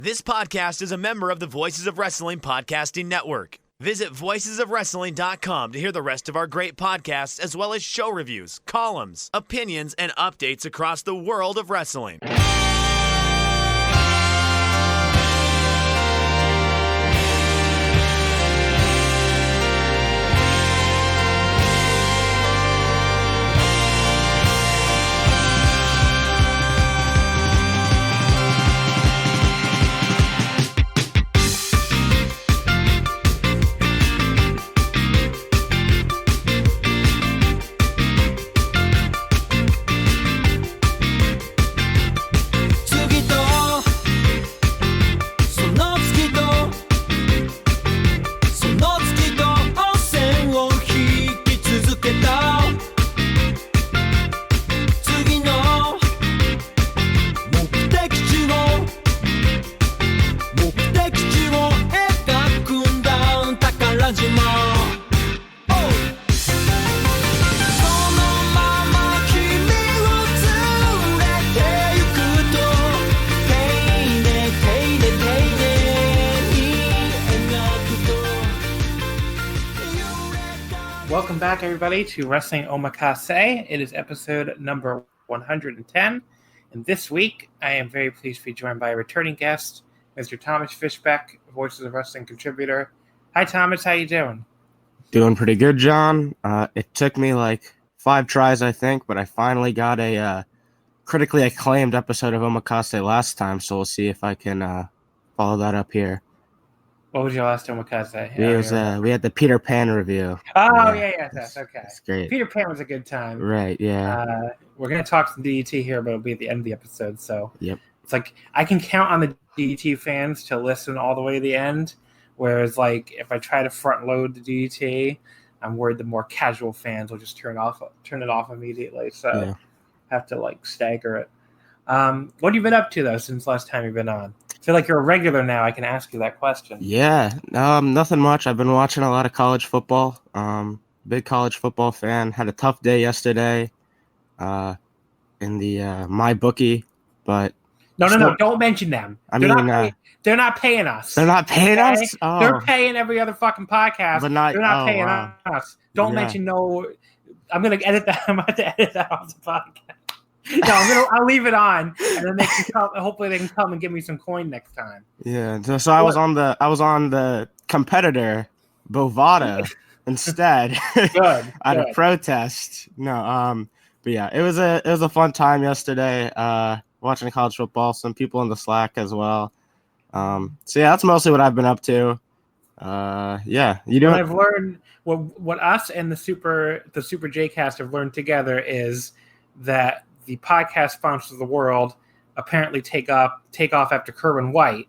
This podcast is a member of the Voices of Wrestling Podcasting Network. Visit voicesofwrestling.com to hear the rest of our great podcasts, as well as show reviews, columns, opinions, and updates across the world of wrestling. Welcome back, everybody, to Wrestling Omakase. It is episode number 110. And this week, I am very pleased to be joined by a returning guest, Mr. Thomas Fischbeck, Voices of Wrestling contributor. Hi, Thomas. How you doing? Doing pretty good, John. It took me like 5 tries, I think, but I finally got a critically acclaimed episode of Omakase last time, so we'll see if I can follow that up here. What was your last Omakase? We had the Peter Pan review. Oh, yeah, that's okay. It's great. Peter Pan was a good time. Right, yeah. We're going to talk some DDT here, but it'll be at the end of the episode, so yep. It's like I can count on the DDT fans to listen all the way to the end, whereas like if I try to front load the DDT, I'm worried the more casual fans will just turn it off immediately, so yeah. Have to like stagger it. What have you been up to, though, since last time you've been on? I feel like you're a regular now. I can ask you that question. Yeah, nothing much. I've been watching a lot of college football. Big college football fan. Had a tough day yesterday in the my bookie, but no, don't mention them. They're not paying us. They're not paying us? Oh. They're paying every other fucking podcast. But not, they're not paying wow. us. Don't mention no. I'm going to edit that. I'm about to edit that off the podcast. No, I'll leave it on, and then they can come. Hopefully, they can come and give me some coin next time. Yeah, so I was on the competitor Bovada instead. Good. Out of protest. No, but yeah, it was a fun time yesterday. Watching college football, some people in the Slack as well. So yeah, that's mostly what I've been up to. Yeah, you know. I've learned what us and the Super J-Cast have learned together is that the podcast sponsors of the world apparently take off after Kerwin White,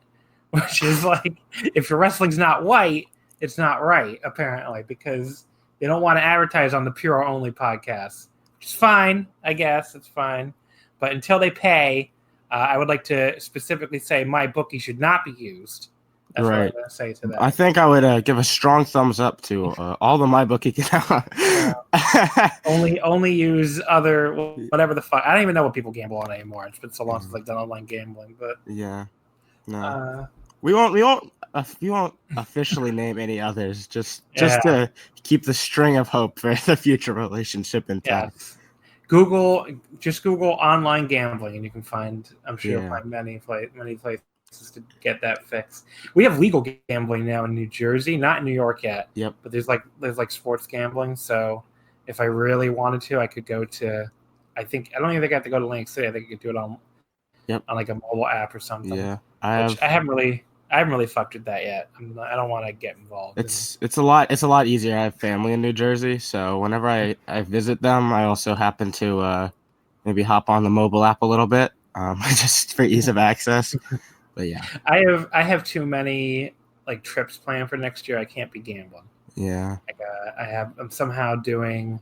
which is like, if your wrestling's not white, it's not right, apparently, because they don't want to advertise on the puro only podcast, which is fine, I guess. It's fine. But until they pay, I would like to specifically say my bookie should not be used. That's what I'm going to say to that. I think I would give a strong thumbs up to all the MyBookie. Only use other whatever the fuck. I don't even know what people gamble on anymore. It's been so long since I've done online gambling. But yeah, no, we won't officially name any others. Just to keep the string of hope for the future relationship intact. Yes. Google online gambling, and you can find. I'm sure you'll find many places to get that fixed. We have legal gambling now in New Jersey, not in New York yet. Yep. But there's like sports gambling. So if I really wanted to, I could go to. I don't even think I have to go to Atlantic City. I think I could do it on like a mobile app or something. Yeah, I haven't really fucked with that yet. I don't want to get involved. It's a lot easier. I have family in New Jersey, so whenever I visit them, I also happen to maybe hop on the mobile app a little bit, just for ease of access. But yeah, I have too many like trips planned for next year. I can't be gambling. Yeah, I'm somehow doing.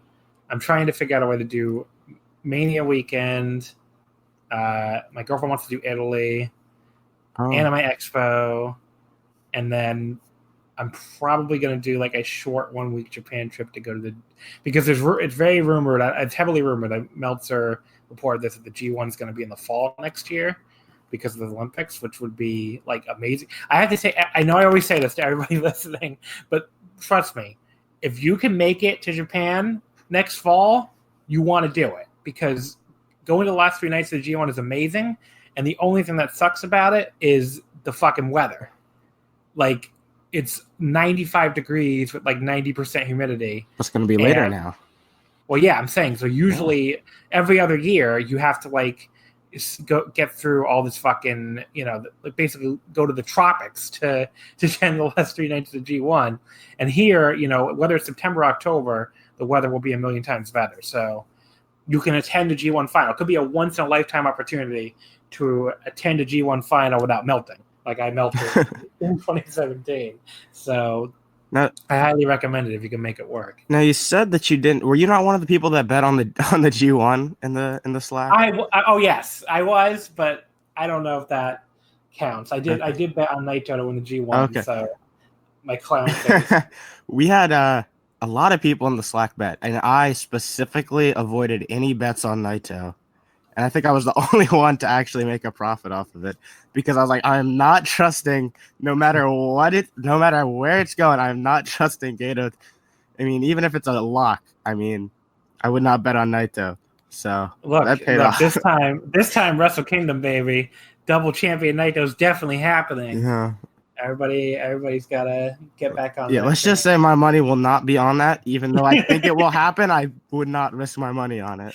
I'm trying to figure out a way to do Mania weekend. My girlfriend wants to do Italy, Anime Expo, and then I'm probably going to do like a short 1-week Japan trip to go to because it's very rumored. It's heavily rumored that Meltzer reported this that the G1 is going to be in the fall next year. because of the Olympics, which would be like amazing. I have to say, I know I always say this to everybody listening, but trust me, if you can make it to Japan next fall, you want to do it, because going to the last 3 nights of the G1 is amazing. And the only thing that sucks about it is the fucking weather. Like, it's 95 degrees with like 90% humidity. It's going to be later now. Well, yeah, I'm saying. So usually every other year you have to like get through all this fucking, like basically go to the tropics to attend the last 3 nights of the G1. And here, whether it's September or October, the weather will be a million times better. So you can attend a G1 final. It could be a once in a lifetime opportunity to attend a G1 final without melting. Like I melted in 2017. So now, I highly recommend it if you can make it work. Now you said that you didn't. Were you not one of the people that bet on the G1 in the Slack? Oh yes, I was, but I don't know if that counts. I did bet on Naito to win the G1. Okay. So my clown face. We had a lot of people in the Slack bet, and I specifically avoided any bets on Naito. And I think I was the only one to actually make a profit off of it, because I was like, I'm not trusting, no matter where it's going, I'm not trusting Gato. I mean, even if it's a lock, I would not bet on Naito. So that paid off. This time, Wrestle Kingdom, baby, double champion Naito's definitely happening. Yeah. Everybody's got to get back on. Yeah, let's just say my money will not be on that, even though I think it will happen. I would not risk my money on it.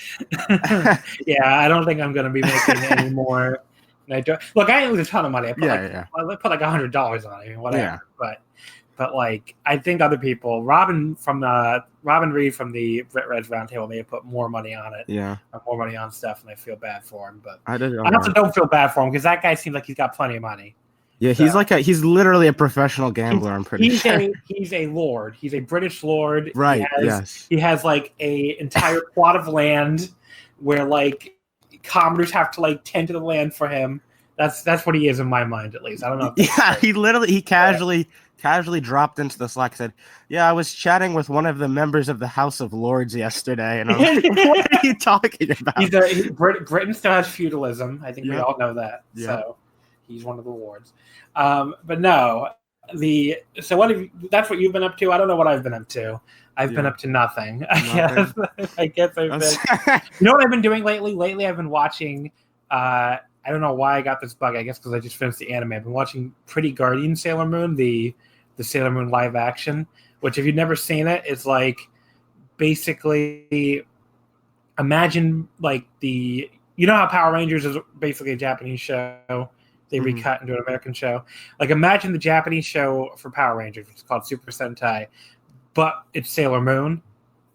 Yeah, I don't think I'm going to be making any more. Look, I lose a ton of money. I put like $100 on it, whatever. Yeah. But like, I think other people, Robin Reed from the Brit Reds Roundtable may have put more money on it. Yeah, more money on stuff, and I feel bad for him. But I also don't feel bad for him, because that guy seems like he's got plenty of money. Yeah, he's literally a professional gambler. I'm pretty sure. He's a lord. He's a British lord. Right. He has like a entire plot of land where like commoners have to like tend to the land for him. That's what he is in my mind, at least. I don't know. He casually dropped into the Slack and said, "Yeah, I was chatting with one of the members of the House of Lords yesterday." And I'm like, "What are you talking about?" Britain still has feudalism. I think we all know that. Yeah. So he's one of the lords. But no, that's what you've been up to. I don't know what I've been up to. I've been up to nothing. I guess I've been. You know what I've been doing lately? Lately, I've been watching. I don't know why I got this bug. I guess because I just finished the anime. I've been watching Pretty Guardian Sailor Moon, the Sailor Moon live action. Which, if you've never seen it, it's like basically imagine like how Power Rangers is basically a Japanese show. They recut into an American show. Like, imagine the Japanese show for Power Rangers, which is called Super Sentai, but it's Sailor Moon.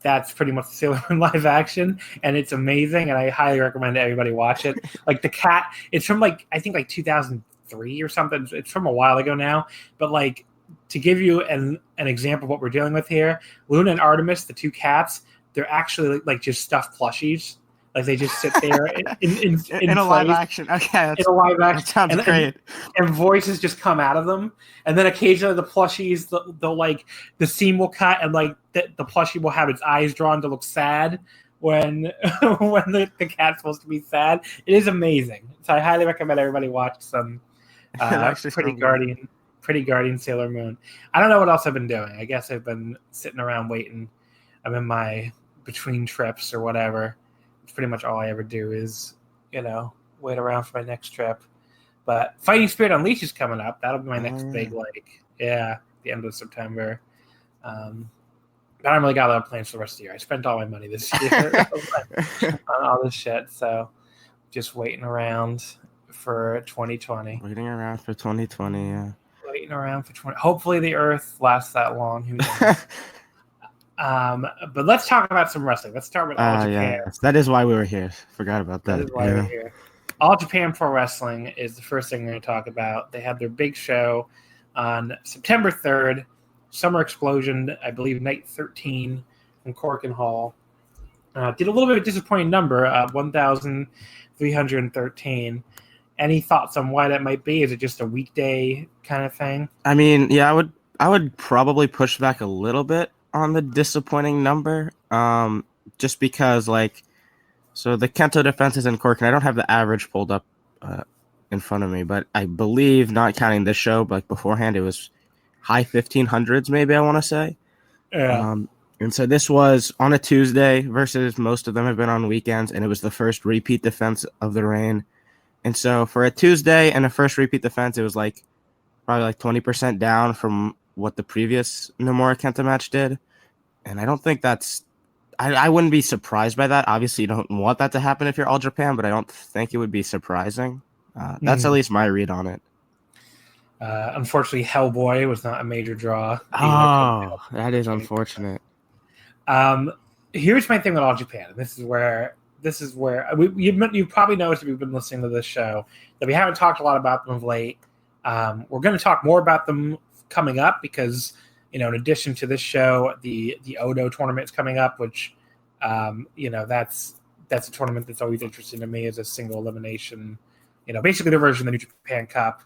That's pretty much the Sailor Moon live action, and it's amazing, and I highly recommend everybody watch it. Like, the cat, it's from, like, I think, like, 2003 or something. It's from a while ago now, but, like, to give you an example of what we're dealing with here, Luna and Artemis, the 2 cats, they're actually, like just stuffed plushies. Like, they just sit there in a live action. Okay, in a live action. That sounds great. And voices just come out of them. And then occasionally the plushies, they'll like, the seam will cut, and like the plushie will have its eyes drawn to look sad when the cat's supposed to be sad. It is amazing. So I highly recommend everybody watch some Pretty Guardian Sailor Moon. I don't know what else I've been doing. I guess I've been sitting around waiting. I'm in my between trips or whatever. Pretty much all I ever do is, wait around for my next trip. But Fighting Spirit Unleashed is coming up. That'll be my next big, the end of September. I don't really got a lot of plans for the rest of the year. I spent all my money this year on all this shit. So just waiting around for 2020. Waiting around for 2020, yeah. Waiting around for 20. Hopefully the Earth lasts that long. Who knows? But let's talk about some wrestling. Let's start with All Japan. Yeah. That is why we were here. Forgot about that. That is why we're here. All Japan Pro Wrestling is the first thing we're going to talk about. They had their big show on September 3rd, Summer Explosion, I believe, night 13 in Korakuen Hall. Did a little bit of a disappointing number, 1,313. Any thoughts on why that might be? Is it just a weekday kind of thing? I mean, yeah, I would probably push back a little bit on the disappointing number, just because, like, so the Kento defenses in Korakuen, I don't have the average pulled up in front of me, but I believe, not counting this show, but beforehand, it was high 1500s, maybe I want to say. Yeah. And so this was on a Tuesday versus most of them have been on weekends, and it was the first repeat defense of the reign. And so for a Tuesday and a first repeat defense, it was like probably like 20% down from what the previous Nomura Kenta match did. And I don't think that's I wouldn't be surprised by that. Obviously, you don't want that to happen if you're All Japan, but I don't think it would be surprising. That's at least my read on it. Unfortunately, Hellboy was not a major draw. Oh, that is unfortunate. Here's my thing with All Japan. This is where you probably noticed if you've been listening to this show that we haven't talked a lot about them of late. We're going to talk more about them coming up because, in addition to this show, the Oudou Tournament is coming up, which, that's a tournament that's always interesting to me as a single elimination, basically the version of the New Japan Cup.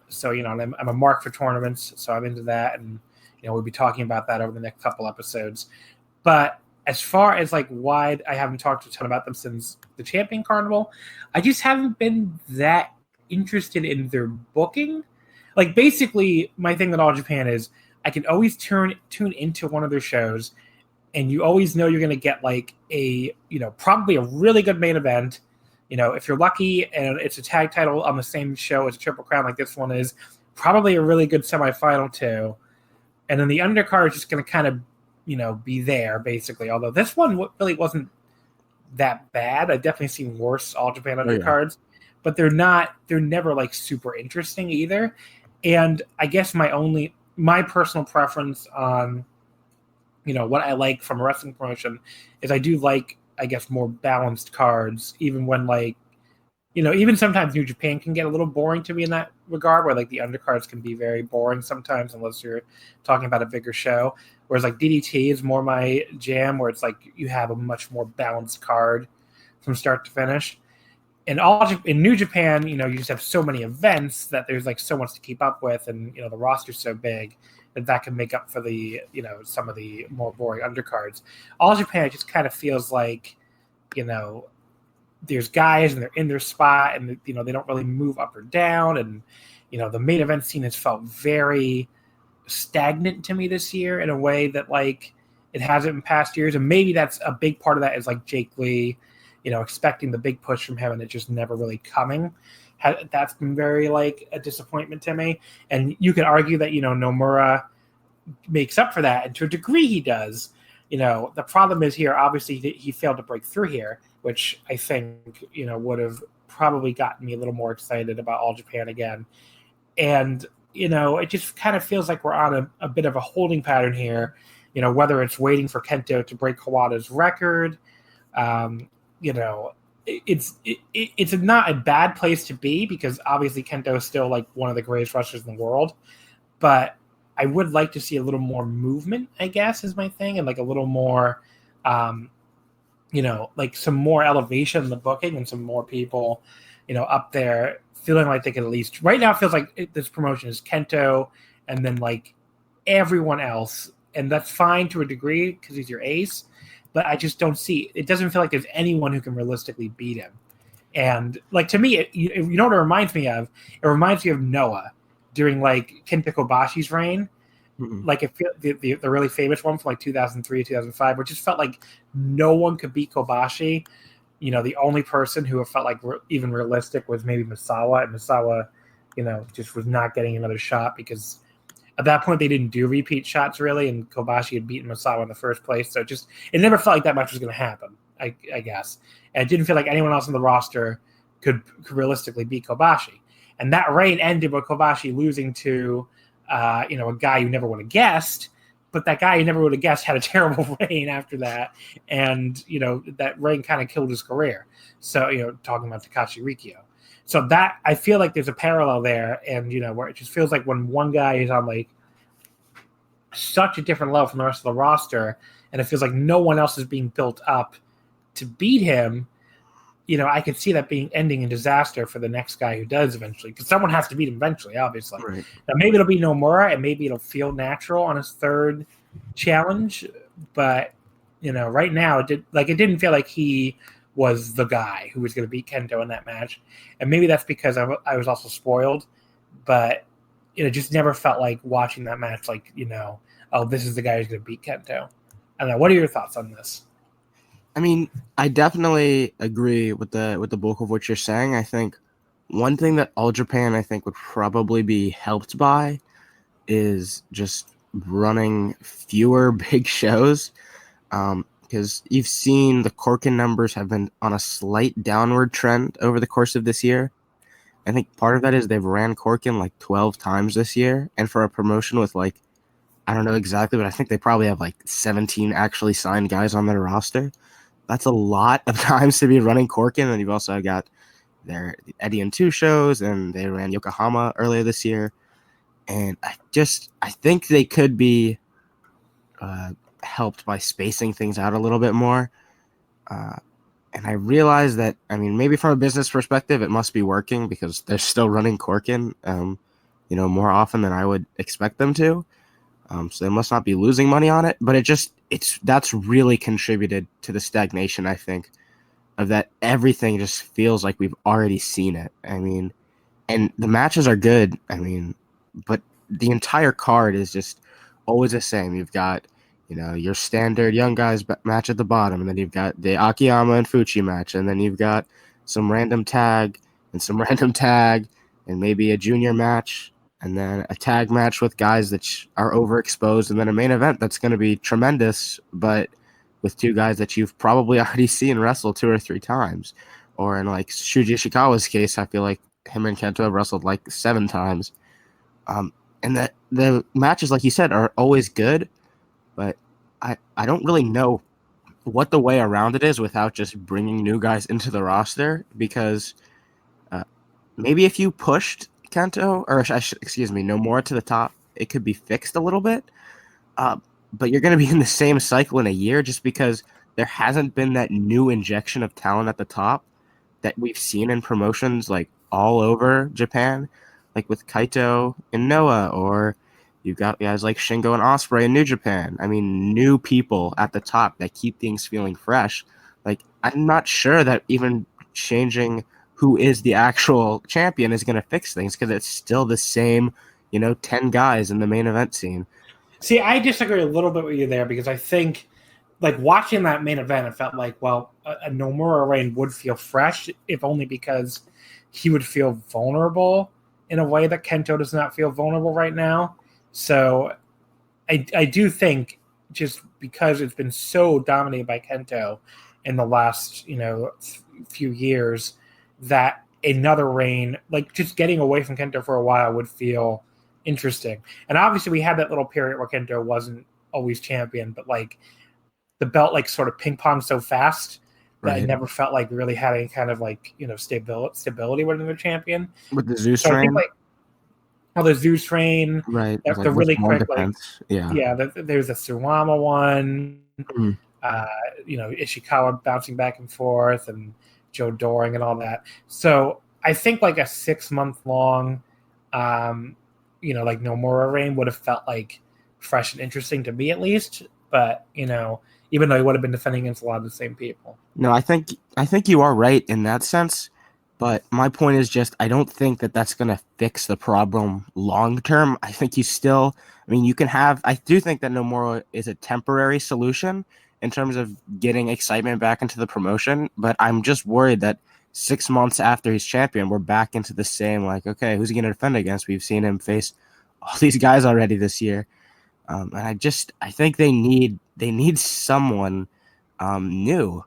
So, I'm a mark for tournaments, so I'm into that. And, we'll be talking about that over the next couple episodes. But as far as why I haven't talked a ton about them since the Champion Carnival, I just haven't been that interested in their booking. Basically, my thing with All Japan is I can always tune into one of their shows, and you always know you're going to get probably a really good main event. If you're lucky and it's a tag title on the same show as a Triple Crown like this one is, probably a really good semifinal too. And then the undercard is just going to kind of, be there basically. Although this one really wasn't that bad. I've definitely seen worse All Japan undercards, but they're never super interesting either. And I guess my personal preference on, what I like from a wrestling promotion is I do like, I guess, more balanced cards, even when even sometimes New Japan can get a little boring to me in that regard, where the undercards can be very boring sometimes unless you're talking about a bigger show. Whereas DDT is more my jam, where it's you have a much more balanced card from start to finish. And in New Japan, you just have so many events that there's so much to keep up with, and the roster's so big that can make up for the some of the more boring undercards. All Japan, it just kind of feels there's guys and they're in their spot, and they don't really move up or down, and the main event scene has felt very stagnant to me this year in a way that it hasn't in past years, and maybe that's a big part of that is Jake Lee, expecting the big push from him and it just never really coming. That's been very a disappointment to me, and you could argue that Nomura makes up for that, and to a degree he does. The problem is here, obviously he failed to break through here, which I think, would have probably gotten me a little more excited about All Japan again. And, it just kind of feels like we're on a bit of a holding pattern here, whether it's waiting for Kento to break Kawada's record. It's not a bad place to be because obviously Kento is still one of the greatest wrestlers in the world. But I would like to see a little more movement, I guess, is my thing, and a little more, some more elevation in the booking and some more people, up there feeling like they could at least. Right now, it feels like this promotion is Kento, and then everyone else, and that's fine to a degree because he's your ace. But I just don't see. It doesn't feel like there's anyone who can realistically beat him. And to me, you know what it reminds me of? It reminds me of Noah during Kenta Kobashi's reign, the really famous one from 2003, 2005, which just felt like no one could beat Kobashi. The only person who felt even realistic was maybe Misawa, and Misawa, just was not getting another shot because at that point they didn't do repeat shots really, and Kobashi had beaten Misawa in the first place, so it never felt like that much was going to happen. I guess, and it didn't feel like anyone else on the roster could realistically beat Kobashi. And that reign ended with Kobashi losing to, a guy you never would have guessed, but that guy you never would have guessed had a terrible reign after that. And, that reign kind of killed his career. So, talking about Takashi Rikyo. So that, I feel like there's a parallel there. And, where it just feels like when one guy is on such a different level from the rest of the roster, and it feels like no one else is being built up to beat him, I could see that ending in disaster for the next guy who does eventually, because someone has to beat him eventually, obviously. Right. Now, maybe it'll be Nomura, and maybe it'll feel natural on his third challenge. But right now, it didn't feel like he was the guy who was going to beat Kento in that match. And maybe that's because I was also spoiled, but it just never felt like watching that match like, oh, this is the guy who's going to beat Kento. I don't know. What are your thoughts on this? I mean, I definitely agree with the bulk of what you're saying. I think one thing that All Japan, I think, would probably be helped by is just running fewer big shows. Because you've seen the Korakuen numbers have been on a slight downward trend over the course of this year. I think part of that is they've ran Korakuen like 12 times this year. And for a promotion with like, I don't know exactly, but I think they probably have like 17 actually signed guys on their roster. That's a lot of times to be running Korakuen. And you've also got their Eddie and 2 shows, and they ran Yokohama earlier this year. And I think they could be helped by spacing things out a little bit more. And I realize that, I mean, maybe from a business perspective, it must be working because they're still running Korakuen, more often than I would expect them to. So they must not be losing money on it, but that's really contributed to the stagnation, I think, of that everything just feels like we've already seen it. I mean, and the matches are good, but the entire card is just always the same. You've got, your standard young guys match at the bottom, and then you've got the Akiyama and Fuchi match, and then you've got some random tag, and maybe a junior match, and then a tag match with guys that are overexposed, and then a main event that's going to be tremendous, but with 2 guys that you've probably already seen wrestle 2 or 3 times. Or in like Shuji Ishikawa's case, I feel like him and Kento have wrestled like 7 times. And that the matches, like you said, are always good, but I don't really know what the way around it is without just bringing new guys into the roster, because maybe if you pushed Kento, or Nomura to the top, it could be fixed a little bit. But you're going to be in the same cycle in a year just because there hasn't been that new injection of talent at the top that we've seen in promotions like all over Japan, like with Kaito and Noah, or you've got guys like Shingo and Ospreay in New Japan. I mean, new people at the top that keep things feeling fresh. Like, I'm not sure that even changing who is the actual champion is going to fix things, because it's still the same, 10 guys in the main event scene. See, I disagree a little bit with you there, because I think, like, watching that main event, it felt like, well, a Nomura reign would feel fresh, if only because he would feel vulnerable in a way that Kento does not feel vulnerable right now. So I do think, just because it's been so dominated by Kento in the last, few years, that another reign, like just getting away from Kento for a while, would feel interesting. And obviously we had that little period where Kento wasn't always champion, but like the belt like sort of ping ponged so fast that I never felt like really had any kind of like, stability when they're champion. With the Zeus so reign? I think like, the Zeus train, right? The like really quick, defense. There's a Suwama one, Ishikawa bouncing back and forth, and Joe Doring and all that. So I think like a 6-month long, like Nomura reign would have felt like fresh and interesting to me at least. But even though he would have been defending against a lot of the same people. No, I think you are right in that sense. But my point is just, I don't think that that's going to fix the problem long term. I think you can have, I do think that Nomura is a temporary solution in terms of getting excitement back into the promotion. But I'm just worried that 6 months after he's champion, we're back into the same, like, okay, who's he going to defend against? We've seen him face all these guys already this year. And I think they need someone new.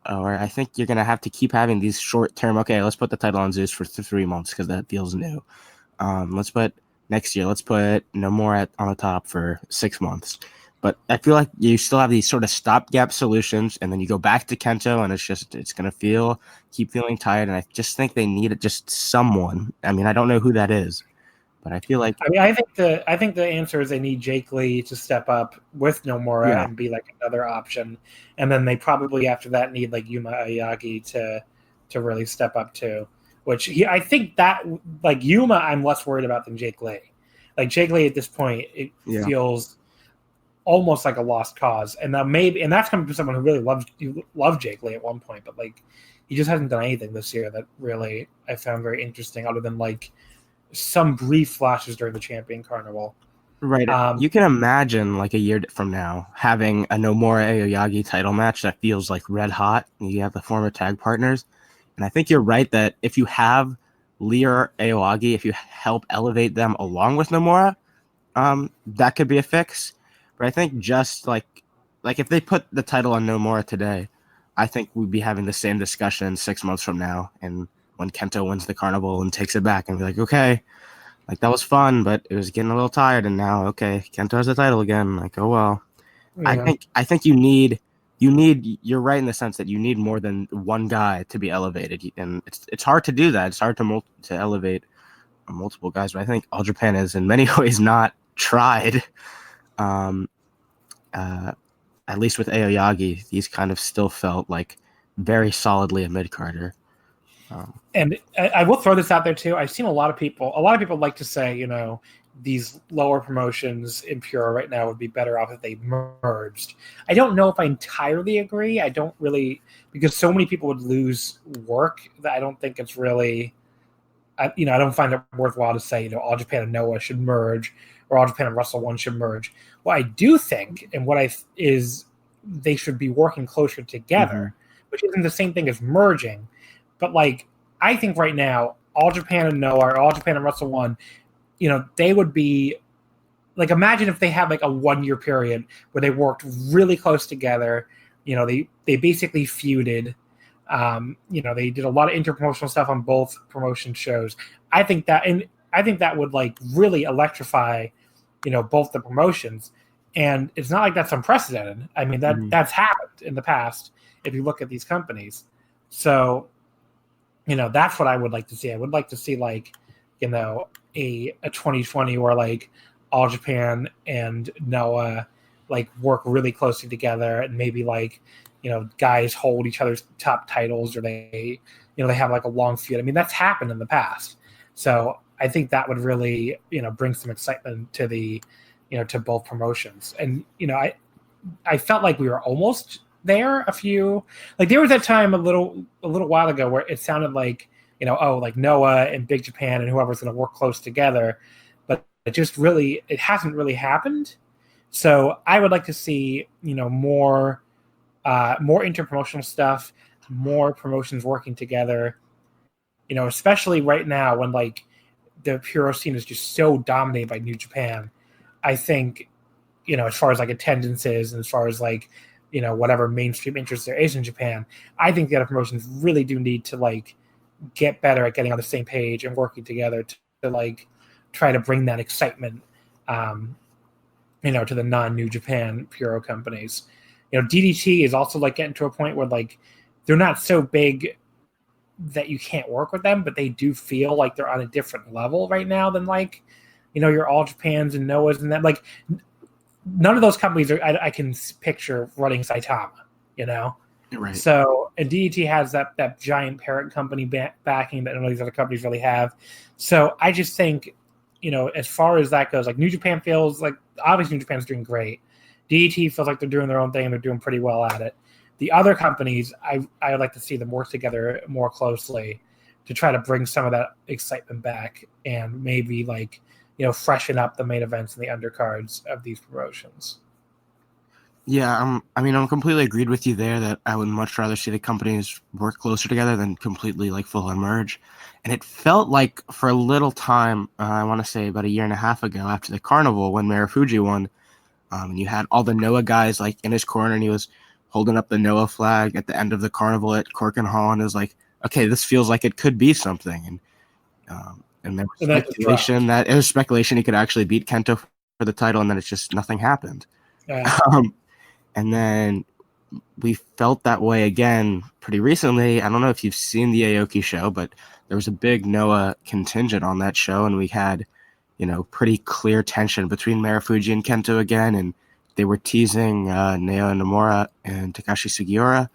Or I think you're going to have to keep having these short-term, okay, let's put the title on Zeus for 3 months because that feels new. Let's put Nomura on the top for 6 months. But I feel like you still have these sort of stopgap solutions, and then you go back to Kento, and it's going to keep feeling tired, and I just think they need just someone. I mean, I don't know who that is. But I feel like I think the answer is they need Jake Lee to step up with Nomura and be like another option, and then they probably after that need like Yuma Aoyagi to really step up too. Which I think that like Yuma, I'm less worried about than Jake Lee. Like Jake Lee at this point, it feels almost like a lost cause. And now and that's coming from someone who really loved Jake Lee at one point, but like he just hasn't done anything this year that really I found very interesting, other than like some brief flashes during the Champion Carnival. Right. You can imagine like a year from now having a Nomura Aoyagi title match that feels like red hot. You have the former tag partners. And I think you're right that if you have Lee or Aoyagi, if you help elevate them along with Nomura, that could be a fix. But I think just like if they put the title on Nomura today, I think we'd be having the same discussion 6 months from now. And when Kento wins the carnival and takes it back and be like, okay, like that was fun, but it was getting a little tired. And now, okay, Kento has the title again. Like, oh, well, yeah. I think you're right in the sense that you need more than one guy to be elevated. And it's hard to do that. It's hard to elevate multiple guys, but I think All Japan is in many ways not tried. At least with Aoyagi, these kind of still felt like very solidly a mid-carder. And I will throw this out there too. I've seen a lot of people like to say, you know, these lower promotions in Puro right now would be better off if they merged. I don't know if I entirely agree. I don't really, because so many people would lose work that I don't think it's really, I don't find it worthwhile to say, you know, All Japan and Noah should merge or All Japan and Wrestle One should merge. What I do think, and is they should be working closer together, which isn't the same thing as merging. But like, I think right now, All Japan and Noah or All Japan and Wrestle One, you know, they would be like, imagine if they had like a 1 year period where they worked really close together. You know, they basically feuded. You know, they did a lot of interpromotional stuff on both promotion shows. I think that would like really electrify, you know, both the promotions. And it's not like that's unprecedented. I mean, that's happened in the past if you look at these companies. So, you know, that's what I would like to see. I would like to see like, you know, a 2020 where like All Japan and Noah like work really closely together, and maybe like, you know, guys hold each other's top titles, or they, you know, they have like a long feud. I mean, that's happened in the past. So I think that would really, you know, bring some excitement to the, you know, to both promotions. And, you know, I felt like we were almost there there was that time a little while ago where it sounded like, you know, oh, like Noah and Big Japan and whoever's going to work close together, but it hasn't really happened. So I would like to see, you know, more interpromotional stuff, more promotions working together, you know, especially right now when like the Puro scene is just so dominated by New Japan. I think, you know, as far as like attendances and as far as like, you know, whatever mainstream interest there is in Japan, I think the other promotions really do need to like get better at getting on the same page and working together to like try to bring that excitement, you know, to the non-New Japan Puro companies. You know, DDT is also like getting to a point where like they're not so big that you can't work with them, but they do feel like they're on a different level right now than like, you know, your All Japans and Noahs and that. Like, none of those companies I can picture running Saitama, you know? Right. So, and DDT has that giant parent company backing that none of these other companies really have. So I just think, you know, as far as that goes, like New Japan feels like, obviously New Japan's doing great. DDT feels like they're doing their own thing and they're doing pretty well at it. The other companies, I would like to see them work together more closely to try to bring some of that excitement back and maybe like, you know, freshen up the main events and the undercards of these promotions. Yeah, I'm completely agreed with you there that I would much rather see the companies work closer together than completely like full on merge. And it felt like for a little time, I want to say about a year and a half ago after the carnival when Marufuji won, and you had all the Noah guys like in his corner and he was holding up the Noah flag at the end of the carnival at Corkin Hall, and it was like, okay, this feels like it could be something. And there was speculation he could actually beat Kento for the title, and then it's just nothing happened. Yeah. And then we felt that way again pretty recently. I don't know if you've seen the Aoki show, but there was a big Noah contingent on that show, and we had, you know, pretty clear tension between Marufuji and Kento again, and they were teasing Naoya Nomura and Takashi Sugiura.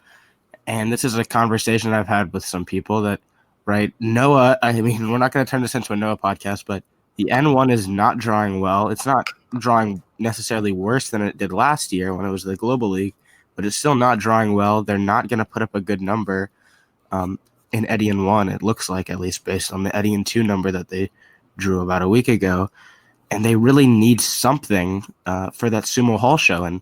And this is a conversation I've had with some people that, right, Noah, I mean, we're not going to turn this into a Noah podcast, but the N1 is not drawing well. It's not drawing necessarily worse than it did last year when it was the Global League, but it's still not drawing well. They're not going to put up a good number in Edion 1, it looks like, at least based on the Edion 2 number that they drew about a week ago. And they really need something for that Sumo Hall show. And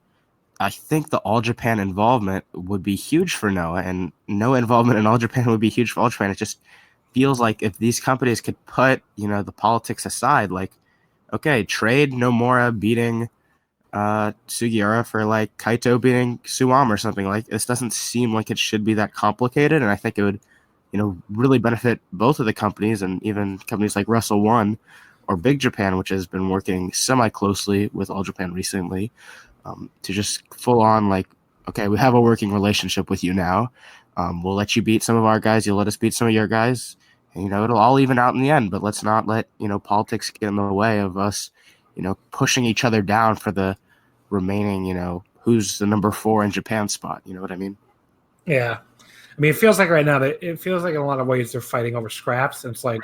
I think the All Japan involvement would be huge for Noah, and no involvement in All Japan would be huge for All Japan. It just feels like if these companies could put, the politics aside, like, okay, trade Nomura beating Sugiura for like Kaito beating Suwama or something. Like, this doesn't seem like it should be that complicated, and I think it would, really benefit both of the companies, and even companies like Wrestle One or Big Japan, which has been working semi-closely with All Japan recently, to just full on like, okay, we have a working relationship with you now. We'll let you beat some of our guys. You'll let us beat some of your guys. And, it'll all even out in the end, but let's not let, politics get in the way of us, pushing each other down for the remaining, who's the number 4 in Japan spot. You know what I mean? Yeah. I mean, it feels like right now that it feels like in a lot of ways they're fighting over scraps. And it's like,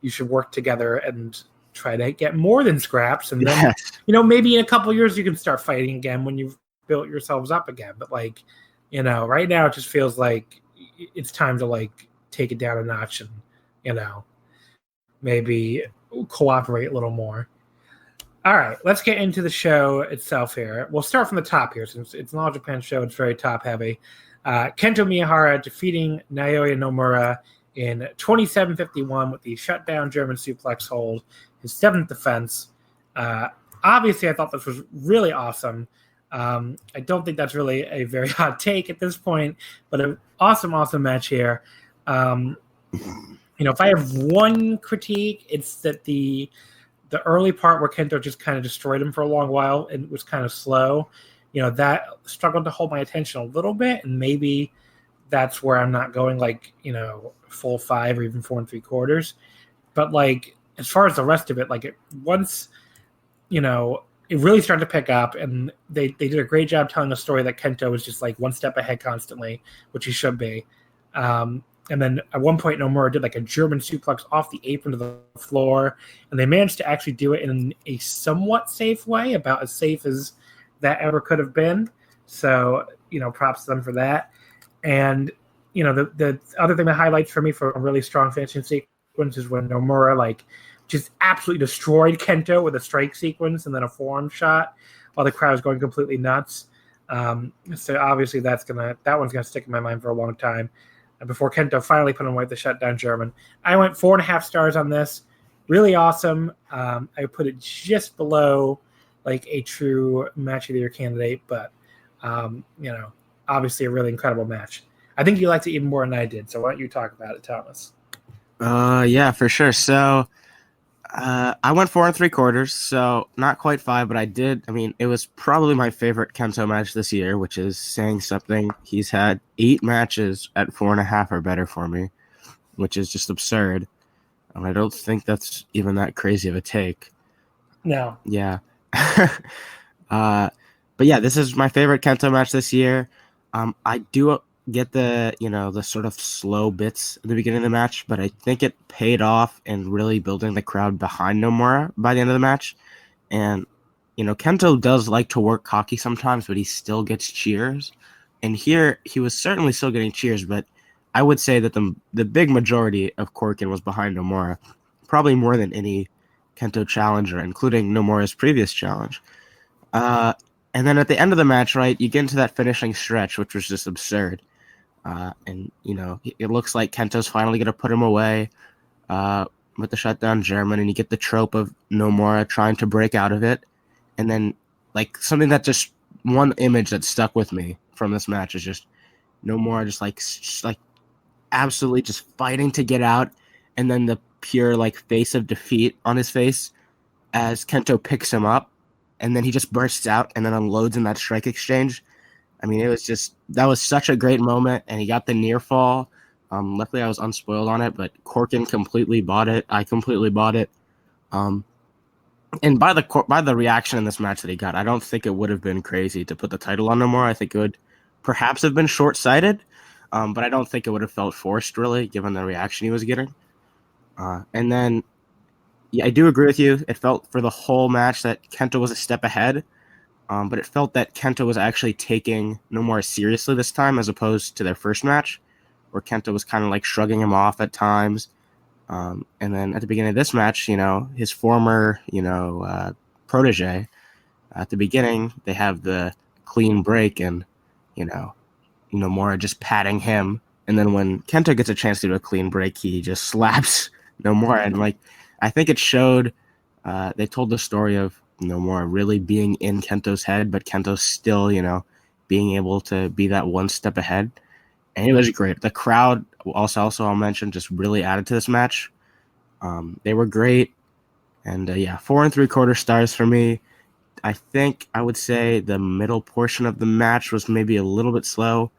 you should work together and try to get more than scraps. And then, maybe in a couple of years you can start fighting again when you've built yourselves up again. But like, right now it just feels like it's time to like take it down a notch and, maybe cooperate a little more. All right, let's get into the show itself here. We'll start from the top here since it's an All Japan show. It's very top heavy. Kento Miyahara defeating Naoya Nomura in 27:51 with the shutdown German suplex hold, his 7th defense. Obviously, I thought this was really awesome. I don't think that's really a very hot take at this point, but an awesome match here. If I have one critique, it's that the early part where Kento just kind of destroyed him for a long while and was kind of slow, that struggled to hold my attention a little bit, and maybe that's where I'm not going like, full 5 or even 4 3/4. But like, as far as the rest of it, like once, it really started to pick up, and they did a great job telling a story that Kento was just like one step ahead constantly, which he should be. And then at one point, Nomura did like a German suplex off the apron to the floor, and they managed to actually do it in a somewhat safe way, about as safe as that ever could have been. So, props to them for that. And, the other thing that highlights for me for a really strong finishing sequence is when Nomura like just absolutely destroyed Kento with a strike sequence and then a forearm shot while the crowd was going completely nuts. So obviously that one's gonna stick in my mind for a long time. And before Kento finally put away the shutdown German, I went 4.5 stars on this. Really awesome. I put it just below like a true match of the year candidate, but obviously a really incredible match. I think you liked it even more than I did. So why don't you talk about it, Thomas? Yeah, for sure. So I went 4 3/4, so not quite 5, but it was probably my favorite Kento match this year, which is saying something. He's had 8 matches at 4.5 or better for me, which is just absurd. And I don't think that's even that crazy of a take. No. Yeah. But yeah, this is my favorite Kento match this year. I do get the sort of slow bits at the beginning of the match, but I think it paid off in really building the crowd behind Nomura by the end of the match. And Kento does like to work cocky sometimes, but he still gets cheers. And here he was certainly still getting cheers, but I would say that the big majority of Korakuen was behind Nomura, probably more than any Kento challenger, including Nomura's previous challenge. And then at the end of the match, right, you get into that finishing stretch, which was just absurd. And it looks like Kento's finally going to put him away with the shutdown German, and you get the trope of Nomura trying to break out of it. And then, like, something that just one image that stuck with me from this match is just Nomura just like absolutely just fighting to get out, and then the pure like face of defeat on his face as Kento picks him up, and then he just bursts out and then unloads in that strike exchange. I mean, that was such a great moment, and he got the near fall. Luckily, I was unspoiled on it, but Korakuen completely bought it. I completely bought it. And by the reaction in this match that he got, I don't think it would have been crazy to put the title on Nomura. I think it would perhaps have been short-sighted, but I don't think it would have felt forced, really, given the reaction he was getting. And then, Yeah, I do agree with you. It felt for the whole match that Kento was a step ahead, but it felt that Kento was actually taking Nomura seriously this time as opposed to their first match, where Kento was kind of like shrugging him off at times. And then at the beginning of this match, his former, protege, at the beginning, they have the clean break and, Nomura just patting him. And then when Kento gets a chance to do a clean break, he just slaps Nomura. And I think it showed, they told the story of Nomura really being in Kento's head, but Kento still, being able to be that one step ahead. And it was great. The crowd, also I'll mention, just really added to this match. They were great. And 4 3/4 stars for me. I think I would say the middle portion of the match was maybe a little bit slow,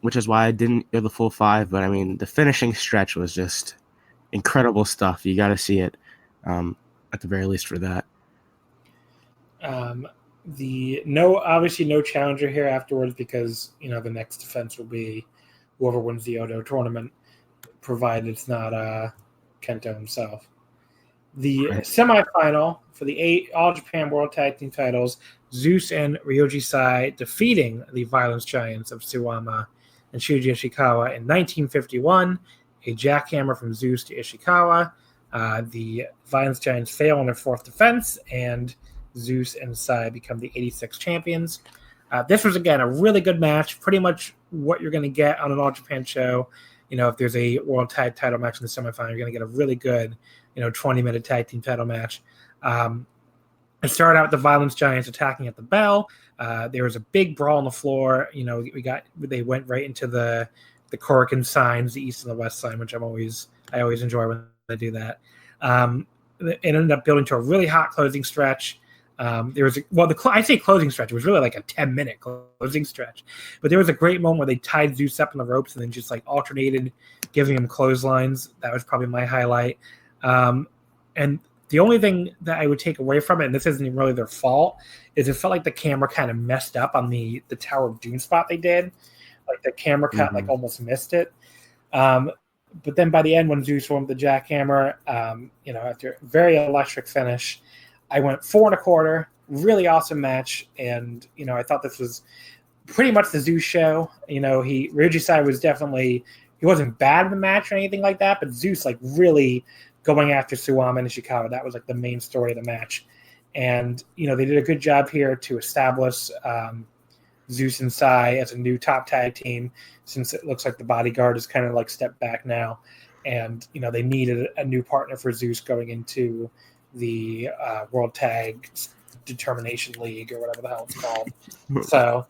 which is why I didn't go the full 5. But I mean, the finishing stretch was just incredible stuff. You got to see it at the very least for that. Obviously no challenger here afterwards because the next defense will be whoever wins the Oudou Tournament, provided it's not Kento himself. The semifinal for the All Japan World Tag Team titles, Zeus and Ryoji Sai defeating the Violence Giants of Suwama and Shuji Ishikawa in 1951. A jackhammer from Zeus to Ishikawa. The Violence Giants fail in their 4th defense, and Zeus and Sai become the 86 champions. This was, again, a really good match, pretty much what you're going to get on an All Japan show. If there's a World Tag title match in the semifinal, you're going to get a really good 20-minute tag team title match. It started out with the Violence Giants attacking at the bell. There was a big brawl on the floor. They went right into the Korakuen signs, the east and the west sign, which I always enjoy when they do that. It ended up building to a really hot closing stretch. I say closing stretch. It was really like a 10-minute closing stretch. But there was a great moment where they tied Zeus up in the ropes and then just alternated, giving him clotheslines. That was probably my highlight. And the only thing that I would take away from it, and this isn't even really their fault, is it felt like the camera kind of messed up on the Tower of Doom spot they did. Like the camera cut almost missed it. But then by the end, when Zeus won the jackhammer, after a very electric finish, I went 4 1/4, really awesome match. And, I thought this was pretty much the Zeus show. Ryoji Sai was definitely, he wasn't bad in the match or anything like that, but Zeus really going after Suwama and Ishikawa, that was the main story of the match. And, they did a good job here to establish Zeus and Sai as a new top tag team, since it looks like the Bodyguard is kind of stepped back now. And, they needed a new partner for Zeus going into the World Tag Determination League or whatever the hell it's called. So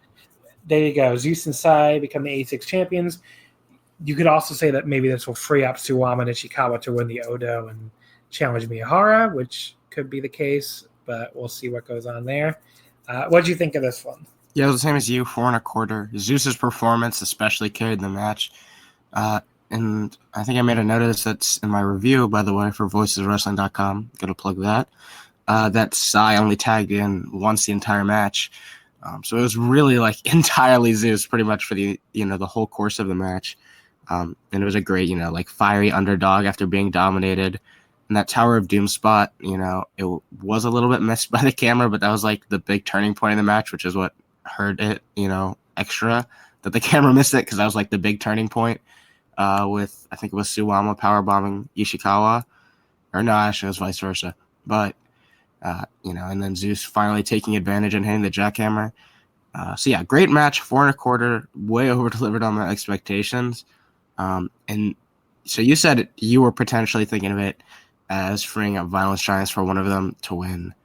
there you go. Zeus and Sai become the 86 champions. You could also say that maybe this will free up Suwama and Ishikawa to win the Odo and challenge Miyahara, which could be the case, but we'll see what goes on there. What do you think of this one? Yeah, it was the same as you, 4 1/4. Zeus's performance especially carried the match. And I think I made a note of this that's in my review, by the way, for voiceswrestling.com. Got to plug that. That Sai only tagged in once the entire match. So it was really entirely Zeus pretty much for the whole course of the match. And it was a great, fiery underdog after being dominated. And that Tower of Doom spot, it was a little bit missed by the camera, but that was the big turning point in the match, which is what hurt it, extra, that the camera missed it, because that was the big turning point with, I think it was Suwama powerbombing Ishikawa. Or no, actually it was vice versa. But, and then Zeus finally taking advantage and hitting the jackhammer. So yeah, great match, 4 1/4, way over delivered on my expectations. And so you said you were potentially thinking of it as freeing up Violence Giants for one of them to win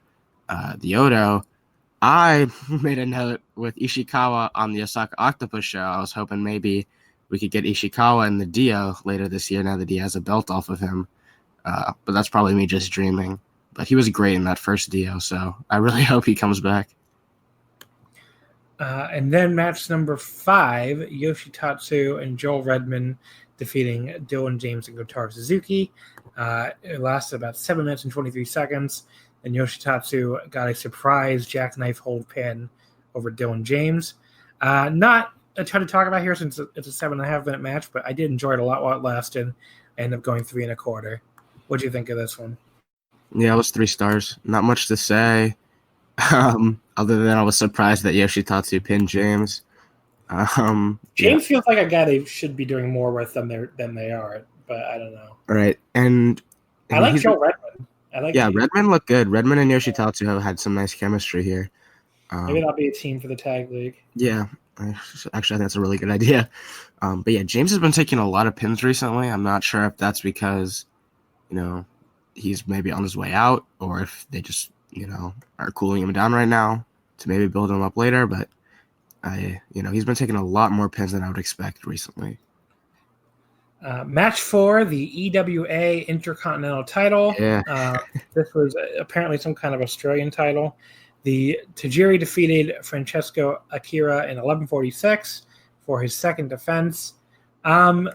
the Odo. I made a note with Ishikawa on the Osaka Octopus show. I was hoping maybe we could get Ishikawa in the Dio later this year now that he has a belt off of him. But that's probably me just dreaming. But he was great in that first Dio, so I really hope he comes back. And then match number 5, Yoshitatsu and Joel Redman defeating Dylan James and Kotaro Suzuki. It lasted about 7 minutes and 23 seconds. And Yoshitatsu got a surprise jackknife hold pin over Dylan James. Not a ton to talk about here since it's a 7.5 minute match, but I did enjoy it a lot while it lasted. I ended up going 3 1/4. What do you think of this one? Yeah, it was 3 stars. Not much to say. Other than I was surprised that Yoshitatsu pinned James. James feels like a guy they should be doing more with than they are, but I don't know. Right, and I like Joe Redmond. Redmond looked good. Redmond and Yoshitatsu have had some nice chemistry here. Maybe that'll be a team for the tag league. Yeah, actually, I think that's a really good idea. But yeah, James has been taking a lot of pins recently. I'm not sure if that's because, he's maybe on his way out, or if they just, are cooling him down right now to maybe build him up later. But he's been taking a lot more pins than I would expect recently. Match 4, the EWA Intercontinental title. Yeah. This was apparently some kind of Australian title. The Tajiri defeated Francesco Akira in 11:46 for his second defense. The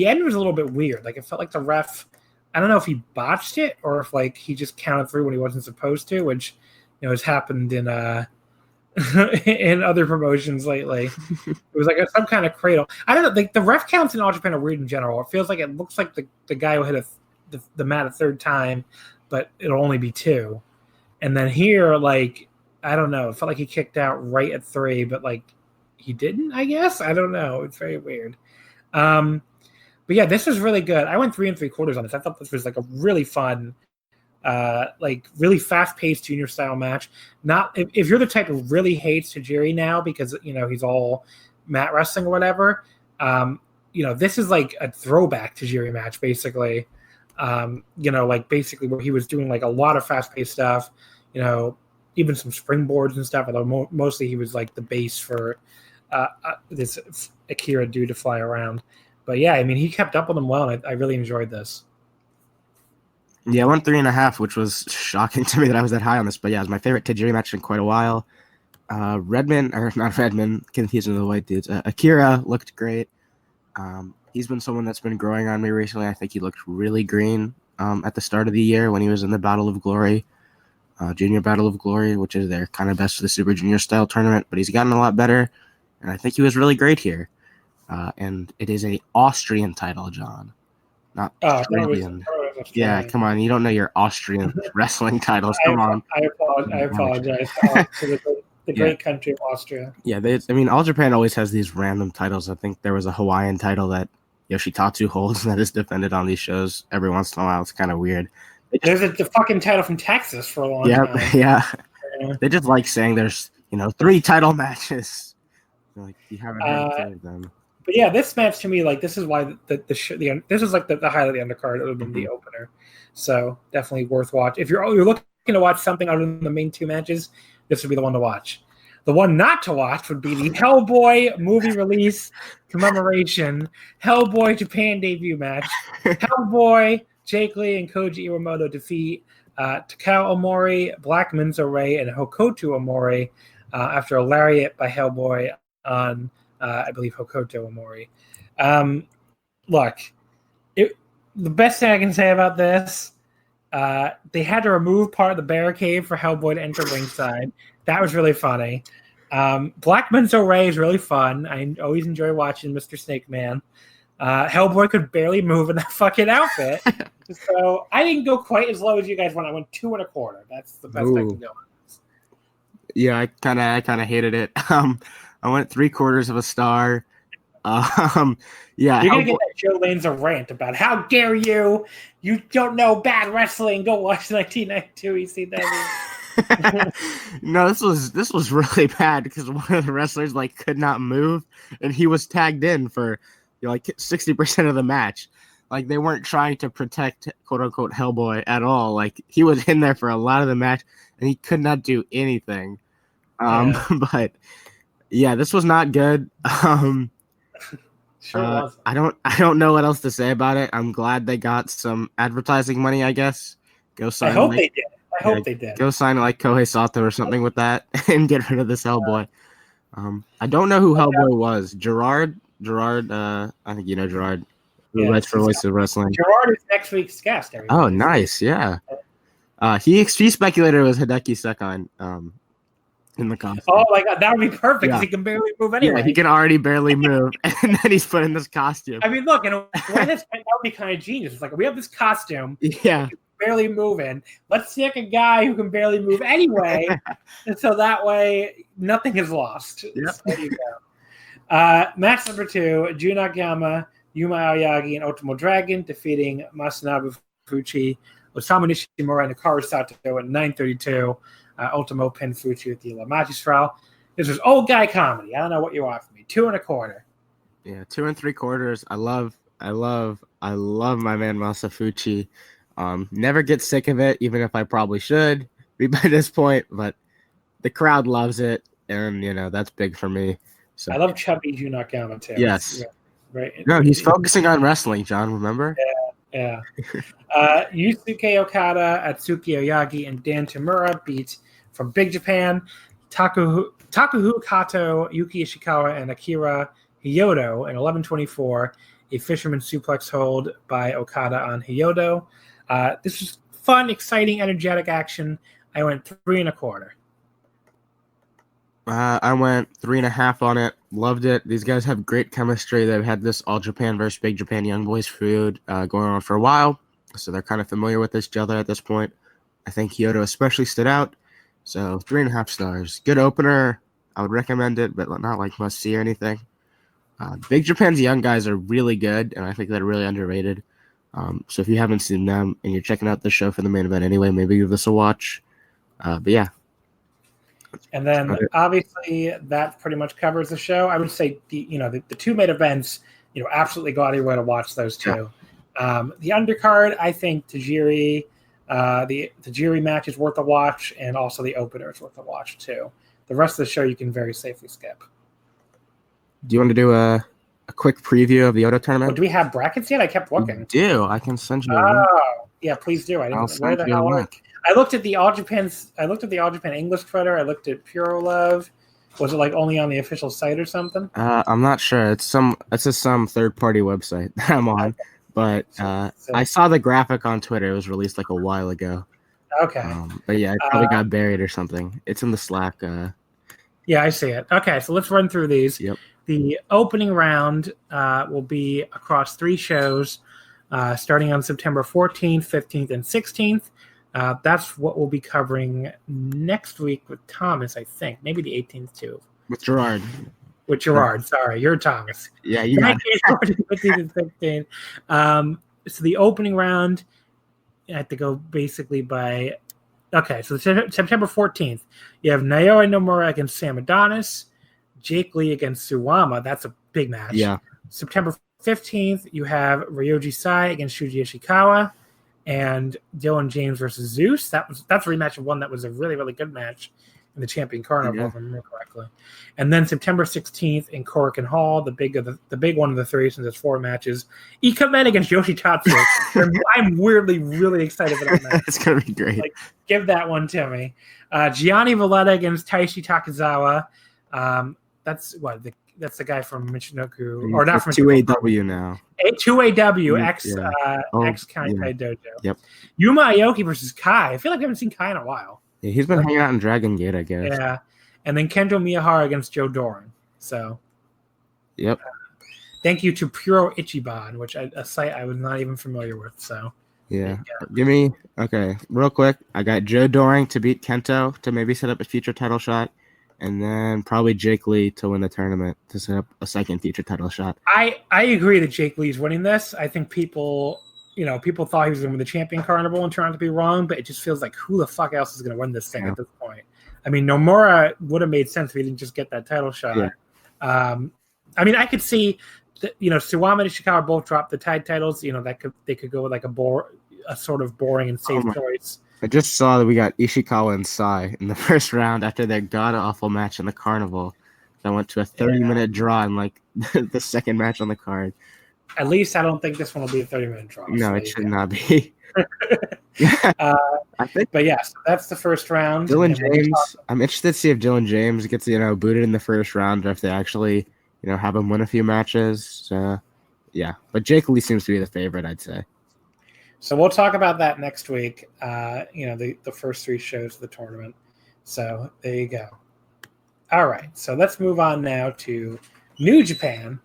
end was a little bit weird. Like, it felt like the ref, I don't know if he botched it or if he just counted through when he wasn't supposed to, which has happened in in other promotions lately. It was like some kind of cradle. I don't know. Like, the ref counts in All Japan are weird in general. It feels like it looks like the guy will hit the mat a third time, but it'll only be 2. And then here, I don't know. It felt like he kicked out right at 3, but he didn't, I guess. I don't know. It's very weird. But yeah, this was really good. I went 3 3/4 on this. I thought this was a really fun, really fast-paced junior style match. Not if you're the type who really hates Tajiri now because he's all mat wrestling or whatever. This is a throwback Tajiri match basically. Basically where he was doing a lot of fast-paced stuff. Even some springboards and stuff. Although mostly he was the base for this Akira dude to fly around. But yeah, I mean, he kept up with him well, and I really enjoyed this. Yeah, I went 3.5, which was shocking to me that I was that high on this. But yeah, it was my favorite Tajiri match in quite a while. Confusing the white dudes. Akira looked great. He's been someone that's been growing on me recently. I think he looked really green at the start of the year when he was in the Battle of Glory, Junior Battle of Glory, which is their kind of best of the Super Junior style tournament. But he's gotten a lot better, and I think he was really great here. And it is a Austrian title, John, not Australian. Yeah, come on. You don't know your Austrian wrestling titles. Come on. I apologize to the great country of Austria. Yeah, All Japan always has these random titles. I think there was a Hawaiian title that Yoshitatsu holds that is defended on these shows every once in a while. It's kind of weird. There's the fucking title from Texas for a long time. Yeah. They just like saying there's 3 title matches. You haven't heard 2 of them. But yeah, this match to me, this is why this is the highlight of the undercard other than the opener. So definitely worth watching. If you're looking to watch something other than the main 2 matches, this would be the one to watch. The one not to watch would be the Hellboy movie release commemoration Hellboy Japan debut match. Hellboy, Jake Lee, and Koji Iwamoto defeat Takao Omori, Black Minzo Ray, and Hokuto Omori after a lariat by Hellboy on I believe Hokuto Omori. Look, the best thing I can say about this, they had to remove part of the barricade for Hellboy to enter ringside. That was really funny. Black Minzo Ray is really fun. I always enjoy watching Mr. Snake Man. Hellboy could barely move in that fucking outfit. So I didn't go quite as low as you guys went. I went 2 1/4. That's the best I can go. Yeah, I kind of hated it. I went 3/4 of a star. Yeah, you're gonna get that Joe Lanza rant about how dare you? You don't know bad wrestling. Go watch 1992 ECW. No, this was really bad because one of the wrestlers could not move, and he was tagged in for 60% of the match. They weren't trying to protect quote unquote Hellboy at all. He was in there for a lot of the match, and he could not do anything. But yeah, this was not good. Sure was. I don't know what else to say about it. I'm glad they got some advertising money, I guess. Go sign. I hope they did. Go sign Kohei Sato or something with that and get rid of this Hellboy. I don't know who Hellboy was. Gerard. I think you know Gerard. Who writes for Voice of Wrestling. Gerard is next week's guest. Everybody. Oh, nice. Yeah. He speculated it was Hideki Sekai. In the costume. Oh my god, that would be perfect because he can barely move anyway. Yeah, he can already barely move, and then he's put in this costume. I mean, look, in a way, that would be kind of genius. It's we have this costume. Yeah. barely moving. Let's stick a guy who can barely move anyway, and so that way nothing is lost. Yep. So there you go. Match number 2: Jun Akiyama, Yuma Aoyagi, and Ultimo Dragon defeating Masanobu Fuchi, Osamu Nishimura, and Hikaru Sato at 9:32. Ultimo pinned Fuchi with the La Magistral. This was old guy comedy. I don't know what you want from me. 2 1/4. Yeah, 2 3/4. I love my man Masafuchi. Never get sick of it, even if I probably should be by this point. But the crowd loves it, and that's big for me. So I love chubby Jun Akiyama too. Yes. Yeah, right. No, he's focusing on wrestling, John. Remember? Yeah. Yusuke Okada, Atsuki Oyagi, and Dan Tamura beat from Big Japan Takahu Kato, Yuki Ishikawa, and Akira Hyodo in 11:24. A fisherman suplex hold by Okada on Hyodo. This was fun, exciting, energetic action. I went 3 1/4. I went 3.5 on it. Loved it. These guys have great chemistry. They've had this All Japan versus Big Japan Young Boys feud going on for a while, so they're kind of familiar with each other at this point. I think Hyodo especially stood out. So 3.5 stars. Good opener. I would recommend it, but not like must see or anything. Big Japan's young guys are really good, and I think they're really underrated. So if you haven't seen them and you're checking out the show for the main event anyway, maybe give this a watch. But yeah. And then obviously that pretty much covers the show. I would say the 2 main events, absolutely go out of your way to watch those 2. Yeah. The undercard, I think Tajiri, the Tajiri match is worth a watch, and also the opener is worth a watch too. The rest of the show you can very safely skip. Do you want to do a quick preview of the Oudou Tournament? Oh, do we have brackets yet? I kept looking. We do. I can send you a link. Oh, yeah, please do. I didn't. Where the hell are I looked at the All Japan English Twitter. I looked at Puro Love. Was it like only on the official site or something? I'm not sure. It's just some third party website that I'm on. But I saw the graphic on Twitter. It was released like a while ago. Okay. But yeah, it probably got buried or something. It's in the Slack. Yeah, I see it. Okay, so let's run through these. Yep. The opening round will be across 3 shows, starting on September 14th, 15th, and 16th. That's what we'll be covering next week with Thomas, I think. Maybe the 18th, too. With Gerard. With Gerard, sorry. You're Thomas. Yeah, you got it. 15th and 16th. So the opening round, I have to go basically by... Okay, so September 14th, you have Naoya Nomura against Sam Adonis, Jake Lee against Suwama. That's a big match. Yeah. September 15th, you have Ryoji Sai against Shuji Ishikawa, and Dylan James versus Zeus. That's a rematch of one that was a really, really good match in the Champion Carnival, if I remember correctly. And then September 16th in Korakuen Hall, the big one of the 3, since it's 4 matches, Ikemen against Yoshitatsu. I'm weirdly really excited for that match. It's gonna be great. Like, give that one to me. Gianni Valletta against Taishi Takizawa. That's the guy from Michinoku, or not from 2AW now. 2AW ex Kai Dojo. Yep. Yuma Aoki versus Kai. I feel like we haven't seen Kai in a while. Yeah, he's been hanging out in Dragon Gate, I guess. Yeah, and then Kento Miyahara against Joe Doran. So, yep. Thank you to Puro Ichiban, which a site I was not even familiar with. So, yeah. Real quick. I got Joe Doran to beat Kento to maybe set up a future title shot. And then probably Jake Lee to win the tournament to set up a second future title shot. I agree that Jake Lee's winning this. I think people thought he was going to win the Champion Carnival and turned out to be wrong, but it just feels like who the fuck else is going to win this thing at this point? I mean, Nomura would have made sense if he didn't just get that title shot. Yeah. I mean, I could see that, Suwama and Ishikawa both dropped the tag titles. They could go with like a sort of boring and safe choice. I just saw that we got Ishikawa and Sai in the first round after their god-awful match in the Carnival. That went to a 30-minute draw in, like, the second match on the card. At least I don't think this one will be a 30-minute draw. No, it should not be. I think. But, yes, that's the first round. Dylan James, I'm interested to see if Dylan James gets, booted in the first round or if they actually, have him win a few matches. Yeah. But Jake Lee seems to be the favorite, I'd say. So we'll talk about that next week, the first 3 shows of the tournament. So there you go. All right, so let's move on now to New Japan.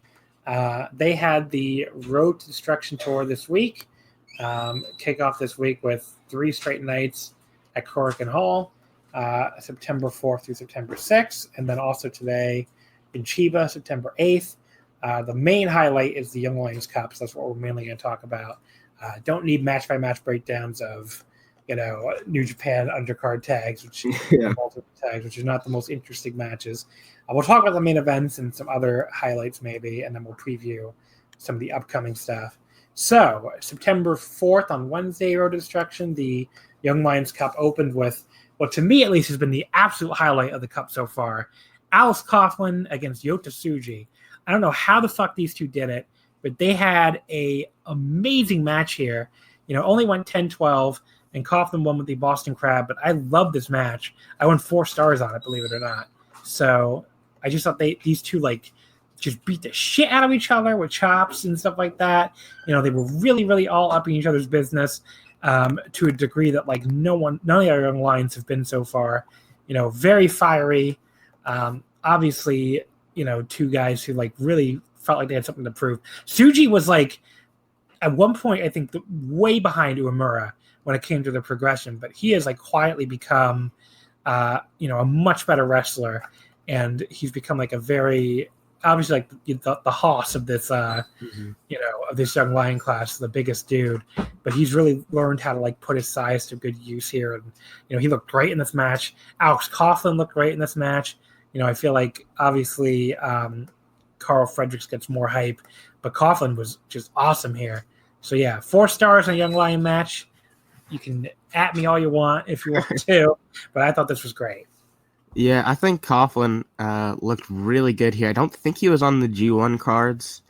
They had the Road to Destruction Tour this week. kick off this week with 3 straight nights at Korakuen Hall, September 4th through September 6th, and then also today in Chiba, September 8th. The main highlight is the Young Lions Cup, so that's what we're mainly going to talk about. Don't need match-by-match breakdowns of, New Japan undercard tags, which is not the most interesting matches. We'll talk about the main events and some other highlights maybe, and then we'll preview some of the upcoming stuff. So, September 4th on Wednesday, Road to Destruction, the Young Lions Cup opened with what to me at least has been the absolute highlight of the Cup so far. Alice Coughlin against Yota Tsuji. I don't know how the fuck these two did it, but they had a amazing match here. Only went 10-12, and Coughlin won with the Boston Crab, but I love this match. I won 4 stars on it, believe it or not. So I just thought these two just beat the shit out of each other with chops and stuff like that. They were really, really all up in each other's business to a degree that none of our Young Lions have been so far. Very fiery. Obviously, two guys who really felt like they had something to prove. Tsuji was at one point, I think, way behind Uemura when it came to the progression, but he has quietly become, a much better wrestler, and he's become a very obviously the hoss of this, of this Young Lion class, the biggest dude, but he's really learned how to put his size to good use here, and he looked great in this match. Alex Coughlin looked great in this match. I feel obviously Carl Fredericks gets more hype, but Coughlin was just awesome here. So yeah, 4 stars in a Young Lion match. You can at me all you want if you want to, but I thought this was great. Yeah, I think Coughlin looked really good here. I don't think he was on the G1 cards.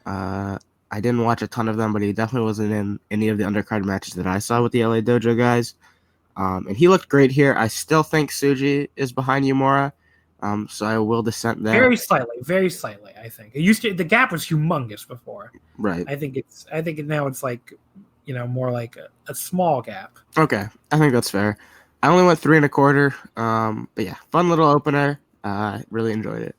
I didn't watch a ton of them, but he definitely wasn't in any of the undercard matches that I saw with the LA Dojo guys. And he looked great here. I still think Tsuji is behind Uemura. So I will dissent there. Very slightly. I think the gap was humongous before. Right. I think now it's more like a small gap. Okay, I think that's fair. I only went 3 1/4. But yeah, fun little opener. Really enjoyed it.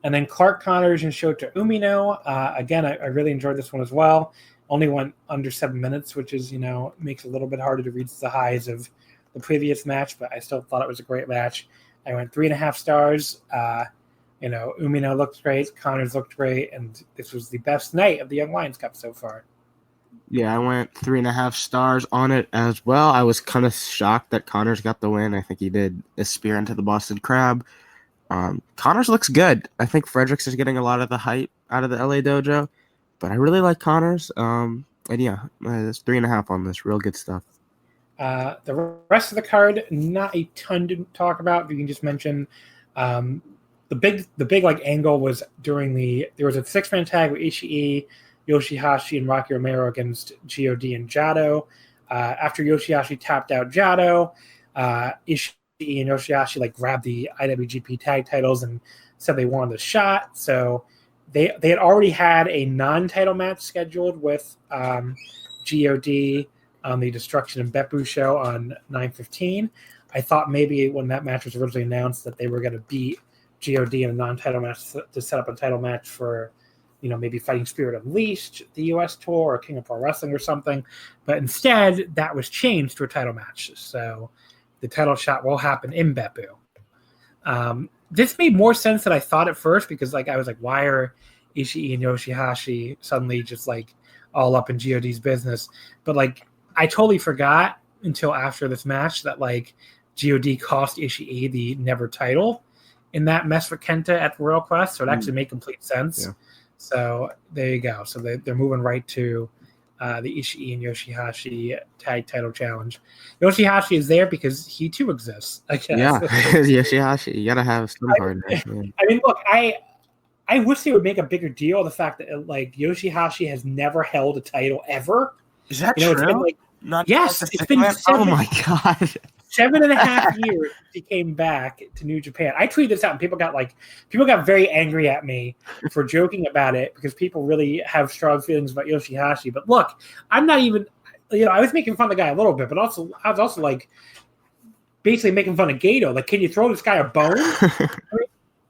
And then Clark Connors and Shota Umino. Again, I really enjoyed this one as well. Only went under 7 minutes, which is makes it a little bit harder to reach the highs of the previous match, but I still thought it was a great match. I went 3.5 stars. Umino looked great. Connors looked great. And this was the best night of the Young Lions Cup so far. Yeah, I went 3.5 stars on it as well. I was kind of shocked that Connors got the win. I think he did a spear into the Boston Crab. Connors looks good. I think Fredericks is getting a lot of the hype out of the LA Dojo. But I really like Connors. And yeah, it's 3.5 on this. Real good stuff. The rest of the card, not a ton to talk about. You can just mention the big angle was there was a 6-man tag with Ishii, Yoshihashi, and Rocky Romero against God and Jado. After Yoshihashi tapped out Jado, Ishii and Yoshihashi grabbed the IWGP tag titles and said they wanted a shot. So they had already had a non-title match scheduled with God on the Destruction and Beppu show on 9/15. I thought maybe when that match was originally announced that they were going to beat God in a non-title match to set up a title match for, maybe Fighting Spirit Unleashed, the U.S. tour, or King of Pro Wrestling or something. But instead, that was changed to a title match. So the title shot will happen in Beppu. This made more sense than I thought at first because, I was why are Ishii and Yoshihashi suddenly just, all up in GOD's business? But, I totally forgot until after this match that God cost Ishii the Never title in that mess with Kenta at Royal Quest, so it actually made complete sense. Yeah. So there you go. So they're moving right to the Ishii and Yoshihashi tag title challenge. Yoshihashi is there because he too exists, I guess. Yeah, Yoshihashi, you gotta have some partner. I mean, look, I wish they would make a bigger deal of the fact that Yoshihashi has never held a title ever. Is that true? It's been it's been 7, oh my god, 7.5 years he came back to New Japan. I tweeted this out, and people got very angry at me for joking about it because people really have strong feelings about Yoshihashi. But look, I'm not even, I was making fun of the guy a little bit, but I was also basically making fun of Gato. Can you throw this guy a bone?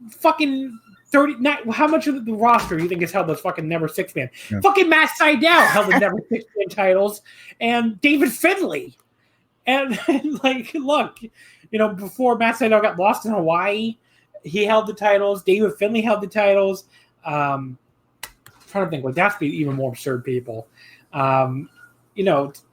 Fucking How much of the roster do you think has held those fucking never six man? Yeah. Fucking Matt Sydal held the never six man titles, and David Finlay. And like, look, before Matt Sydal got lost in Hawaii, he held the titles. David Finlay held the titles. I'm trying to think, like, that's be even more absurd people.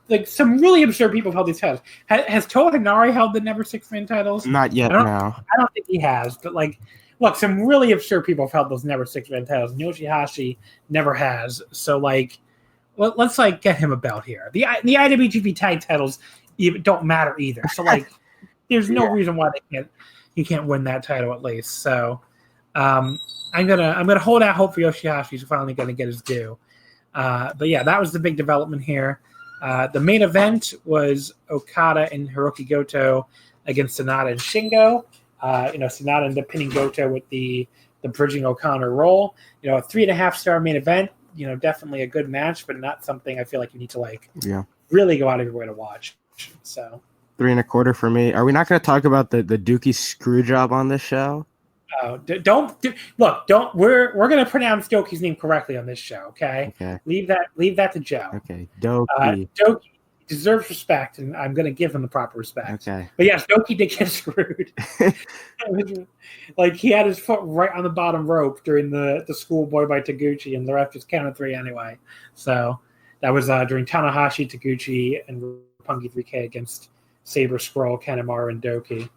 Like some really absurd people have held these titles. Has Toa Hinari held the never six man titles? Not yet. No, I don't think he has. But like, look, some really absurd people have held those never six man titles. Yoshihashi never has. So like, let's like get him a belt here. The IWGP tag titles even don't matter either. So like, there's no reason why he can't win that title at least. So I'm gonna hold out hope for Yoshihashi. He's finally gonna get his due. But yeah, that was the big development here. The main event was Okada and Hiroki Goto against Sonata and Shingo. Sonata ended up pinning Goto with the bridging O'Connor roll. A 3.5-star main event. Definitely a good match, but not something I feel like you need to really go out of your way to watch. So 3.25 for me. Are we not going to talk about the Dookie screw job on this show? Don't. We're going to pronounce Doki's name correctly on this show. Okay. Leave that to Joe. Okay. Doki. Doki deserves respect, and I'm going to give him the proper respect. Okay. But yes, Doki did get screwed. Like he had his foot right on the bottom rope during the schoolboy by Taguchi, and the ref just counted 3 anyway. So that was during Tanahashi, Taguchi, and Roppongi 3K against Sabre, Scroll, Kanemaru, and Doki.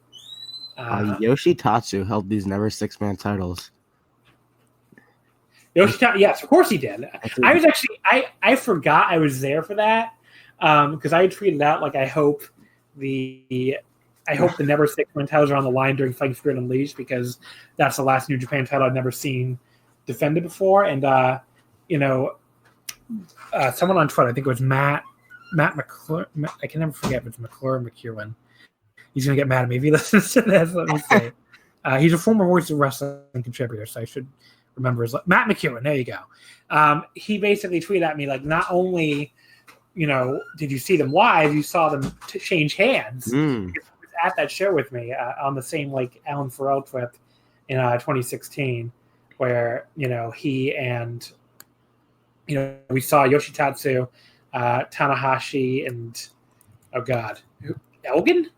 Yoshitatsu held these never six-man titles. Yoshitatsu, yes, of course he did. I was actually I forgot I was there for that because I had tweeted out like I hope the never six-man titles are on the line during Fighting Spirit Unleashed because that's the last New Japan title I've never seen defended before. And someone on Twitter, I think it was Matt McClure. I can never forget if it's McClure or McEwen. He's going to get mad at me if he listens to this. Let me say. He's a former Voice of Wrestling contributor, so I should remember his Matt McEwen. There you go. He basically tweeted at me, like, not only, did you see them live, you saw them change hands. He was at that show with me on the same, like, Alan Farrell trip in 2016 where, he and, we saw Yoshitatsu, Tanahashi, and, oh, God, Elgin?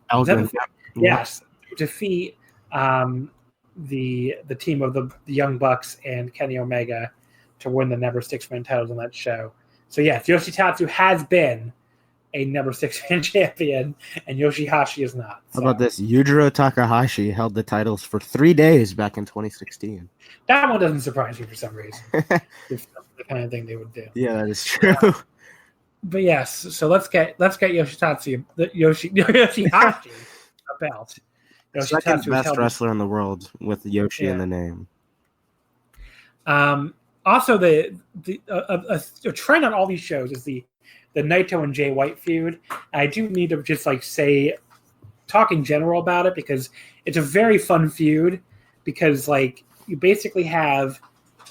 Yes, defeat the team of the Young Bucks and Kenny Omega to win the never six-man titles on that show. So yes, Yoshitatsu has been a never six-man champion, and Yoshihashi is not. So. How about this? Yujiro Takahashi held the titles for 3 days back in 2016. That one doesn't surprise me for some reason. It's the kind of thing they would do. Yeah, that is true. But yes, so let's get Yoshihashi a belt. Second best wrestler in the world with Yoshi in the name. Also, a trend on all these shows is the Naito and Jay White feud. I do need to just talk in general about it because it's a very fun feud. Because you basically have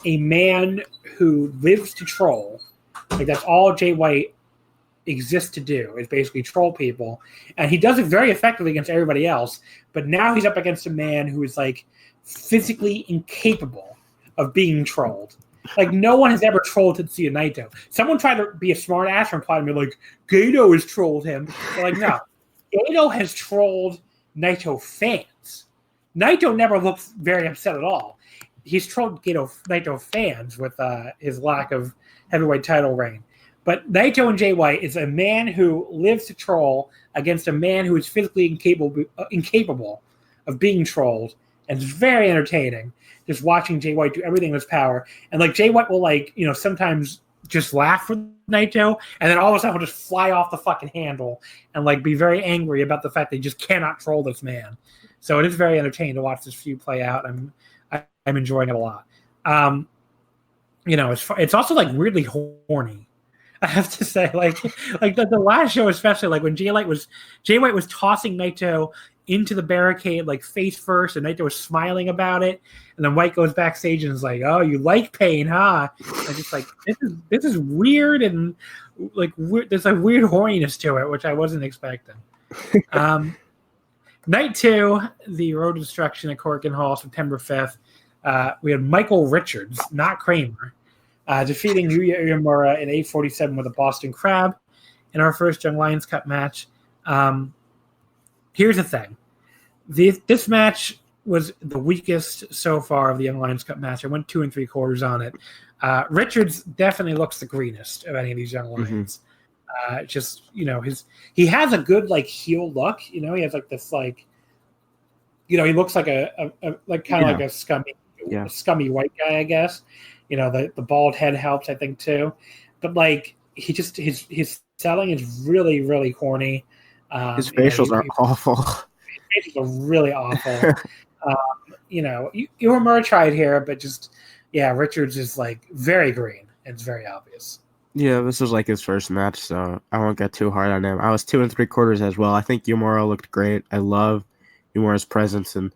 a man who lives to troll. Like that's all Jay White exists to do is basically troll people, and he does it very effectively against everybody else. But now he's up against a man who is physically incapable of being trolled. Like no one has ever trolled Tetsuya Naito. Someone tried to be a smart ass and reply to me like Gato has trolled him. They're like, no, Gato has trolled Naito fans. Naito never looks very upset at all. He's trolled Naito fans with his lack of heavyweight title reign. But Naito and Jay White is a man who lives to troll against a man who is physically incapable of being trolled. And it's very entertaining just watching Jay White do everything in his power. And Jay White will sometimes just laugh for Naito and then all of a sudden he'll just fly off the fucking handle and be very angry about the fact that he just cannot troll this man. So it is very entertaining to watch this feud play out. I'm enjoying it a lot. It's also weirdly horny. I have to say, the last show, especially when Jay White was tossing Naito into the barricade, face first, and Naito was smiling about it, and then White goes backstage and is like, "Oh, you like pain, huh?" And just this is weird and there's a weird horniness to it, which I wasn't expecting. Night 2, the Road to Destruction at Korakuen Hall, September 5th. we had Michael Richards, not Kramer, defeating Yuya Uemura in 8:47 with a Boston Crab in our first Young Lions Cup match. Here's the thing. This match was the weakest so far of the Young Lions Cup match. I went 2 3/4 on it. Richards definitely looks the greenest of any of these Young Lions. He has a good heel look. He has this he looks like a scummy white guy, I guess. The bald head helps, I think, too. But his selling is really, really corny. His facials are awful. His facials are really awful. Uemura tried here, but Richards is very green. It's very obvious. Yeah, this was his first match, so I won't get too hard on him. I was 2 3/4 as well. I think Uemura looked great. I love Uemura's presence and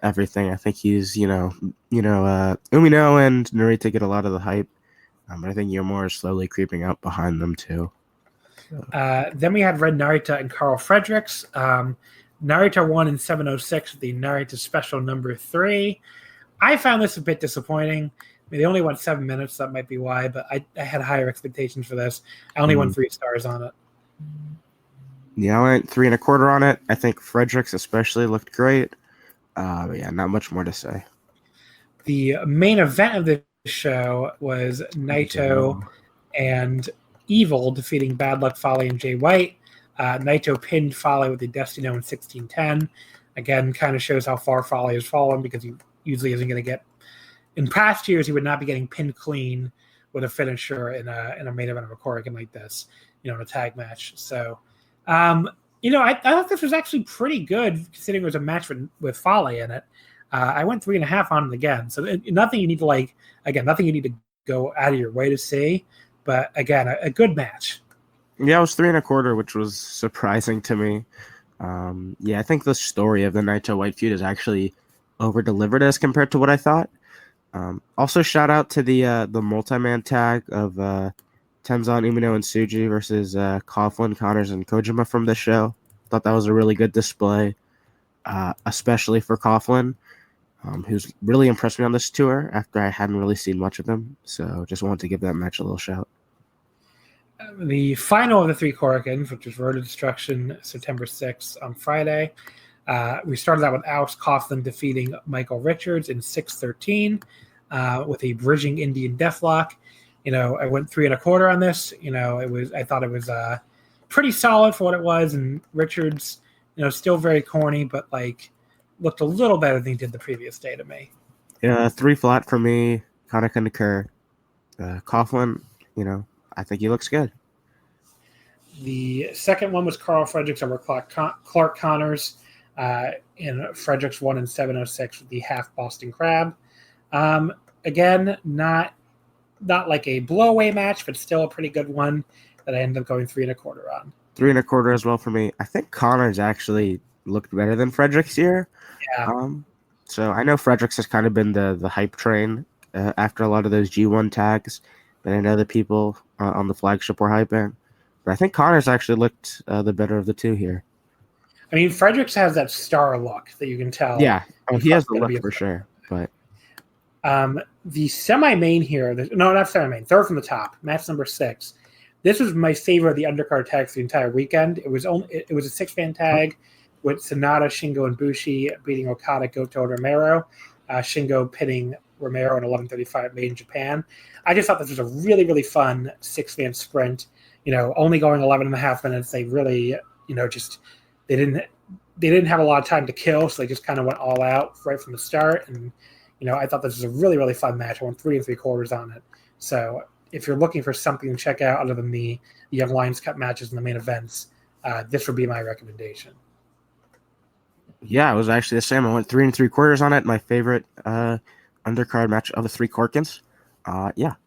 everything. I think he's, Umino and Narita get a lot of the hype. But I think Uemura is slowly creeping up behind them too. Then we had Red Narita and Carl Fredericks. Narita won in 7:06 with the Narita Special number 3. I found this a bit disappointing. They only went 7 minutes. That might be why, but I had higher expectations for this. I only won 3 stars on it. Yeah, I went 3 1/4 on it. I think Fredericks especially looked great. But not much more to say. The main event of the show was Naito and Evil defeating Bad Luck Fale and Jay White. Naito pinned Fale with the Destino in 16:10. Again, kind of shows how far Fale has fallen because he usually isn't going to get. In past years, he would not be getting pinned clean with a finisher in a main event of a Korakuen like this, in a tag match. So, I thought this was actually pretty good considering it was a match with Fale in it. I went 3 1/2 on it again. So nothing you need to nothing you need to go out of your way to see. But again, a good match. Yeah, it was 3 1/4, which was surprising to me. I think the story of the Naito-White feud is actually over-delivered as compared to what I thought. Also, shout out to the multi-man tag of Tenzan, Umino, and Tsuji versus Coughlin, Connors, and Kojima from the show. Thought that was a really good display, especially for Coughlin, who's really impressed me on this tour after I hadn't really seen much of him. So just wanted to give that match a little shout. The final of the 3 Korakuens, which was Road to Destruction, September 6th on Friday. We started out with Alex Coughlin defeating Michael Richards in 6:13 with a bridging Indian Deathlock. I went 3 1/4 on this. I thought it was pretty solid for what it was, and Richards, still very corny, but looked a little better than he did the previous day to me. Yeah, 3 flat for me. Kind of concur. Coughlin, I think he looks good. The second one was Carl Fredericks over Clark Connors. In Fredericks won in 7:06 with the half Boston Crab. Again, not like a blowaway match, but still a pretty good one that I ended up going 3 1/4 on. 3 1/4 as well for me. I think Connors actually looked better than Fredericks here. Yeah. So I know Fredericks has kind of been the hype train after a lot of those G1 tags, but I know the people on the flagship were hyping. But I think Connors actually looked the better of the two here. I mean, Fredericks has that star look that you can tell. Yeah, he has the look for sure. But the semi-main here, not semi-main, third from the top, match number 6. This was my favorite of the undercard tags the entire weekend. It was a 6-man tag with Sonata, Shingo, and Bushi beating Okada, Goto, and Romero. Shingo pinning Romero in 11:35 made in Japan. I just thought this was a really, really fun 6-man sprint. Only going 11 and a half minutes. They really, they didn't have a lot of time to kill, so they just kind of went all out right from the start. And I thought this was a really, really fun match. I went 3 3/4 on it. So if you're looking for something to check out other than the Young Lions Cup matches and the main events, this would be my recommendation. Yeah, it was actually the same. I went 3 3/4 on it. My favorite undercard match of the 3 Korakuens.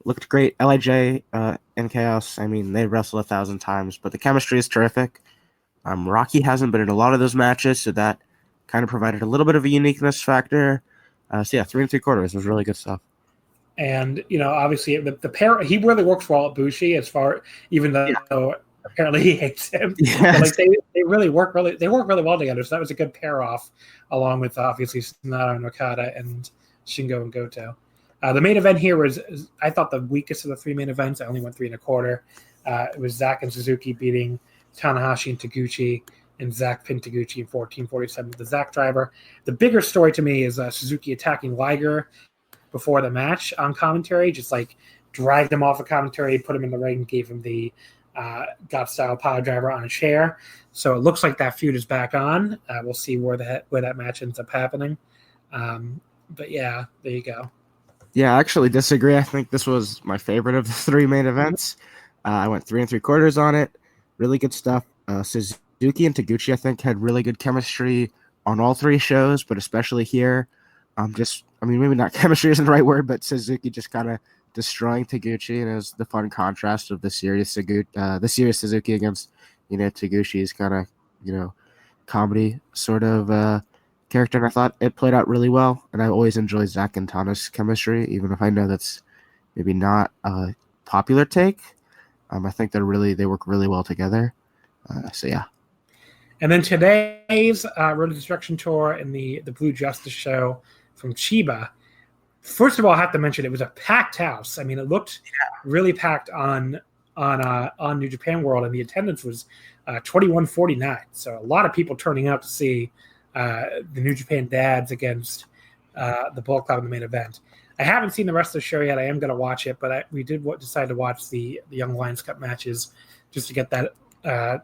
Looked great. LIJ and Chaos, I mean, they wrestle 1,000 times, but the chemistry is terrific. Rocky hasn't been in a lot of those matches, so that kind of provided a little bit of a uniqueness factor. 3 3/4 was really good stuff. And, obviously the pair, he really works well at Bushi even though apparently he hates him. Yes. But, they work really well together. So that was a good pair off along with obviously Sonata and Okada and Shingo and Goto. The main event here was, I thought, the weakest of the 3 main events. I only went 3 1/4. It was Zack and Suzuki beating Tanahashi and Taguchi, and Zack pinned Taguchi in 14:47 with the Zack driver. The bigger story to me is Suzuki attacking Liger before the match on commentary, just like dragged him off of commentary, put him in the ring, gave him the God-style power driver on a chair. So it looks like that feud is back on. We'll see where that match ends up happening. But yeah, there you go. Yeah, I actually disagree. I think this was my favorite of the 3 main events. I went 3 3/4 on it. Really good stuff. Suzuki and Taguchi, I think, had really good chemistry on all 3 shows, but especially here. Maybe not chemistry isn't the right word, but Suzuki just kind of destroying Taguchi, and it was the fun contrast of the serious Suzuki against, Taguchi's kind of, comedy sort of character, and I thought it played out really well. And I always enjoy Zack and Tana's chemistry, even if I know that's maybe not a popular take. I think they work really well together. So yeah. And then today's Road to Destruction tour and the Blue Justice show from Chiba. First of all, I have to mention it was a packed house. I mean, it looked really packed on New Japan World, and the attendance was 2149. So a lot of people turning out to see the New Japan dads against the Bullet Club in the main event. I haven't seen the rest of the show yet. I am going to watch it, but we did decide to watch the Young Lions Cup matches just to get that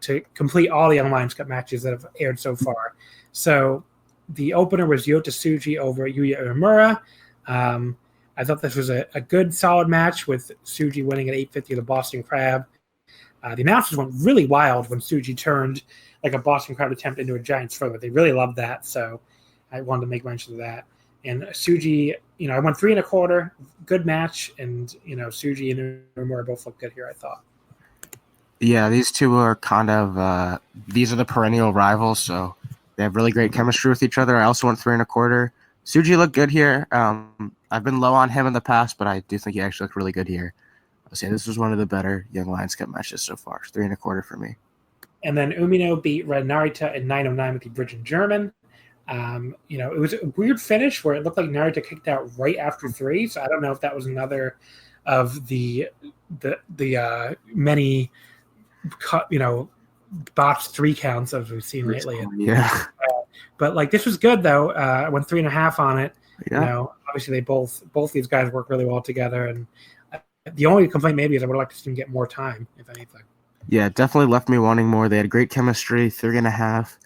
to complete all the Young Lions Cup matches that have aired so far. So the opener was Yota Tsuji over Yuya Uemura. I thought this was a good, solid match with Tsuji winning at 850 the Boston Crab. The announcers went really wild when Tsuji turned like a Boston Crab attempt into a Giant's Thriller. They really loved that, so I wanted to make mention of that. And Tsuji, I went 3 1/4, good match, and Tsuji and Uemura both looked good here, I thought. Yeah, these two are kind of these are the perennial rivals, so they have really great chemistry with each other. I also went 3 1/4. Tsuji looked good here. I've been low on him in the past, but I do think he actually looked really good here. I'll say this was one of the better Young Lions Cup matches so far. 3 1/4 for me. And then Umino beat Red Narita in 909 with the Bridge in German. It was a weird finish where it looked like Narita kicked out right after 3. So I don't know if that was another of the many botched 3 counts that we've seen lately. Yeah. But this was good though. I went 3 1/2 on it. Yeah. Obviously they both these guys work really well together. And the only complaint maybe is I would like to see them get more time, if anything. Yeah, definitely left me wanting more. They had great chemistry, 3 1/2.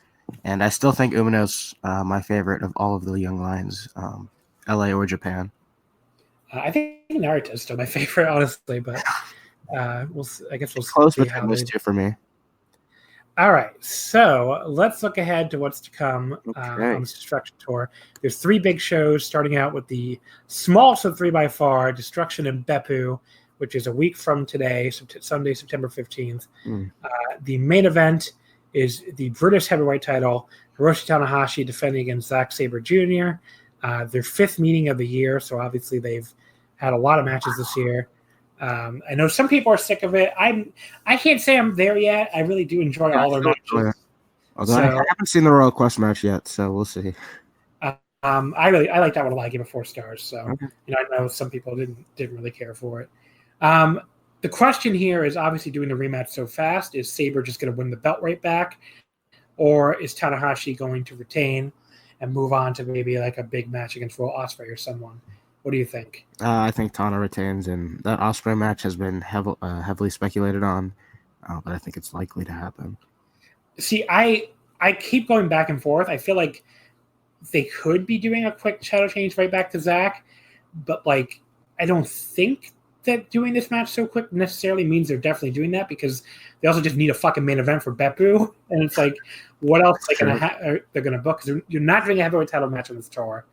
And I still think Umino's my favorite of all of the Young Lions, LA or Japan. I think Narita is still my favorite, honestly, but we'll close see between those 2 for me. All right, so let's look ahead to what's to come on this Destruction tour. There's 3 big shows, starting out with the smallest of 3 by far, Destruction in Beppu, which is a week from today, Sunday, September 15th. The main event is the British heavyweight title, Hiroshi Tanahashi defending against Zack Sabre Jr., their 5th meeting of the year, so obviously they've had a lot of matches this year. I know some people are sick of it. I can't say I'm there yet. I really do enjoy all their matches. Although I haven't seen the Royal Quest match yet, so we'll see. I like that one a lot. I give it 4 stars. So I know some people didn't really care for it. The question here is obviously doing the rematch so fast. Is Sabre just going to win the belt right back, or is Tanahashi going to retain and move on to maybe like a big match against Will Ospreay or someone? What do you think? I think Tana retains, and that Ospreay match has been heavily speculated on, but I think it's likely to happen. See, I keep going back and forth. I feel like they could be doing a quick shadow change right back to Zack, but I don't think that doing this match so quick necessarily means they're definitely doing that, because they also just need a fucking main event for Beppu, and it's what else they're gonna book? Because you're not doing a heavyweight title match on this tour.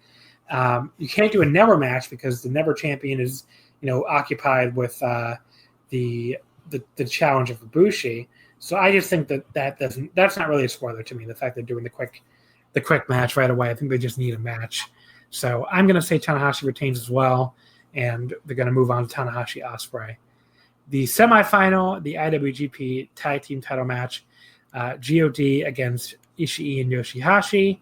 You can't do a never match because the never champion is occupied with the challenge of Ibushi. So I just think that's not really a spoiler to me. The fact they're doing the quick match right away, I think they just need a match. So I'm going to say Tanahashi retains as well, and they're going to move on to Tanahashi Ospreay. The semifinal, the IWGP Tag Team Title match, God against Ishii and Yoshihashi.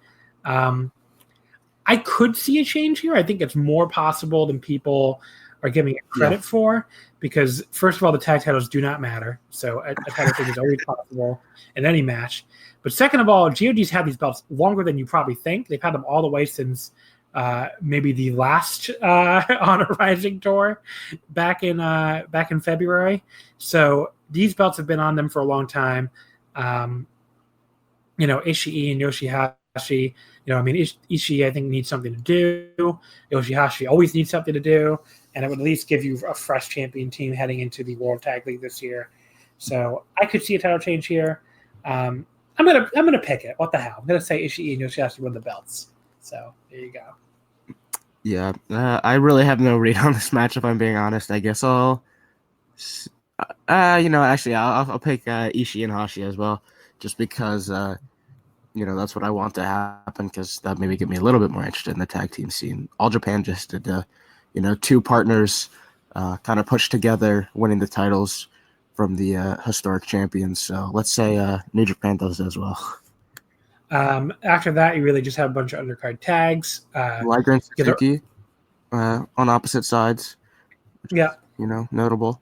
I could see a change here. I think it's more possible than people are giving it credit for, because first of all, the tag titles do not matter. So a title change is always possible in any match. But second of all, GOD's had these belts longer than you probably think. They've had them all the way since maybe the last Honor Rising tour back in February. So these belts have been on them for a long time. Ishii and Yoshihashi. Ishii, I think, needs something to do. Yoshihashi always needs something to do, and it would at least give you a fresh champion team heading into the World Tag League this year. So I could see a title change here. I'm gonna pick it. What the hell? I'm gonna say Ishii and Yoshihashi win the belts. So there you go. Yeah, I really have no read on this match, if I'm being honest. I guess I'll pick Ishii and Hashi as well, just because that's what I want to happen, because that maybe get me a little bit more interested in the tag team scene. All Japan just did, two partners kind of pushed together, winning the titles from the historic champions. So let's say New Japan does as well. After that, you really just have a bunch of undercard tags. Liger and Suzuki on opposite sides. Yeah. Notable.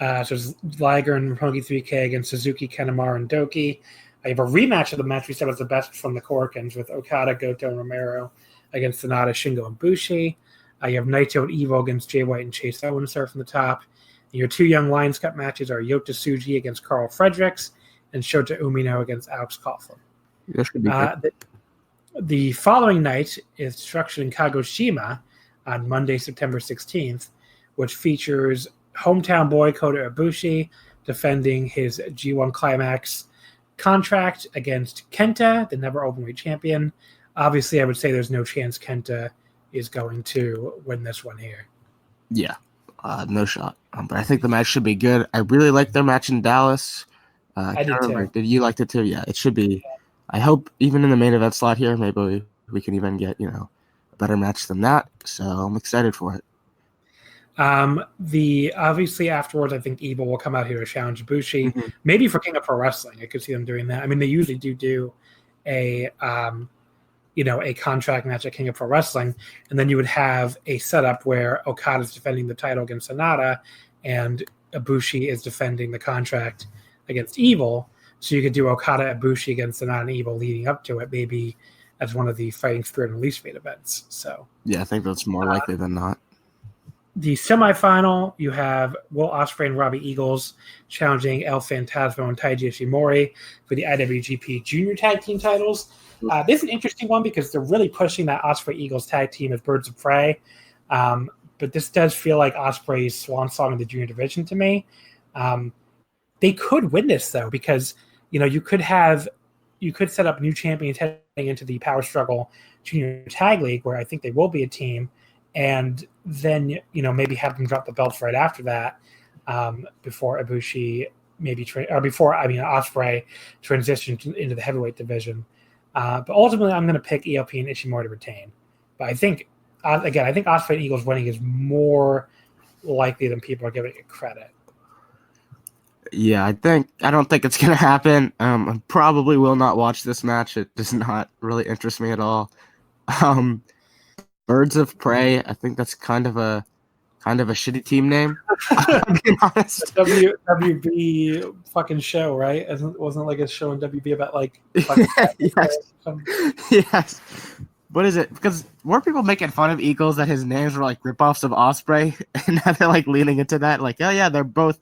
So it's Liger and Roppongi 3K against Suzuki, Kanemaru, and Doki. I have a rematch of the match we said was the best from the Korakuens with Okada, Goto, and Romero against Sonata, Shingo, and Bushi. You have Naito and Evo against Jay White and Chase Owens start from the top. And your two young Lions Cup matches are Yota Tsuji against Carl Fredericks and Shota Umino against Alex Coughlin. This should be good. The following night is Destruction in Kagoshima on Monday, September 16th, which features hometown boy Kota Ibushi defending his G1 Climax contract against Kenta, the never openweight champion. Obviously, I would say there's no chance Kenta is going to win this one here. Yeah, no shot. But I think the match should be good. I really like their match in Dallas. I did too. Did you like it too? Yeah, it should be. I hope even in the main event slot here, maybe we can even get a better match than that. So I'm excited for it. Obviously afterwards, I think Evil will come out here to challenge Bushi, maybe for King of Pro Wrestling. I could see them doing that. I mean, they usually do a contract match at King of Pro Wrestling, and then you would have a setup where Okada's defending the title against Sonata, and Ibushi is defending the contract against Evil. So you could do Okada, Ibushi against Sonata and Evil leading up to it, maybe as one of the Fighting Spirit and Release Fate events. So yeah, I think that's more likely than not. The semifinal, you have Will Ospreay and Robbie Eagles challenging El Phantasmo and Taiji Ishimori for the IWGP Junior Tag Team titles. This is an interesting one because they're really pushing that Ospreay Eagles tag team as Birds of Prey. But this does feel like Ospreay's swan song in the junior division to me. They could win this though, because you could set up new champions heading into the Power Struggle Junior Tag League, where I think they will be a team. And then, maybe have them drop the belts right after that, before Ibushi Ospreay transitions into the heavyweight division. But ultimately, I'm going to pick ELP and Ishimori to retain. But I think Ospreay and Eagles winning is more likely than people are giving it credit. Yeah, I don't think it's going to happen. I probably will not watch this match. It does not really interest me at all. Birds of Prey, I think that's kind of a shitty team name. To be honest. WB fucking show, right? Wasn't like a show in WB about like yes. What is it? Because weren't people making fun of Eagles that his names were like ripoffs of Ospreay, and now they're like leaning into that, like, oh yeah, they're both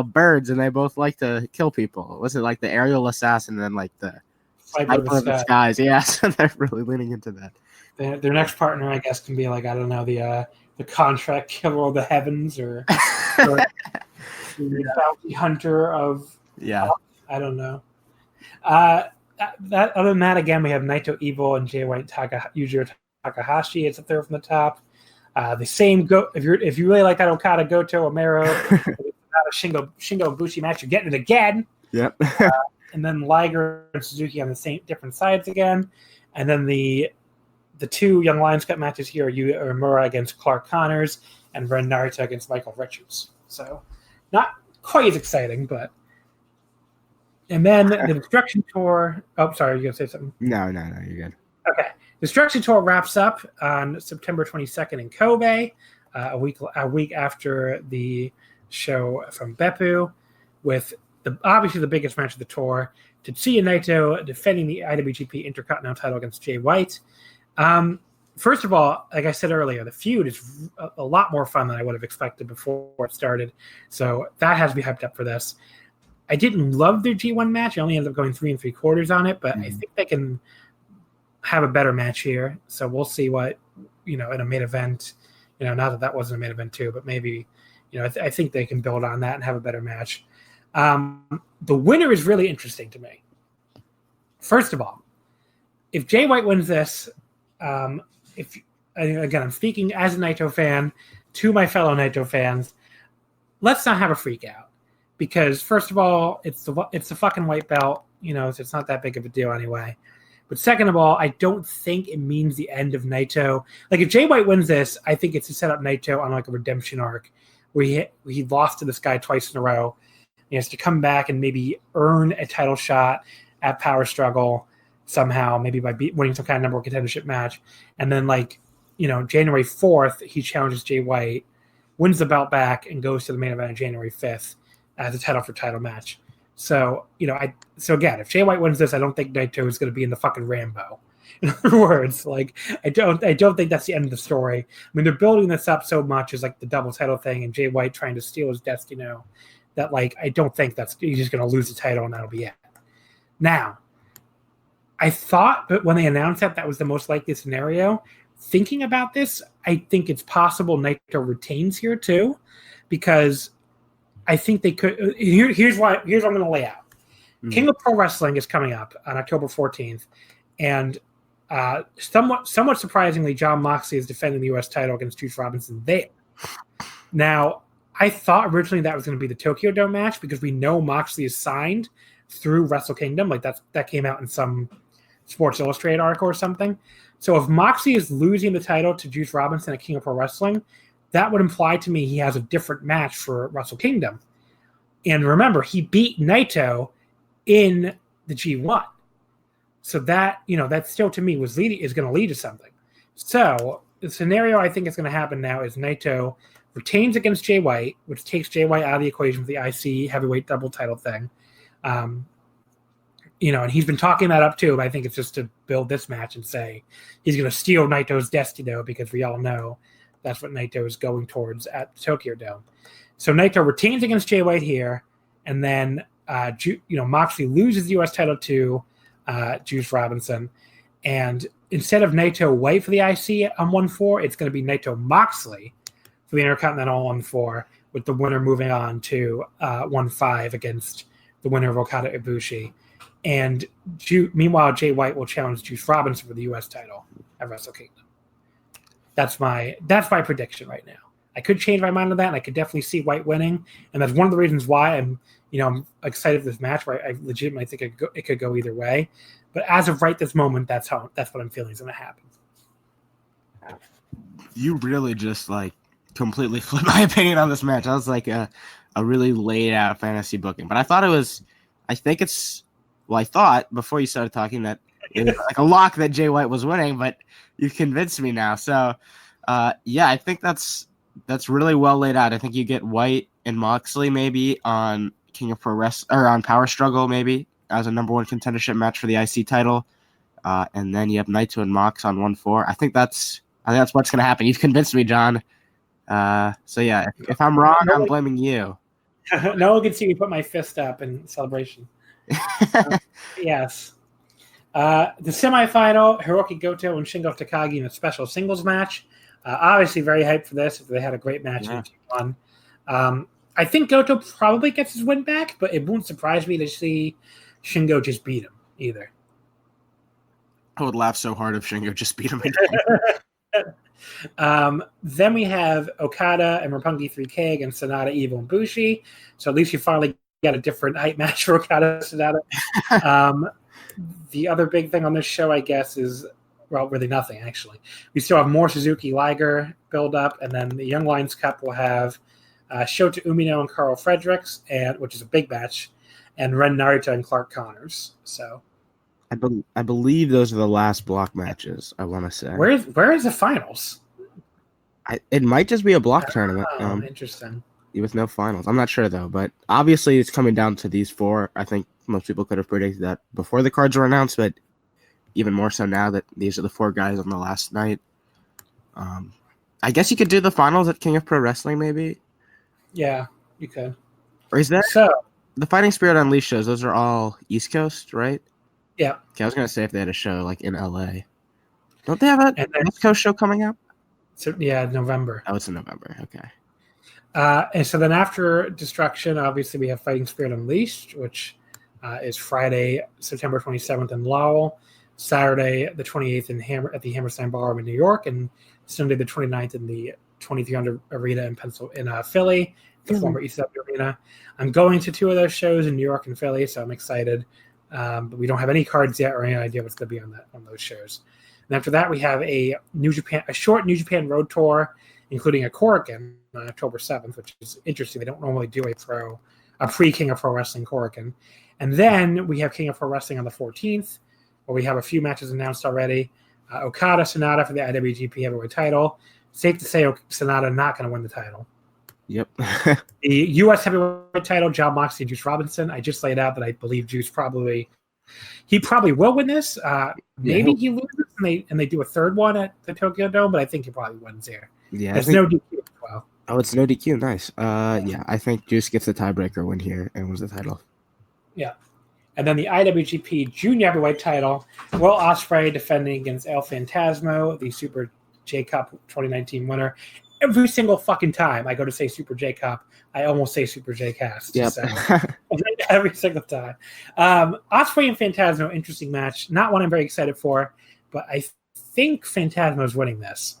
birds and they both like to kill people. Was it like the aerial assassin and then like the sniper of the skies? Yeah, so they're really leaning into that. Their next partner, I guess, can be like, I don't know, the contract killer of the heavens, or the bounty hunter of. Yeah. I don't know. Other than that, again, we have Naito, Evil, and Jay White, Yujiro Takahashi. It's up there from the top. The same if you really like that Okada, Goto, Omero, Shingo Bushi match, you're getting it again. Yep. And then Liger and Suzuki on the same different sides again, and then the two Young Lions Cup matches here are Uemura against Clark Connors and Ren Narita against Michael Richards. So not quite as exciting, but. And then the Destruction Tour. Oh, sorry, you going to say something? No, you're good. Okay. The Structure Tour wraps up on September 22nd in Kobe, a week after the show from Beppu, with obviously the biggest match of the tour, Tetsuya Naito defending the IWGP Intercontinental title against Jay White. First of all, like I said earlier, the feud is a lot more fun than I would have expected before it started. So that has to be hyped up for this. I didn't love their G1 match. I only ended up going 3 3/4 on it, but I think they can have a better match here. So we'll see what, in a main event, not that wasn't a main event too, but maybe, I think they can build on that and have a better match. The winner is really interesting to me. First of all, if Jay White wins this, again, I'm speaking as a Naito fan to my fellow Naito fans, let's not have a freak out, because first of all, it's the fucking white belt, so it's not that big of a deal anyway. But second of all, I don't think it means the end of Naito. Like, if Jay White wins this, I think it's to set up Naito on like a redemption arc where he lost to this guy twice in a row. He has to come back and maybe earn a title shot at Power Struggle somehow, maybe by winning some kind of number one contendership match. And then, January 4th, he challenges Jay White, wins the belt back, and goes to the main event on January 5th as a title for title match. So, again, if Jay White wins this, I don't think Naito is going to be in the fucking Rambo. In other words, I don't think that's the end of the story. I mean, they're building this up so much as the double title thing and Jay White trying to steal his destiny, that I don't think he's just going to lose the title and that'll be it. Now, I thought, but when they announced that was the most likely scenario. Thinking about this, I think it's possible Naito retains here too, because I think they could. Here's what I'm going to lay out. King of Pro Wrestling is coming up on October 14th, and somewhat surprisingly, Jon Moxley is defending the U.S. title against Juice Robinson there. Now, I thought originally that was going to be the Tokyo Dome match, because we know Moxley is signed through Wrestle Kingdom. That came out in some Sports Illustrated article or something. So if Moxley is losing the title to Juice Robinson at King of Pro Wrestling, that would imply to me he has a different match for Wrestle Kingdom. And remember, he beat Naito in the G1. So that, that still to me is going to lead to something. So the scenario I think is going to happen now is Naito retains against Jay White, which takes Jay White out of the equation for the IC heavyweight double title thing. And he's been talking that up too, but I think it's just to build this match and say he's going to steal Naito's destiny, because we all know that's what Naito is going towards at the Tokyo Dome. So Naito retains against Jay White here, and then Moxley loses the U.S. title to Juice Robinson, and instead of Naito White for the IC on 1-4, it's going to be Naito Moxley for the Intercontinental 1-4, with the winner moving on to 1-5 against the winner of Okada Ibushi. And meanwhile, Jay White will challenge Juice Robinson for the U.S. title at Wrestle Kingdom. That's my prediction right now. I could change my mind on that, and I could definitely see White winning, and that's one of the reasons why I'm excited for this match. Where I legitimately think it could go either way. But as of right this moment, that's what I'm feeling is going to happen. You really just completely flipped my opinion on this match. That was a really laid out fantasy booking, but I thought I thought before you started talking that it was a lock that Jay White was winning, but you've convinced me now. So, I think that's really well laid out. I think you get White and Moxley maybe on King of Pro Wrestling or on Power Struggle maybe as a number one contendership match for the IC title, and then you have Naito and Mox on 1-4. I think that's what's going to happen. You've convinced me, John. If I'm wrong, I'm blaming you. No one can see me put my fist up in celebration. Yes. The semifinal, Hiroki Goto and Shingo Takagi in a special singles match. Obviously very hyped for this. They had a great match in G1. I think Goto probably gets his win back, but it won't surprise me to see Shingo just beat him either. I would laugh so hard if Shingo just beat him. Then we have Okada and Roppongi 3K against Sanada, Evil, and Bushi. So at least you finally got a different hype match for Okada and Sanada. The other big thing on this show, I guess, is, well, really nothing, actually. We still have more Suzuki Liger build up, and then the Young Lions Cup will have Shota Umino and Carl Fredericks, which is a big match, and Ren Narita and Clark Connors. So I believe those are the last block matches. I want to say. Where is the finals? It might just be a block tournament. Interesting. With no finals. I'm not sure though, but obviously it's coming down to these four. I think most people could have predicted that before the cards were announced, but even more so now that these are the four guys on the last night. I guess you could do the finals at King of Pro Wrestling, maybe. Yeah, you could. Or is that so? The Fighting Spirit Unleashed shows? Those are all East Coast, right? Yeah. Okay, I was gonna say if they had a show like in LA. Don't they have a West Coast show coming up? So, yeah, November. Oh, it's in November. Okay. And so then after Destruction, obviously we have Fighting Spirit Unleashed, which is Friday, September 27th in Lowell, Saturday the 28th at the Hammerstein Ballroom in New York, and Sunday the 29th in the 2300 Arena in Philly, the former ECW Arena. I'm going to two of those shows in New York and Philly, so I'm excited. But we don't have any cards yet or any idea what's going to be on those shows. And after that, we have a short New Japan road tour, including a Korakuen on October 7th, which is interesting. They don't normally do a pre-King of Pro Wrestling Korakuen. And then we have King of Pro Wrestling on the 14th, where we have a few matches announced already. Okada Sonata for the IWGP Heavyweight title. Safe to say Sonata not going to win the title. Yep. The U.S. Heavyweight title, John Moxley and Juice Robinson. I just laid out that I believe Juice probably will win this. Maybe he loses and they do a third one at the Tokyo Dome, but I think he probably wins there. Yeah, there's no DQ as well. Oh, it's no DQ. Nice. Yeah, I think Juice gets the tiebreaker win here and wins the title. Yeah. And then the IWGP Junior Heavyweight title, Will Ospreay defending against El Phantasmo, the Super J Cup 2019 winner. Every single fucking time I go to say Super J Cup, I almost say Super J Cast. Yep. So, every single time. Ospreay and Phantasmo, interesting match. Not one I'm very excited for, but I think Phantasmo is winning this.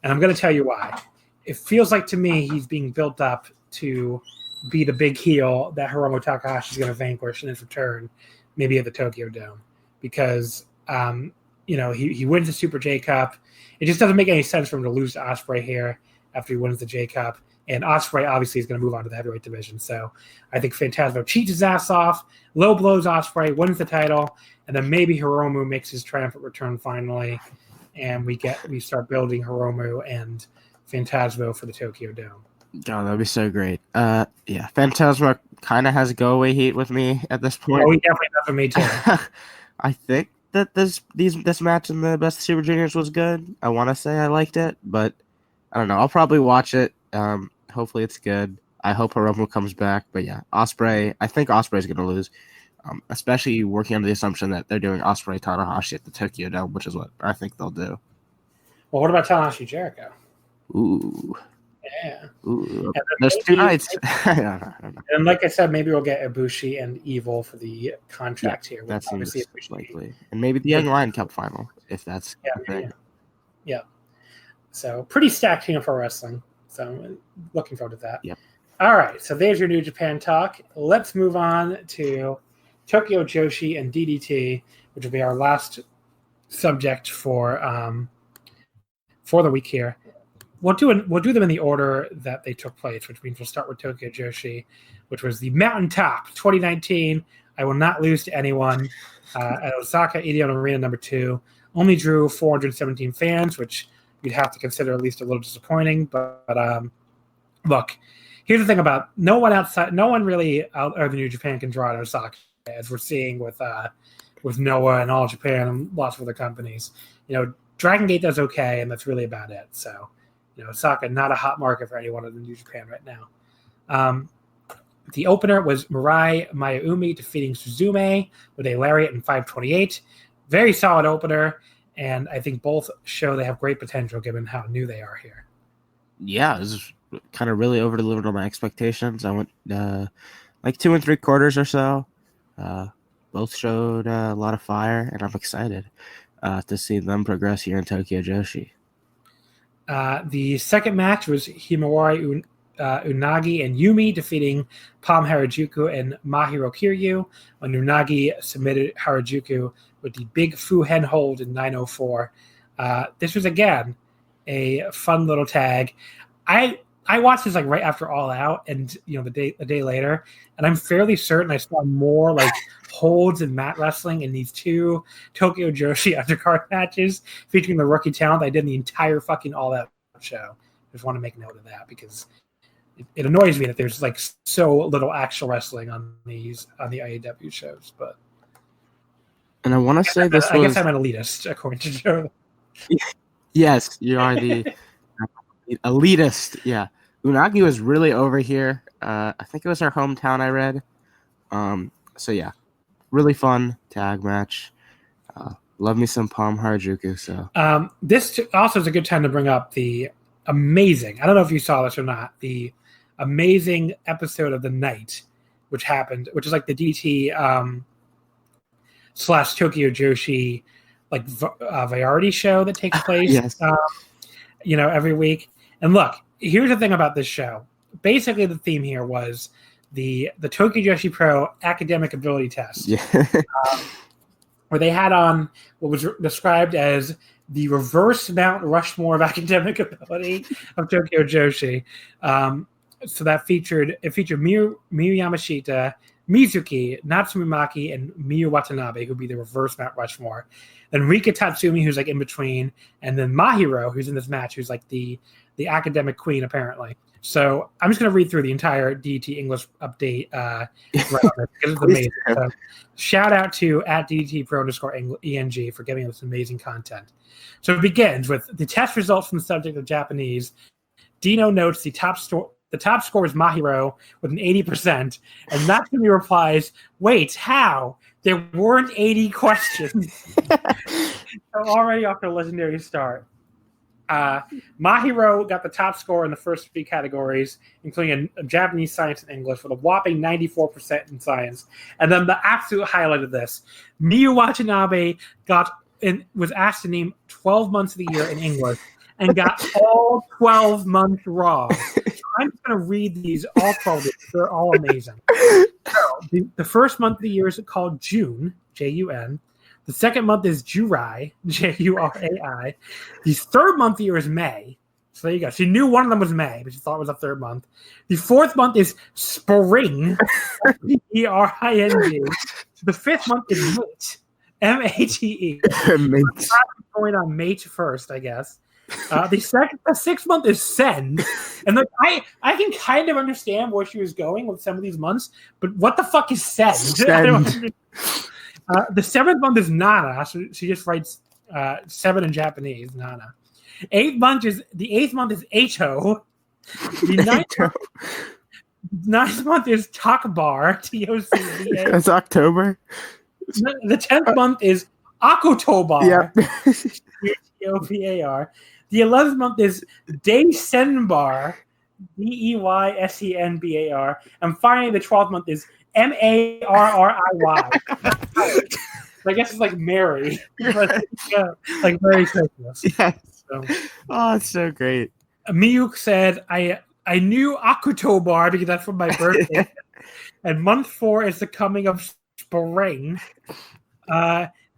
And I'm going to tell you why. It feels like to me he's being built up to be the big heel that Hiromu Takahashi is going to vanquish in his return, maybe at the Tokyo Dome. Because, he wins the Super J Cup. It just doesn't make any sense for him to lose to Ospreay here after he wins the J Cup. And Ospreay obviously is going to move on to the heavyweight division. So I think Phantasmo cheats his ass off, low blows Ospreay, wins the title, and then maybe Hiromu makes his triumphant return finally, and we start building Hiromu and Phantasmo for the Tokyo Dome. Oh, that'd be so great. Yeah, Phantasmo kind of has go-away heat with me at this point. Oh, he definitely does for me too. I think that this match in the Best of Super Juniors was good. I want to say I liked it, but I don't know. I'll probably watch it. Hopefully it's good. I hope Hiromu comes back. But yeah, Ospreay. I think Ospreay's going to lose, especially working under the assumption that they're doing Ospreay Tanahashi at the Tokyo Dome, which is what I think they'll do. Well, what about Tanahashi Jericho? Ooh. Yeah. Ooh. There's two nights. And like I said, maybe we'll get Ibushi and Evil for the contract here. That seems likely. And maybe the Young Lion Cup final, if that's Yeah. So pretty stacked King of Pro Wrestling. So I'm looking forward to that. Yep. All right. So there's your New Japan talk. Let's move on to Tokyo Joshi and DDT, which will be our last subject for the week here. We'll do them in the order that they took place, which means we'll start with Tokyo Joshi, which was the Mountaintop 2019. I will not lose to anyone at Osaka Ideon Arena number 2. Only drew 417 fans, which you'd have to consider at least a little disappointing. But look, here's the thing about no one really out of New Japan can draw at Osaka, as we're seeing with Noah and All Japan and lots of other companies. Dragon Gate does okay, and that's really about it. So. Osaka, not a hot market for anyone in New Japan right now. The opener was Mirai Mayumi defeating Suzume with a lariat in 5:28. Very solid opener, and I think both show they have great potential given how new they are here. Yeah, this is kind of really over-delivered on my expectations. I went like 2 3/4 or so. Both showed a lot of fire, and I'm excited to see them progress here in Tokyo Joshi. The second match was Himawari Unagi and Yumi defeating Palm Harajuku and Mahiro Kiryu when Unagi submitted Harajuku with the big Fuhen hold in 9:04. This was, again, a fun little tag. I I watched this like right after All Out, and the day later, and I'm fairly certain I saw more like holds and mat wrestling in these 2 Tokyo Joshi undercard matches featuring the rookie talent I did in the entire fucking All Out show. Just want to make note of that because it annoys me that there's like so little actual wrestling on the IAW shows. But And I want to say this I guess I'm an elitist according to Joe. Yes, you are the elitist. Yeah. Unagi was really over here. I think it was her hometown, I read. So, yeah. Really fun tag match. Love me some Palm Harajuku. So. This also is a good time to bring up the amazing, I don't know if you saw this or not, the amazing episode of The Night, which is like the DDT / Tokyo Joshi like variety show that takes place Yes. Every week. And look, here's the thing about this show. Basically the theme here was the Tokyo Joshi Pro academic ability test. Yeah. Where they had on what was described as the reverse Mount Rushmore of academic ability of Tokyo Joshi. So that featured Miyu Yamashita, Mizuki, Natsumi Maki, and Miyu Watanabe, who'd be the reverse Mount Rushmore. Then Rika Tatsumi, who's like in between, and then Mahiro, who's in this match, who's like the academic queen, apparently. So I'm just going to read through the entire DDT English update because it's amazing. So, shout out to @DDT_Pro_ENG for giving us amazing content. So it begins with the test results from the subject of Japanese. Dino notes the top score is Mahiro with an 80%, and Natsumi replies, "Wait, how? There weren't 80 questions." So already off to a legendary start. Mahiro got the top score in the first 3 categories, including a Japanese, science, and English, with a whopping 94% in science. And then the absolute highlight of this, Miyu Watanabe was asked to name 12 months of the year in English and got all 12 months wrong. So I'm just going to read these, all 12. They're all amazing. So the first month of the year is called June, Jun. The second month is Jurai, Jurai. The third month of the year is May. So there you go. She knew one of them was May, but she thought it was a third month. The fourth month is Spring, P-R-I-N-G. The fifth month is Mate, M-A-T-E. Going on Mate first, I guess. The sixth month is Send. And look, I can kind of understand where she was going with some of these months, but what the fuck is Send? The seventh month is Nana, so she just writes 7 in Japanese, Nana. The eighth month is Eito. The ninth month is Takbar, T-O-C-B-A. That's October. The 10th month is Akotobar, T-O-P-A-R. The 11th month is Deisenbar, D-E-Y-S-E-N-B-A-R. And finally, the 12th month is M-A-R-R-I-Y. I guess it's like Mary. But, like Merry Christmas. Yes. So, oh, it's so great. Miyuk said, I knew Akutobar because that's from my birthday. And month 4 is the coming of spring.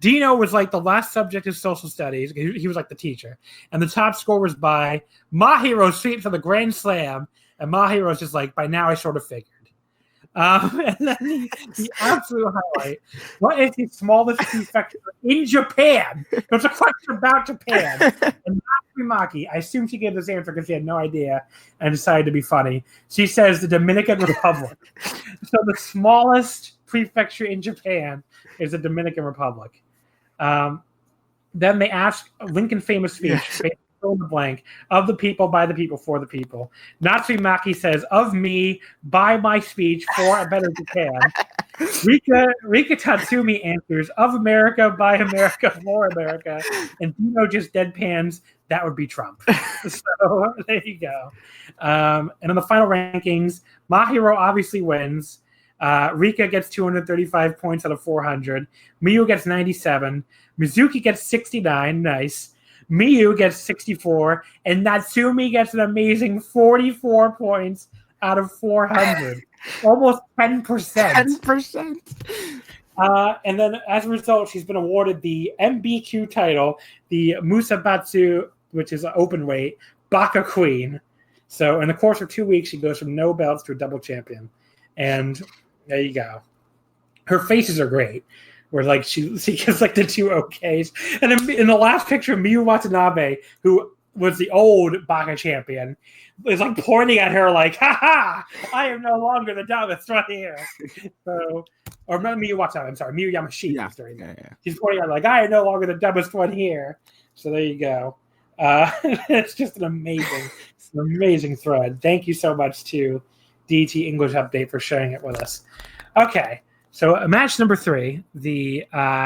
Dino was like the last subject of social studies. He was like the teacher. And the top score was by Mahiro sweep for the Grand Slam. And Mahiro's just like, by now I sort of figured. And then the absolute highlight. What is the smallest prefecture in Japan? There's a question about Japan. And Maki, I assume she gave this answer because she had no idea and decided to be funny. She says the Dominican Republic. So the smallest prefecture in Japan is the Dominican Republic. Then they ask Lincoln famous speech. Yes. Fill in the blank. Of the people, by the people, for the people. Natsumi Maki says, of me, by my speech, for a better Japan. Rika Tatsumi answers, of America, by America, for America. And Dino just deadpans, that would be Trump. So there you go. And in the final rankings, Mahiro obviously wins. Rika gets 235 points out of 400. Miyu gets 97. Mizuki gets 69. Nice. Miyu gets 64, and Natsumi gets an amazing 44 points out of 400. Almost 10%. 10%. And then as a result, she's been awarded the MBQ title, the Musabatsu, which is an open weight, Baka Queen. So in the course of 2 weeks, she goes from no belts to a double champion. And there you go. Her faces are great. Where like she gives like the 2 okays. And in the last picture, Miyu Watanabe, who was the old Baka champion, is like pointing at her like, "Ha ha! I am no longer the dumbest right here." So, or not Miyu Watanabe. I'm sorry, Miyu Yamashita. Yeah. She's pointing at her like, "I am no longer the dumbest one here." So there you go. It's just an amazing thread. Thank you so much to DT English Update for sharing it with us. Okay. So match number 3, the Miyu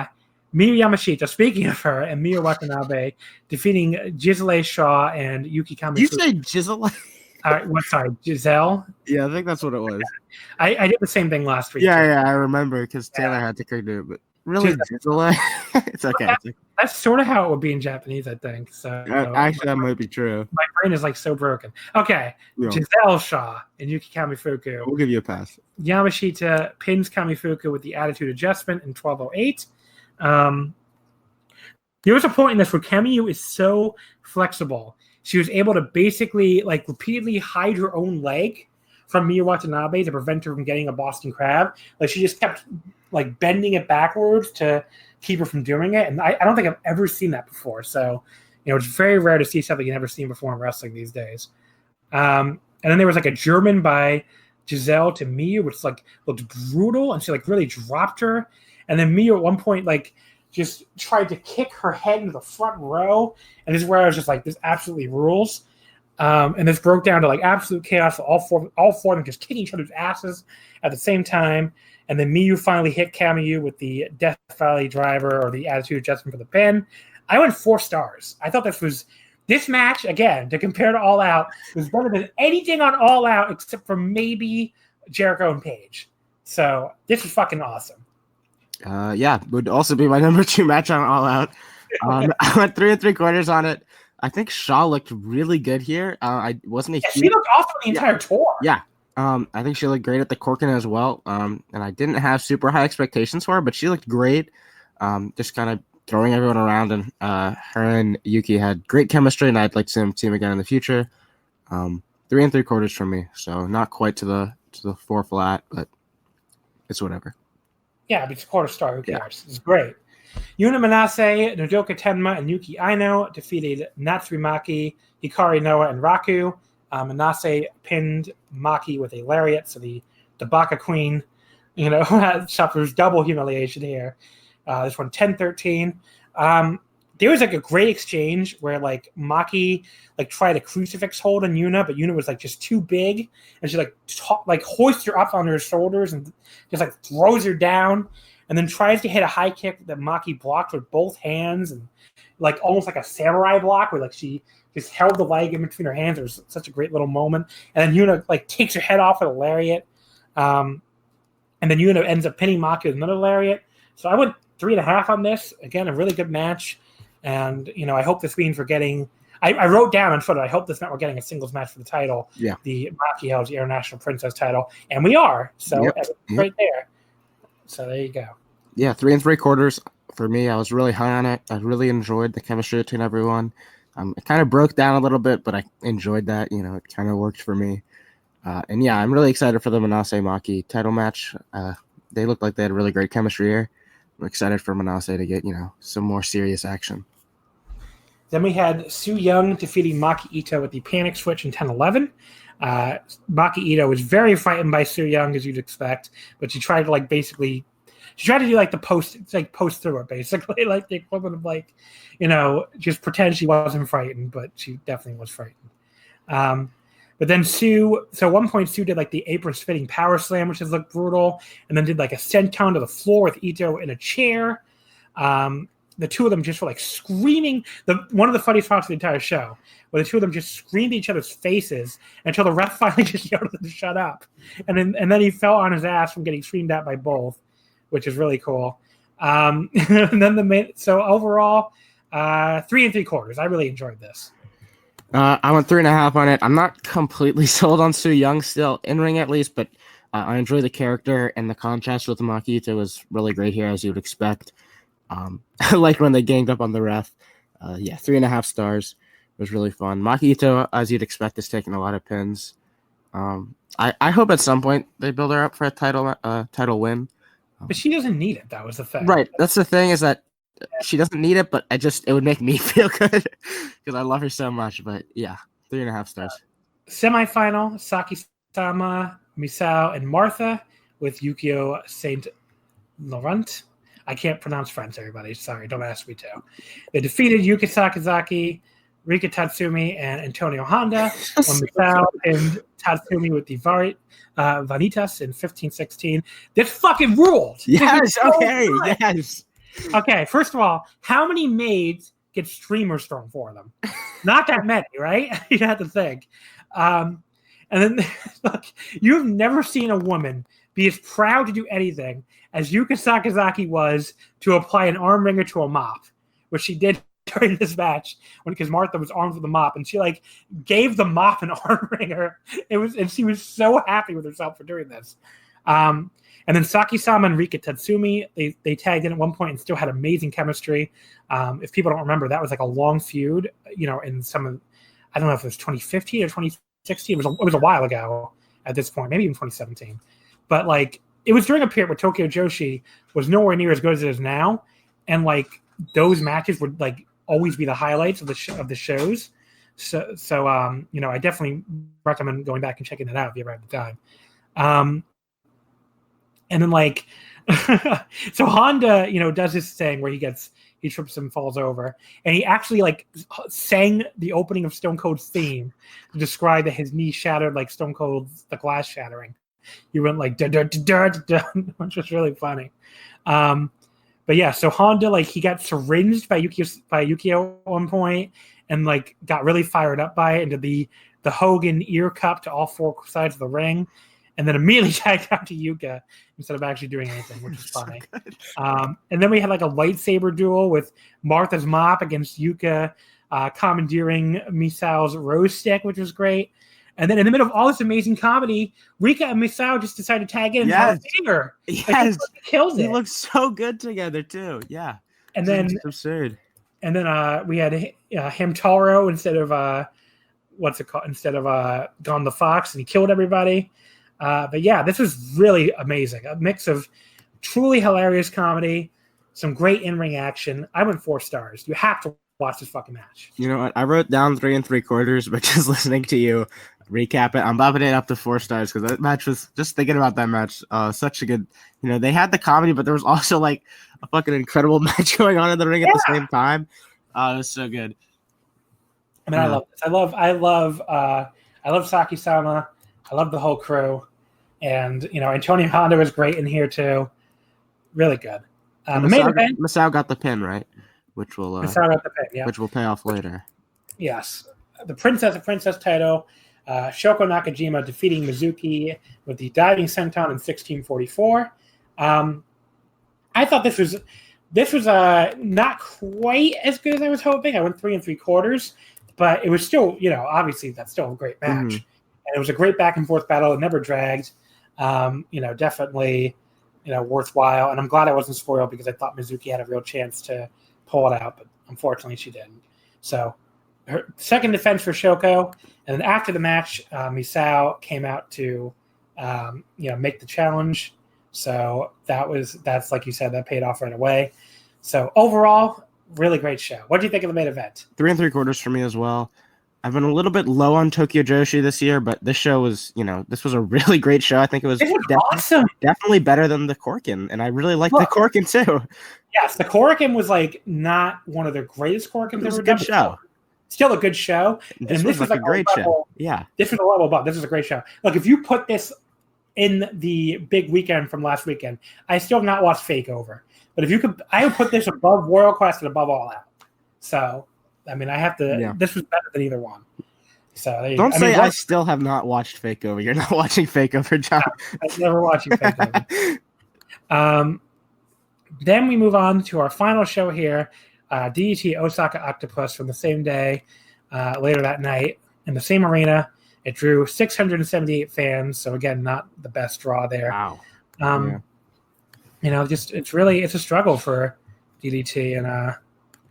Yamashita, speaking of her, and Miyu Watanabe defeating Gisele Shaw and Yuki Kamifuku. You say Gisele? Sorry, Giselle? Yeah, I think that's what it was. I did the same thing last week. Yeah, I remember because Taylor had to correct it, but really, Gisele? It's okay. That's sort of how it would be in Japanese, I think. So actually, that might be true. My brain is like so broken. Okay, yeah. Giselle Shaw and Yuki Kamifuku. We'll give you a pass. Yamashita pins Kamifuku with the attitude adjustment in 12:08. There was a point in this where Kamiyu is so flexible. She was able to basically like repeatedly hide her own leg from Miyu Watanabe to prevent her from getting a Boston Crab. Like she just kept like bending it backwards to keep her from doing it. And I don't think I've ever seen that before. So, it's very rare to see something you've never seen before in wrestling these days. And then there was like a German by Giselle to Miyu, which like looked brutal. And she like really dropped her. And then Miyu at one point, like just tried to kick her head into the front row. And this is where I was just like, this absolutely rules. And this broke down to like absolute chaos. All four of them just kicking each other's asses at the same time. And then Miyu finally hit Kamiyu with the Death Valley driver or the attitude adjustment for the pin. I went 4 stars. I thought this match, again, to compare to All Out, was better than anything on All Out except for maybe Jericho and Page. So this was fucking awesome. Yeah, would also be my number 2 match on All Out. I went 3 3/4 on it. I think Shaw looked really good here. I wasn't a huge... She looked awesome the entire tour. Yeah. I think she looked great at the Korakuen as well. And I didn't have super high expectations for her, but she looked great. Just kind of throwing everyone around, and her and Yuki had great chemistry, and I'd like to see them team again in the future. 3 3/4 from me, so not quite to the 4 flat, but it's whatever. Yeah, but it's a quarter star. Who cares? It's great. Yuna Manase, Nodoka Tenma, and Yuki Aino defeated Natsumaki, Hikari Noah, and Raku. Manase pinned Maki with a lariat, so the Baka Queen, suffers double humiliation here. This one 10-13. There was like a great exchange where like Maki like tried a crucifix hold on Yuna, but Yuna was like just too big, and she like hoists her up on her shoulders and just like throws her down, and then tries to hit a high kick that Maki blocked with both hands, and like almost like a samurai block where like she just held the leg in between her hands. It was such a great little moment. And then Yuna like takes her head off with a lariat. And then Yuna ends up pinning Maki with another lariat. So I went 3.5 on this. Again, a really good match. And, I hope this means we're getting – I wrote down on Twitter, I hope this meant we're getting a singles match for the title. Yeah. The Maki held the International Princess title. And we are. So right there. So there you go. Yeah, 3 3/4 for me. I was really high on it. I really enjoyed the chemistry between everyone. It kind of broke down a little bit, but I enjoyed that. It kind of worked for me. And yeah, I'm really excited for the Manase Maki title match. They looked like they had really great chemistry here. I'm excited for Manase to get, some more serious action. Then we had Su Yung defeating Maki Ito with the Panic Switch in 10-11. Maki Ito was very frightened by Su Yung, as you'd expect, but she tried to she tried to do like the post through it, basically, like the equivalent of like, just pretend she wasn't frightened, but she definitely was frightened. But then at one point Sue did like the apron spinning power slam, which has looked brutal, and then did like a senton to the floor with Ito in a chair. The two of them just were like screaming. One of the funniest parts of the entire show, where the two of them just screamed at each other's faces until the ref finally just yelled at them to shut up. And then he fell on his ass from getting screamed at by both, which is really cool. And then so overall, 3 3/4. I really enjoyed this. I went 3.5 on it. I'm not completely sold on Su Yung still, in ring at least, but I enjoy the character, and the contrast with Maki Ito was really great here, as you would expect. I liked when they ganged up on the ref. 3.5 stars. was really fun. Maki Ito, as you'd expect, is taking a lot of pins. I hope at some point they build her up for a title win. But she doesn't need it. That was the thing. Right. That's the thing, is that she doesn't need it, but it would make me feel good because I love her so much. But yeah, 3.5 stars. Semifinal: Saki-sama, Misao, and Martha with Yukio Saint Laurent. I can't pronounce French, everybody. Sorry, don't ask me to. They defeated Yuka Sakazaki, Rika Tatsumi, and Antonio Honda. When Misao and Tatsumi with the Vanitas in 15-16. This fucking ruled. Yes. So okay. good. Yes. Okay. First of all, how many maids get streamers thrown for them? Not that many, right? You have to think. And then, look, you've never seen a woman be as proud to do anything as Yuka Sakazaki was to apply an arm wringer to a mop, which she did during this match because Martha was armed with a mop, and she gave the mop an arm wringer. And she was so happy with herself for doing this. And then Saki-sama and Rika Tatsumi, they tagged in at one point and still had amazing chemistry. If people don't remember, that was a long feud, in some of, I don't know if it was 2015 or 2016. It was a while ago at this point, maybe even 2017. But it was during a period where Tokyo Joshi was nowhere near as good as it is now, and those matches would always be the highlights of the shows. So I definitely recommend going back and checking that out if you ever have the time. And then so Honda, does this thing where he trips and falls over, and he actually sang the opening of Stone Cold's theme to describe that his knee shattered like Stone Cold's the glass shattering. He went da da da da da, which was really funny. But yeah, so Honda he got syringed by Yukio at one point, and got really fired up by it, and did the Hogan ear cup to all four sides of the ring, and then immediately tagged out to Yuka instead of actually doing anything, which is funny. And then we had a lightsaber duel with Martha's mop against Yuka, commandeering Misao's rose stick, which was great. And then in the middle of all this amazing comedy, Rika and Misao just decided to tag in and have a finger. Yes. Kills it. They look so good together too. Yeah. And then it's absurd. And then we had Hamtaro instead of what's it called? Instead of Gone the Fox, and he killed everybody. But yeah, this was really amazing. A mix of truly hilarious comedy, some great in-ring action. I went 4 stars. You have to watch this fucking match. You know what? I wrote down 3 3/4, but just listening to you recap it, I'm bumping it up to 4 stars because that match was, just thinking about that match, such a good, they had the comedy, but there was also a fucking incredible match going on in the ring at the same time. It was so good. I mean, I love this. I love Saki-sama. I love the whole crew. And, Antonio Honda was great in here too. Really good. The main event. Misao got the pin, right? Which will Misao got the pin, yeah. Which will pay off later. Yes. The princess title. Shoko Nakajima defeating Mizuki with the diving senton in 1644. I thought this was not quite as good as I was hoping. I went 3 3/4, but it was still, obviously that's still a great match. Mm-hmm. And it was a great back and forth battle. It never dragged. Definitely, worthwhile. And I'm glad I wasn't spoiled because I thought Mizuki had a real chance to pull it out, but unfortunately she didn't. So her second defense for Shoko. And then after the match, Misao came out to, make the challenge. So that's like you said, that paid off right away. So overall, really great show. What do you think of the main event? 3 3/4 for me as well. I've been a little bit low on Tokyo Joshi this year, but this show was, this was a really great show. I think it was awesome. Definitely better than the Korakuen, and I really liked the Korakuen too. Yes, the Korakuen was not one of the greatest Korakuens ever done. Show. Still a good show. This was a great show. Yeah. This was a level above. This is a great show. Look, if you put this in the big weekend from last weekend, I still have not watched Fake Over. But if you could, I would put this above Royal Quest and above All Out. So, I mean, I have to. Yeah. This was better than either one. So don't say I still have not watched Fake Over. You're not watching Fake Over, John. I'm never watching Fake Over. Then we move on to our final show here. DDT Osaka Octopus from the same day, later that night in the same arena. It drew 678 fans, so again, not the best draw there. Wow. It's a struggle for DDT, and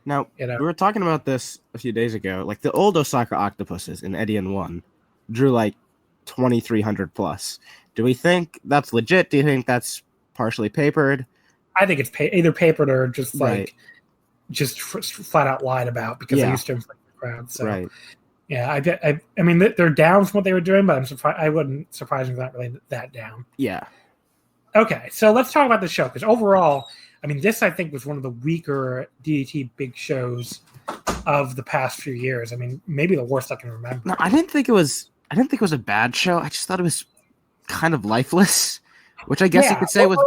Now, You know? we were talking about this a few days ago. Like the old Osaka Octopuses in Eddie and 1 drew like 2,300 plus. Do we think that's legit? Do you think that's partially papered? I think it's either papered or just Right. just flat out lied about because they used to inflate the crowd. So Right. yeah, I mean they're down from what they were doing, but I'm surprised. I wouldn't surprise me if they're not really that down. Yeah. Okay, so let's talk about the show because overall, I mean, this I think was one of the weaker DDT big shows of the past few years. I mean, maybe the worst I can remember. No, I didn't think it was a bad show. I just thought it was kind of lifeless, which I guess you could say was.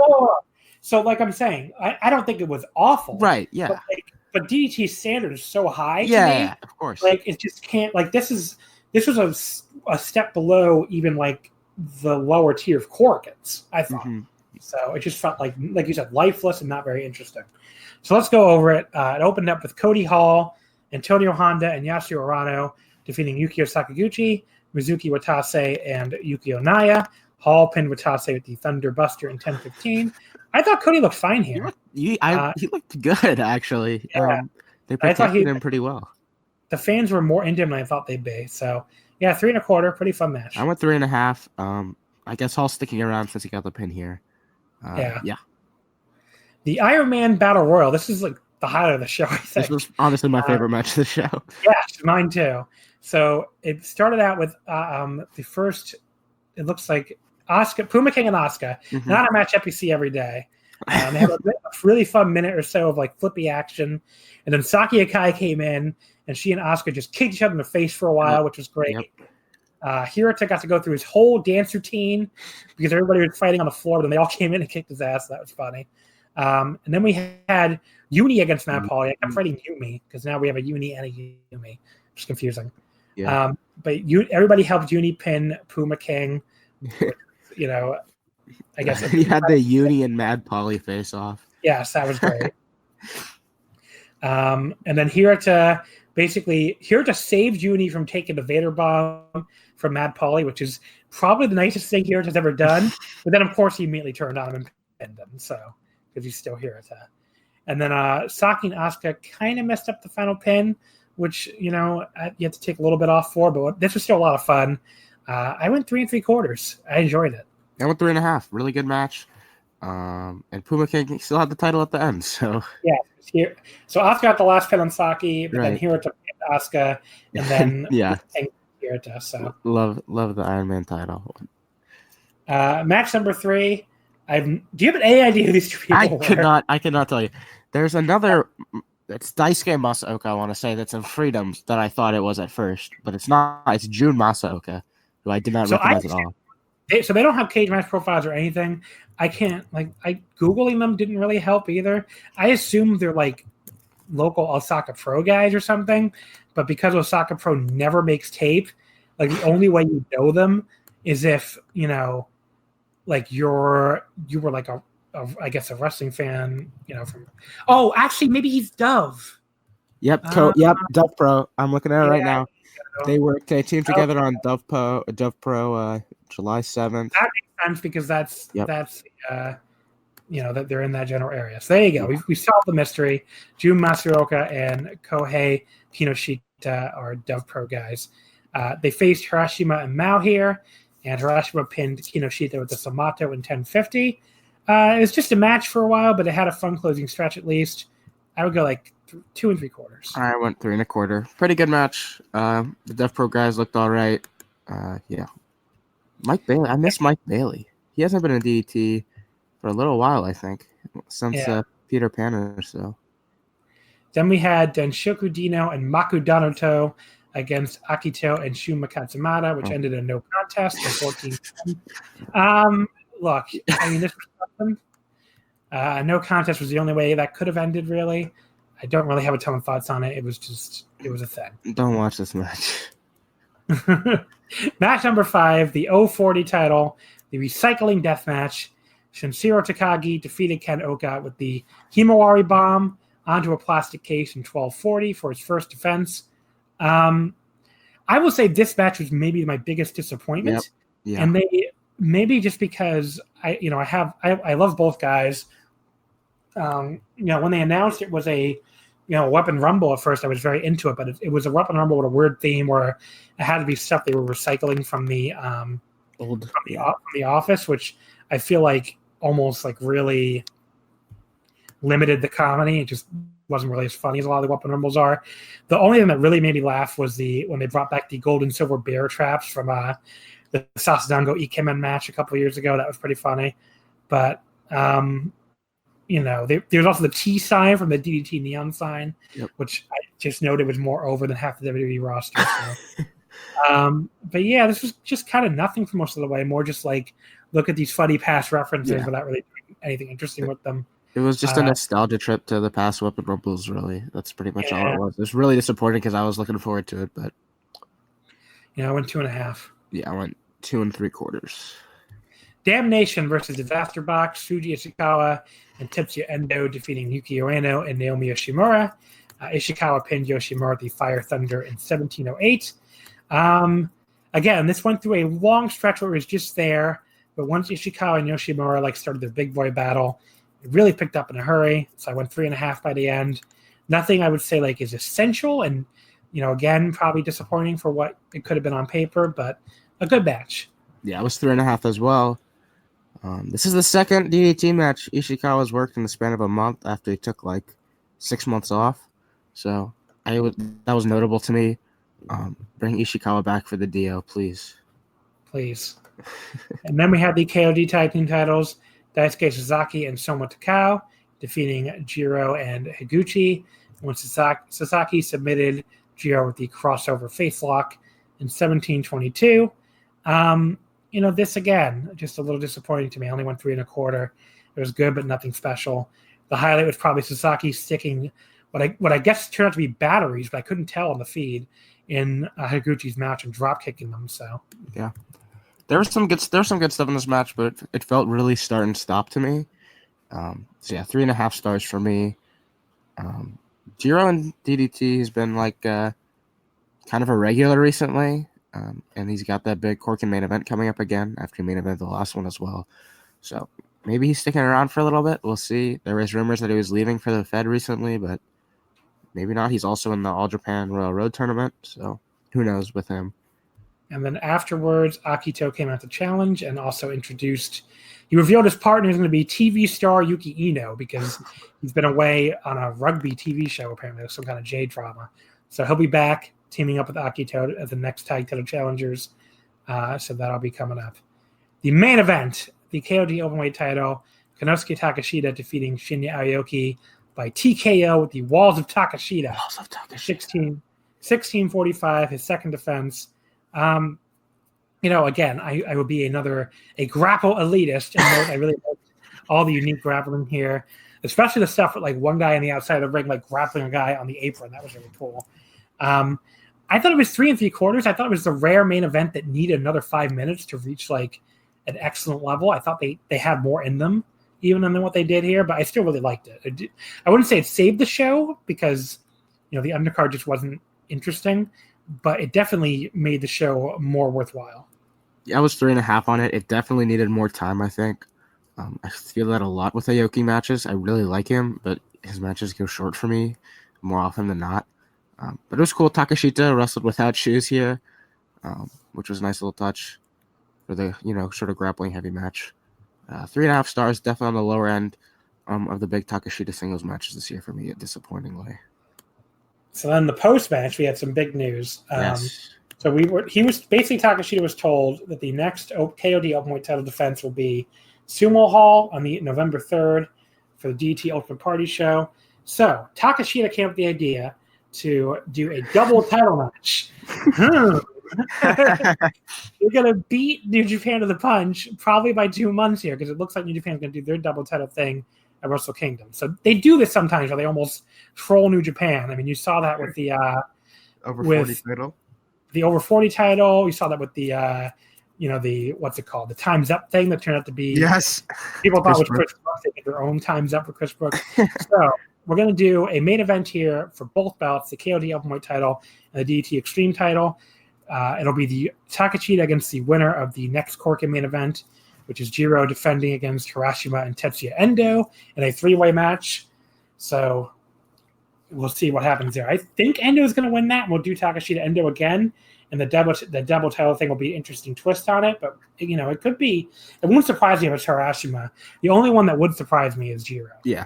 So, like I'm saying, I don't think it was awful. Right. Yeah. But DDT's standard is so high. Yeah, of course. Like it just can't. Like this was a step below even like the lower tier of Korakuens, I thought. Mm-hmm. So it just felt like you said, lifeless and not very interesting. So let's go over it. It opened up with Cody Hall, Antonio Honda, and Yasuo Arano defeating Yukio Sakaguchi, Mizuki Watase, and Yukio Naya. Hall pinned Watase with the Thunder Buster in 10:15. I thought Cody looked fine here. He looked good, actually. Yeah. They protected him pretty well. The fans were more into him than I thought they'd be. So, yeah, 3 1/4, pretty fun match. I went 3.5. I guess Hall's sticking around since he got the pin here. Yeah. The Iron Man Battle Royal. This is like the highlight of the show, I think. This was honestly my favorite match of the show. Yeah, mine too. So it started out with the first, it looks like Puma King and Asuka. Mm-hmm. Not a matchup you see every day. They had a really fun minute or so of like flippy action. And then Saki Akai came in, and she and Asuka just kicked each other in the face for a while, which was great. Yep. Hirota got to go through his whole dance routine because everybody was fighting on the floor, but then they all came in and kicked his ass. That was funny. And then we had Uni against Matt Pauly. I kept fighting Yumi because now we have a Uni and a Yumi, which is confusing. Yeah. But everybody helped Uni pin Puma King. You know, I guess you had the Uni and Mad Polly face off. Yes, that was great. And then Hirota saved Uni from taking the Vader bomb from Mad Polly, which is probably the nicest thing Hirota's ever done. But then, of course, he immediately turned on him and pinned him, so because he's still Hirota. And then Saki and Asuka kind of messed up the final pin, which you had to take a little bit off for, but this was still a lot of fun. I went 3 3/4. I enjoyed it. I went 3.5. Really good match. And Puma King still had the title at the end. So yeah, so Asuka got the last pin on Saki, but then Hirota pinned Asuka, and then Hirota. So love the Iron Man title. Match number 3. Do you have any idea who these two people were? I could not tell you. There's another. It's Daisuke Masaoka, I want to say, that's in Freedoms that I thought it was at first, but it's not. It's Jun Masaoka, who I did not recognize at all. So they don't have cage match profiles or anything. I can't Googling them didn't really help either. I assume they're like local Osaka Pro guys or something, but because Osaka Pro never makes tape, like the only way you know them is if like you were like a I guess a wrestling fan, from. Oh, actually, maybe he's Dove. Yep, Dove Pro. I'm looking at it right now. They teamed together on Dove Pro, July 7th. That makes sense because that's that they're in that general area. So there you go. We solved the mystery. Jun Masaoka and Kohei Kinoshita are Dove Pro guys. They faced Hirashima and Mao here, and Hirashima pinned Kinoshita with the Samato in 10:50. It was just a match for a while, but it had a fun closing stretch at least. I would go like 2 3/4. I went 3 1/4. Pretty good match. The Dev Pro guys looked all right. Mike Bailey. I miss Mike Bailey. He hasn't been in DDT for a little while, I think, since Peter Pan or so. Then we had Denshoku Dino and Maku Danoto against Akito and Shuma Katsumata, which ended in no contest for 14. Look, I mean, this was something. No contest was the only way that could have ended, really. I don't really have a ton of thoughts on it. It was a thing. Don't watch this match. Match number 5, the 040 title, the recycling death match. Shinshiro Takagi defeated Ken Oka with the Himawari bomb onto a plastic case in 12:40 for his first defense. I will say this match was maybe my biggest disappointment. Yep. Yeah. And maybe just because I love both guys. When they announced it was a Weapon Rumble at first. I was very into it, but it was a Weapon Rumble with a weird theme where it had to be stuff they were recycling from the Office, which I feel like almost like really limited the comedy. It just wasn't really as funny as a lot of the Weapon Rumbles are. The only thing that really made me laugh was when they brought back the gold and silver bear traps from the Sasadango Ikemen match a couple of years ago. That was pretty funny. But, there's also the T sign from the DDT neon sign, which I just noted was more over than half the WWE roster. So. But yeah, this was just kind of nothing for most of the way. More just like look at these funny past references without really doing anything interesting with them. It was just a nostalgia trip to the past Weapon Rumbles, really. That's pretty much all it was. It was really disappointing because I was looking forward to it, but... I went 2.5. Yeah, I went 2 3/4. Damnation versus Disaster Box, Shuji Ishikawa and Tetsuya Endo defeating Yuki Ueno and Naomi Yoshimura. Ishikawa pinned Yoshimura at the Fire Thunder in 1708. Again, this went through a long stretch where it was just there, but once Ishikawa and Yoshimura started their big boy battle, it really picked up in a hurry. So I went 3.5 by the end. Nothing I would say is essential, and again, probably disappointing for what it could have been on paper, but a good match. Yeah, I was 3.5 as well. This is the second DDT match Ishikawa's worked in the span of a month after he took 6 months off. So that was notable to me. Bring Ishikawa back for the DO, please. Please. And then we had the KOD tag team titles. Daisuke Sasaki and Soma Takao defeating Jiro and Higuchi. When Sasaki submitted Jiro with the crossover face lock in 1722. This again, just a little disappointing to me. I only went 3 1/4. It was good, but nothing special. The highlight was probably Sasaki sticking what I guess turned out to be batteries, but I couldn't tell on the feed in Higuchi's match and drop kicking them. So yeah. There was some good stuff in this match, but it felt really start and stop to me. 3.5 stars for me. Jiro and DDT has been kind of a regular recently, and he's got that big Korakuen main event coming up again after he main evented the last one as well. So maybe he's sticking around for a little bit. We'll see. There was rumors that he was leaving for the Fed recently, but maybe not. He's also in the All Japan Royal Road tournament, so who knows with him. And then afterwards, Akito came out to challenge and also he revealed his partner is going to be TV star Yuki Ino because he's been away on a rugby TV show, apparently, some kind of J drama. So he'll be back teaming up with Akito as the next tag title challengers. So that'll be coming up. The main event, the KOD Openweight title, Konosuke Takeshita defeating Shinya Aoki by TKO with the Walls of Takeshita. 16:45, his second defense. Again, I would be a grapple elitist, and I really like all the unique grappling here, especially the stuff with one guy on the outside of the ring, grappling a guy on the apron. That was really cool. I thought it was 3 3/4. I thought it was the rare main event that needed another 5 minutes to reach an excellent level. I thought they had more in them even than what they did here, but I still really liked it. I wouldn't say it saved the show because the undercard just wasn't interesting, but it definitely made the show more worthwhile. Yeah, I was 3.5 on it. It definitely needed more time, I think. I feel that a lot with Aoki matches. I really like him, but his matches go short for me more often than not. But it was cool. Takeshita wrestled without shoes here, which was a nice little touch for the, sort of grappling heavy match. 3.5 stars, definitely on the lower end of the big Takeshita singles matches this year for me, disappointingly. So then the post-match, we had some big news. Yes. So Takeshita was told that the next KOD Openweight title defense will be Sumo Hall on the November 3rd for the DDT Ultimate Party show. So Takeshita came up with the idea to do a double title match. You're going to beat New Japan to the punch probably by 2 months here because it looks like New Japan's going to do their double title thing at Wrestle Kingdom. So they do this sometimes where they almost troll New Japan. I mean, you saw that with the over 40 title. The over 40 title. You saw that with the the what's it called? The Time's Up thing that turned out to be people thought was Chris Brooks. They did their own Time's Up for Chris Brooks. So we're going to do a main event here for both belts, the KOD Openweight title and the DDT Extreme title. It'll be the Takeshita against the winner of the next Korakuen main event, which is Jiro defending against Hiroshima and Tetsuya Endo in a 3-way match. So we'll see what happens there. I think Endo is going to win that, and we'll do Takashita Endo again. And the double title thing will be an interesting twist on it. But, it could be. It won't surprise me if it's Harashima. The only one that would surprise me is Jiro. Yeah.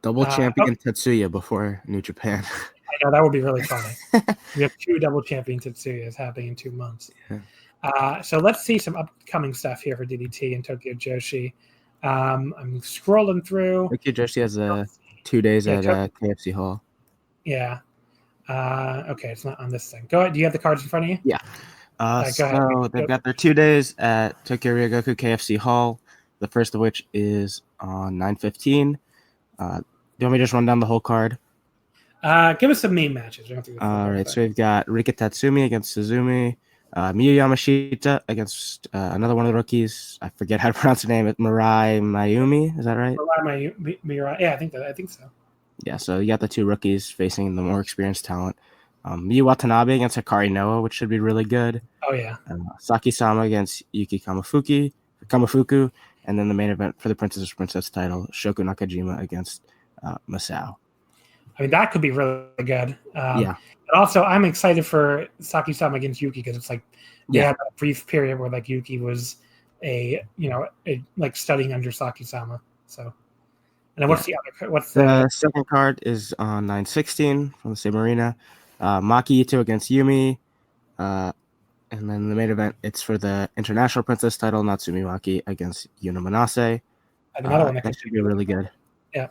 Double champion Tetsuya before New Japan. I know, that would be really funny. We have 2 double champion Tetsuyas happening in 2 months. Yeah. So let's see some upcoming stuff here for DDT and Tokyo Joshi. I'm scrolling through. Tokyo Joshi has 2 days at KFC Hall. Yeah. Okay, it's not on this thing. Go ahead. Do you have the cards in front of you? Yeah. Go ahead. They've got their 2 days at Tokyo Ryogoku KFC Hall, the first of which is on 9/15. Do you want me to just run down the whole card? Give us some main matches. All right, so we've got Rika Tatsumi against Suzumi, Miyu Yamashita against another one of the rookies. I forget how to pronounce the name. It's Mirai Mayumi. Is that right? Mirai. Yeah, I think so. Yeah, so you got the 2 rookies facing the more experienced talent. Miyu Watanabe against Hikari Noah, which should be really good. Oh, yeah. Saki-sama against Yuki Kamafuku, and then the main event for the Princess title, Shoku Nakajima against Masao. I mean, that could be really good. Yeah. But also, I'm excited for Saki-sama against Yuki because it's like we had a brief period where like Yuki was studying under Saki-sama. So, and then what's the other? What's the second card is on 9/16 from the same arena. Maki Ito against Yumi, and then the main event, it's for the International Princess title, Natsumi Maki against Yuna Manase. Another one that should be really good. Yeah.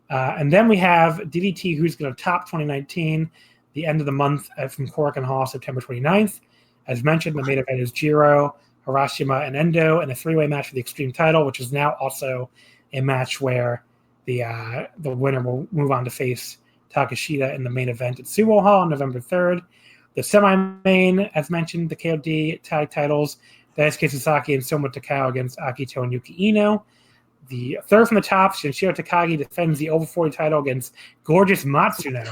And then we have DDT, who's going to top 2019, the end of the month from Korakuen Hall, September 29th. As mentioned, the main event is Jiro, Harashima, and Endo, and a 3-way match for the Extreme title, which is now also a match where the winner will move on to face Takashita in the main event at Sumo Hall on November 3rd. The semi-main, as mentioned, the KOD tag titles, Daisuke Sasaki and Soma Takao against Akito and Yuki Ino. The third from the top, Shinshiro Takagi defends the over 40 title against gorgeous Matsuno.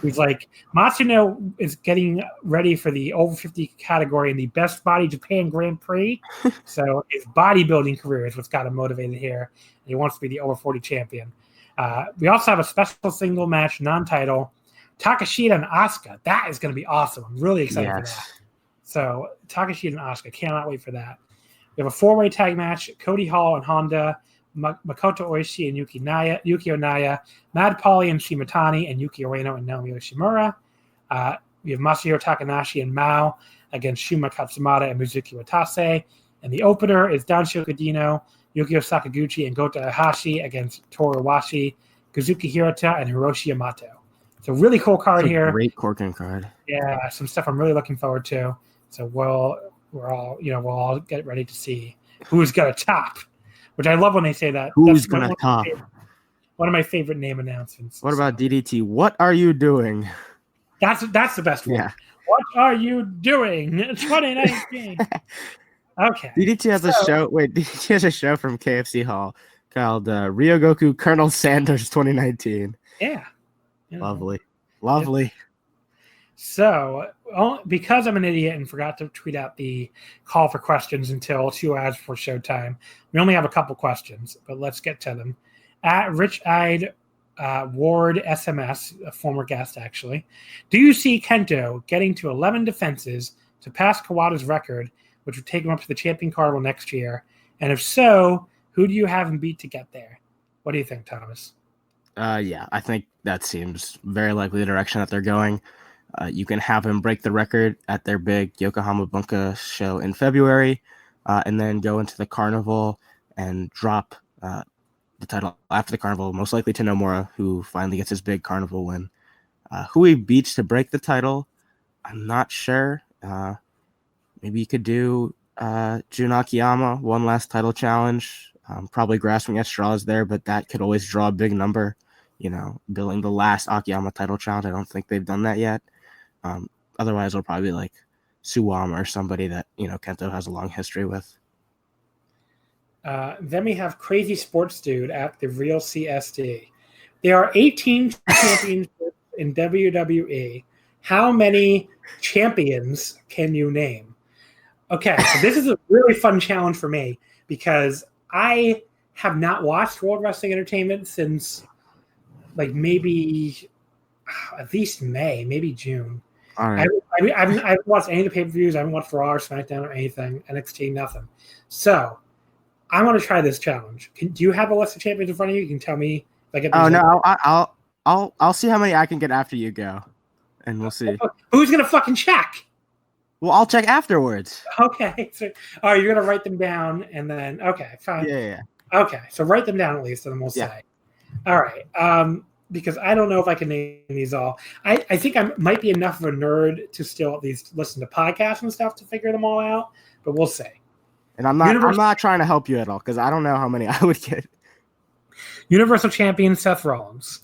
Who's like, Matsuno is getting ready for the over 50 category in the Best Body Japan Grand Prix. So his bodybuilding career is what's got him motivated here. And he wants to be the over 40 champion. We also have a special single match, non-title, Takashita and Asuka. That is going to be awesome. I'm really excited for that. So Takashita and Asuka, cannot wait for that. We have a 4-way tag match, Cody Hall and Honda, Makoto Oishi and Yuki Onaya, Mad Polly and Shimatani, and Yuki Ueno and Naomi Yoshimura. We have Masahiro Takanashi and Mao against Shuma Katsumata and Mizuki Watase. And the opener is Danshoku Dino, Yukio Sakaguchi, and Gota Ihashi against Toru Washi, Kazuki Hirata, and Hiroshi Yamato. It's a really cool card here. Great Korakuen card. Yeah, some stuff I'm really looking forward to. So we'll all get ready to see who's got a top. Which I love when they say that. Who's going to top? One of my favorite name announcements. What about DDT? What are you doing? That's the best one. Yeah. What are you doing? 2019. Okay. DDT has a show. Wait, DDT has a show from KFC Hall called Ryogoku Colonel Sanders 2019. Yeah. Lovely. So, because I'm an idiot and forgot to tweet out the call for questions until 2 hours before showtime, we only have a couple questions, but let's get to them. At Rich-Eyed Ward SMS, a former guest actually, do you see Kento getting to 11 defenses to pass Kawada's record, which would take him up to the Champion Carnival next year? And if so, who do you have him beat to get there? What do you think, Thomas? Yeah, I think that seems very likely the direction that they're going. You can have him break the record at their big Yokohama Bunka show in February, and then go into the carnival and drop the title after the carnival, most likely to Nomura, who finally gets his big carnival win. Who he beats to break the title, I'm not sure. Maybe you could do Jun Akiyama, one last title challenge. Probably grasping at straws there, but that could always draw a big number. Billing the last Akiyama title challenge. I don't think they've done that yet. Otherwise, it'll probably be like Suwama or somebody that, Kento has a long history with. Then we have Crazy Sports Dude at the Real CSD. There are 18 championships in WWE. How many champions can you name? Okay, so this is a really fun challenge for me because I have not watched World Wrestling Entertainment since like maybe at least May, maybe June. All right. I haven't watched any of the pay-per-views. I haven't watched Raw or SmackDown or anything. NXT, nothing. So I want to try this challenge. Do you have a list of champions in front of you? You can tell me if I get. Oh no, I'll see how many I can get after you go, and we'll see. Who's gonna fucking check? Well, I'll check afterwards. Okay. So, all right, you're gonna write them down, and then okay, fine. Yeah. Okay, so write them down at least, and then we'll say. All right. Because I don't know if I can name these all. I think I might be enough of a nerd to still at least listen to podcasts and stuff to figure them all out, but we'll see. And I'm not trying to help you at all because I don't know how many I would get. Universal Champion Seth Rollins.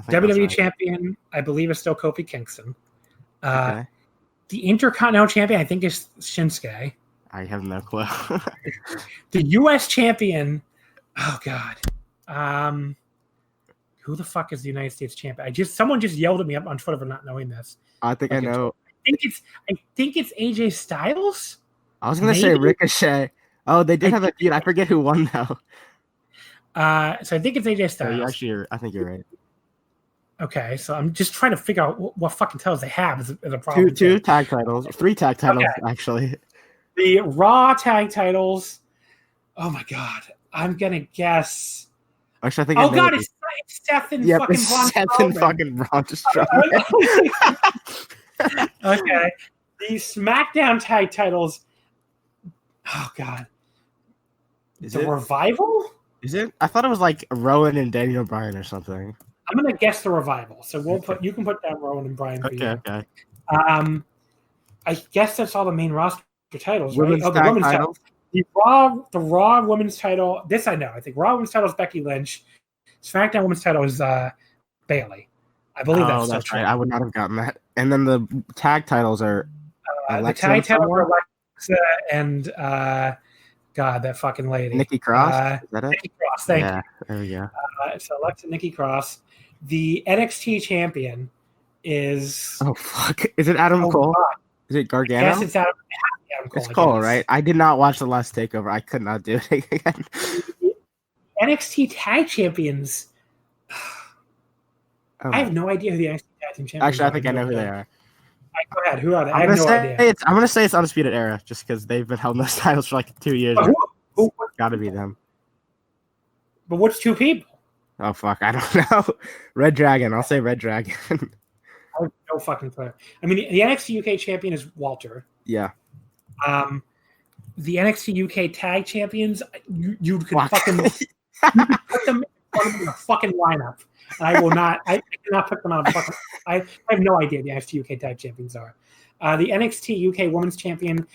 WWE right. Champion, I believe, is still Kofi Kingston. Okay. The Intercontinental Champion, I think, is Shinsuke. I have no clue. The U.S. Champion, oh God. Who the fuck is the United States champion? Someone just yelled at me up on Twitter for not knowing this. I think I know. I think it's AJ Styles. I was gonna say Ricochet. Oh, they did have a feud. I forget who won though. So I think it's AJ Styles. I think you're right. Okay, so I'm just trying to figure out what fucking titles they have is a problem. Two tag titles, 3 tag titles actually. The Raw tag titles. Oh my God, I'm gonna guess. Actually, I think. Oh God, it's Seth and fucking Braun. Seth and fucking Braun Strowman. Okay, the SmackDown tag titles. Oh God, Revival? Is it? I thought it was like Rowan and Daniel Bryan or something. I'm gonna guess the Revival. So you can put down Rowan and Bryan for you. Okay. I guess that's all the main roster titles, right? Women's the women's titles. The Raw women's title. This I know. I think Raw women's title is Becky Lynch. SmackDown women's title is Bayley. I believe that's right. I would not have gotten that. And then the tag titles are the tag titles are Alexa and God, that fucking lady, Nikki Cross. Is that it? Nikki Cross. Thank you. There we go. So Alexa, Nikki Cross. The NXT champion is. Oh fuck! Is it Adam Cole? God. Is it Gargano? Yes, it's Adam Cole. It's Cole, right? I did not watch the last takeover. I could not do it again. NXT tag champions. I have no idea who the NXT tag team champions are. Actually, I think I know who they are. Go ahead. Who are they? I have no idea. I'm gonna say it's Undisputed Era, just because they've been holding those titles for like 2 years. Who got to be them. But what's 2 people? Oh fuck, I don't know. Red Dragon. I'll say Red Dragon. I have no fucking clue. I mean, the NXT UK champion is Walter. Yeah. The NXT UK tag champions, you could fucking put them in a fucking lineup. And I will not. I cannot put them on a fucking. I have no idea the NXT UK tag champions are. The NXT UK Women's Champion,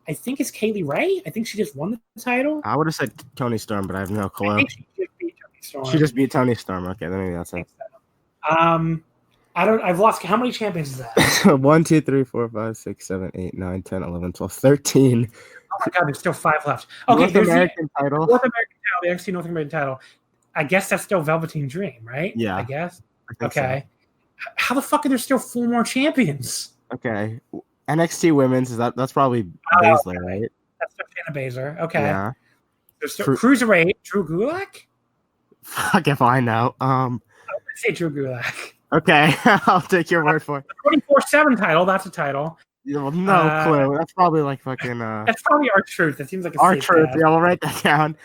I think, is Kaylee Ray. I think she just won the title. I would have said Toni Storm, but I have no clue. I think she just beat Toni Storm. She just beat Toni Storm. Okay, then maybe that's it. I've lost. How many champions is that? 1, 2, 3, 4, 5, 6, 7, 8, 9, 10, 11, 12, 13. Oh my God, there's still 5 left. Okay, North American title. North American title, the NXT North American title. I guess that's still Velveteen Dream, right? Yeah. I guess. Okay. So. How the fuck are there still 4 more champions? Okay. NXT Women's, that's probably Baszler, right? That's still Shayna Baszler. Okay. Yeah. There's still Cruiserweight, Drew Gulak? Fuck if I know. I'm going to say Drew Gulak. Okay. I'll take your word for it. The 24/7 title, that's a title. No clue. That's probably like fucking... That's probably R-Truth. That seems like a R-Truth. Yeah, we'll write that down.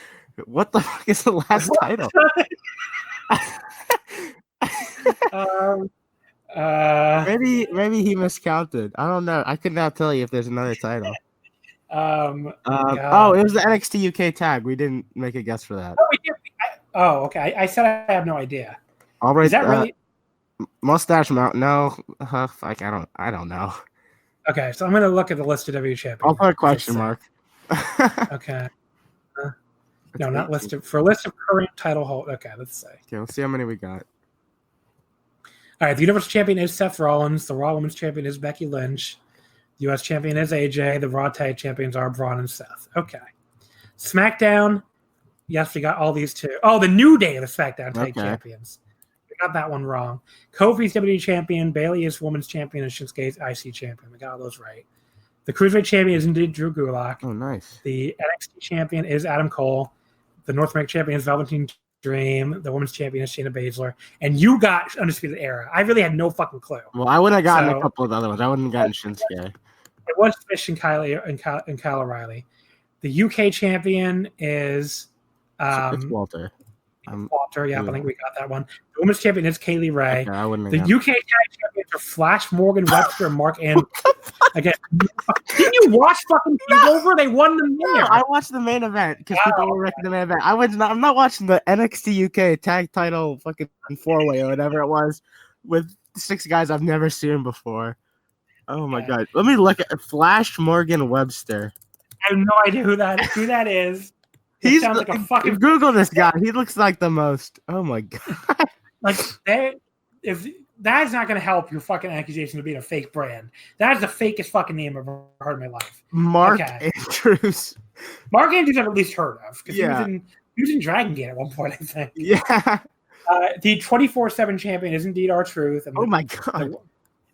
What the fuck is the last title? Maybe he miscounted. I don't know. I could not tell you if there's another title. It was the NXT UK tag. We didn't make a guess for that. Oh, we did. Okay. I said I have no idea. All right. Is that really Mustache Mountain? No. Like I don't know. Okay, so I'm gonna look at the list of WWE champions. I'll put a question mark. Okay. No, not listed. For a list of current title hold. Okay, let's say. Okay, let's see how many we got. All right, the Universal Champion is Seth Rollins. The Raw Women's Champion is Becky Lynch. The U.S. Champion is AJ. The Raw Tag Champions are Braun and Seth. Okay. SmackDown. Yes, we got all these too. Oh, the New Day of the SmackDown Tag Champions. We got that one wrong. Kofi's WWE Champion. Bayley is Women's Champion. And Shinsuke's IC Champion. We got all those right. The Cruiserweight Champion is indeed Drew Gulak. Oh, nice. The NXT Champion is Adam Cole. The North American Champion is Velveteen Dream. The women's champion is Shayna Baszler. And you got Undisputed Era. I really had no fucking clue. Well, I wouldn't have gotten a couple of the other ones. I wouldn't have gotten Shinsuke. It was Fish and Kyle O'Reilly. The UK champion is It's Walter. Walter, yeah, I think we got that one. The women's champion is Kaylee Ray. Okay, I wouldn't the have UK tag champions are Flash Morgan Webster and Mark Andrews. Again, didn't you watch fucking Over? They won the No, I watched the main event because people were wrecking the main event. I'm not watching the NXT UK tag title fucking 4-way or whatever it was with 6 guys I've never seen before. Oh my god! Let me look at Flash Morgan Webster. I have no idea who that is. He sounds like a fucking. Google this guy. He looks like the most. Oh my god! Like if that is not going to help your fucking accusation of being a fake brand. That is the fakest fucking name I've ever heard in my life. Mark Andrews. Mark Andrews I've at least heard of because yeah. he was in Dragon Gate at one point, I think. Yeah. The 24/7 champion is indeed R-Truth. And my god!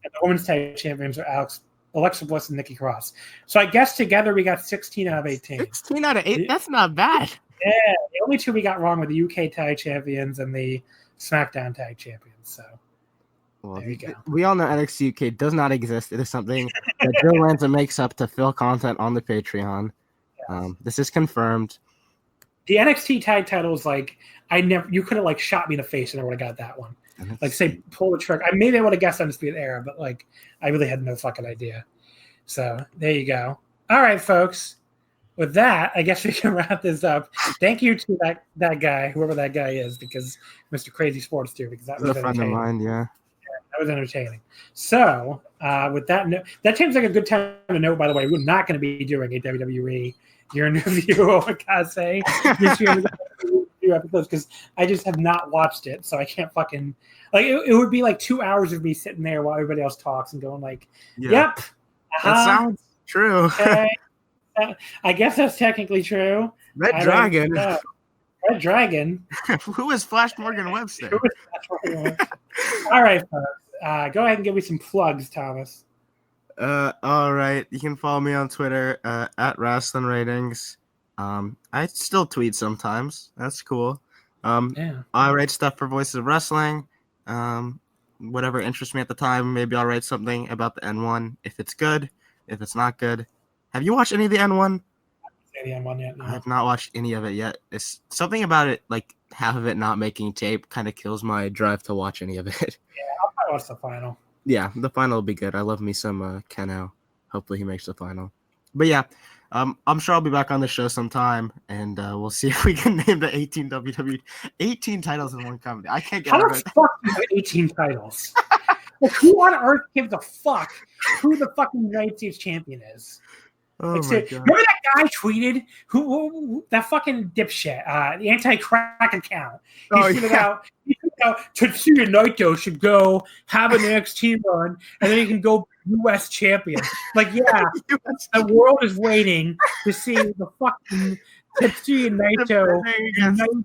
And the women's tag champions are Alexa Bliss and Nikki Cross. So I guess together we got 16 out of 18. 16 out of 8? That's not bad. Yeah, the only 2 we got wrong were the UK tag champions and the SmackDown tag champions. So there you go. We all know NXT UK does not exist. It is something that Joe Lanza makes up to fill content on the Patreon. Yes. This is confirmed. The NXT tag title is like you could have like shot me in the face and I would have got that one. Like say pull the trick. I maybe I would have guessed Undisputed Era, but like I really had no fucking idea. So there you go. All right, folks. With that, I guess we can wrap this up. Thank you to that guy, whoever that guy is, because Mr. Crazy Sports too, because that was a friend of mine, yeah. That was entertaining. So with that note, that seems like a good time to note, by the way, we're not going to be doing a WWE year-end review of Omakase this year. Episodes because I just have not watched it, so I can't fucking like it would be like 2 hours of me sitting there while everybody else talks and going like, yep, that sounds true. Okay. I guess that's technically true. Red Dragon. Red Dragon. Who is Flash Morgan Webster? All right, folks. Go ahead and give me some plugs, Thomas. All right. You can follow me on Twitter at Wrestling Ratings. I still tweet sometimes. That's cool. I write stuff for Voices of Wrestling. Whatever interests me at the time. Maybe I'll write something about the N1 if it's good. If it's not good. Have you watched any of the N1? I haven't seen the N1 yet. No. I have not watched any of it yet. It's something about it, like half of it not making tape kind of kills my drive to watch any of it. Yeah, I'll probably watch the final. Yeah, the final will be good. I love me some Keno. Hopefully he makes the final. But yeah, I'm sure I'll be back on the show sometime, and we'll see if we can name the 18 titles in one company. I can't get How the fuck do you have 18 titles? Like, who on earth gives a fuck who the fucking United States champion is? Oh like, my God. Remember that guy tweeted who that fucking dipshit, the anti-crack account. He tweeted out Tetsuya Naito should go have an NXT run and then he can go US champion. Like, yeah, the world is waiting to see the fucking Tetsuya Naito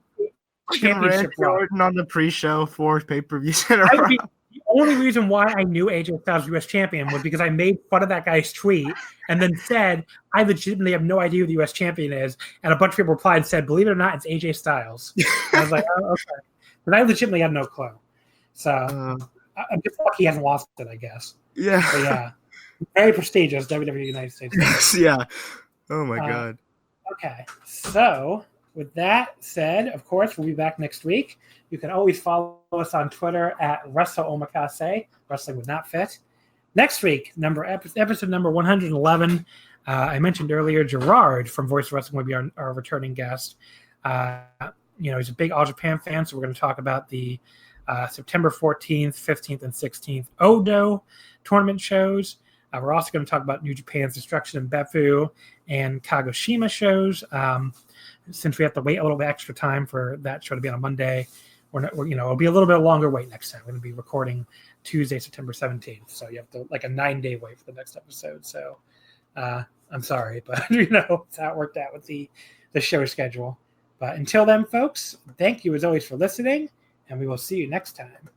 championship run on the pre-show for pay-per-views. The only reason why I knew AJ Styles US champion was because I made fun of that guy's tweet and then said, I legitimately have no idea who the US champion is. And a bunch of people replied and said, believe it or not, it's AJ Styles. I was like, oh, okay. But I legitimately had no clue. So I'm just lucky he hasn't lost it, I guess. Yeah. But yeah. Very prestigious WWE United States. Yes, yeah. Oh my God. Okay. So with that said, of course, we'll be back next week. You can always follow us on Twitter at Wrestle Omakase. Wrestling would not fit. Next week, episode number 111. I mentioned earlier Gerard from Voice of Wrestling will be our returning guest. He's a big All Japan fan, so we're going to talk about the September 14th, 15th, and 16th Oudou Tournament shows. We're also going to talk about New Japan's Destruction in Beppu and Kagoshima shows. Since we have to wait a little bit extra time for that show to be on a Monday, it'll be a little bit longer wait next time. We're going to be recording Tuesday, September 17th. So you have to like a 9-day wait for the next episode. So I'm sorry, but it's how it worked out with the show schedule. But until then, folks, thank you as always for listening, and we will see you next time.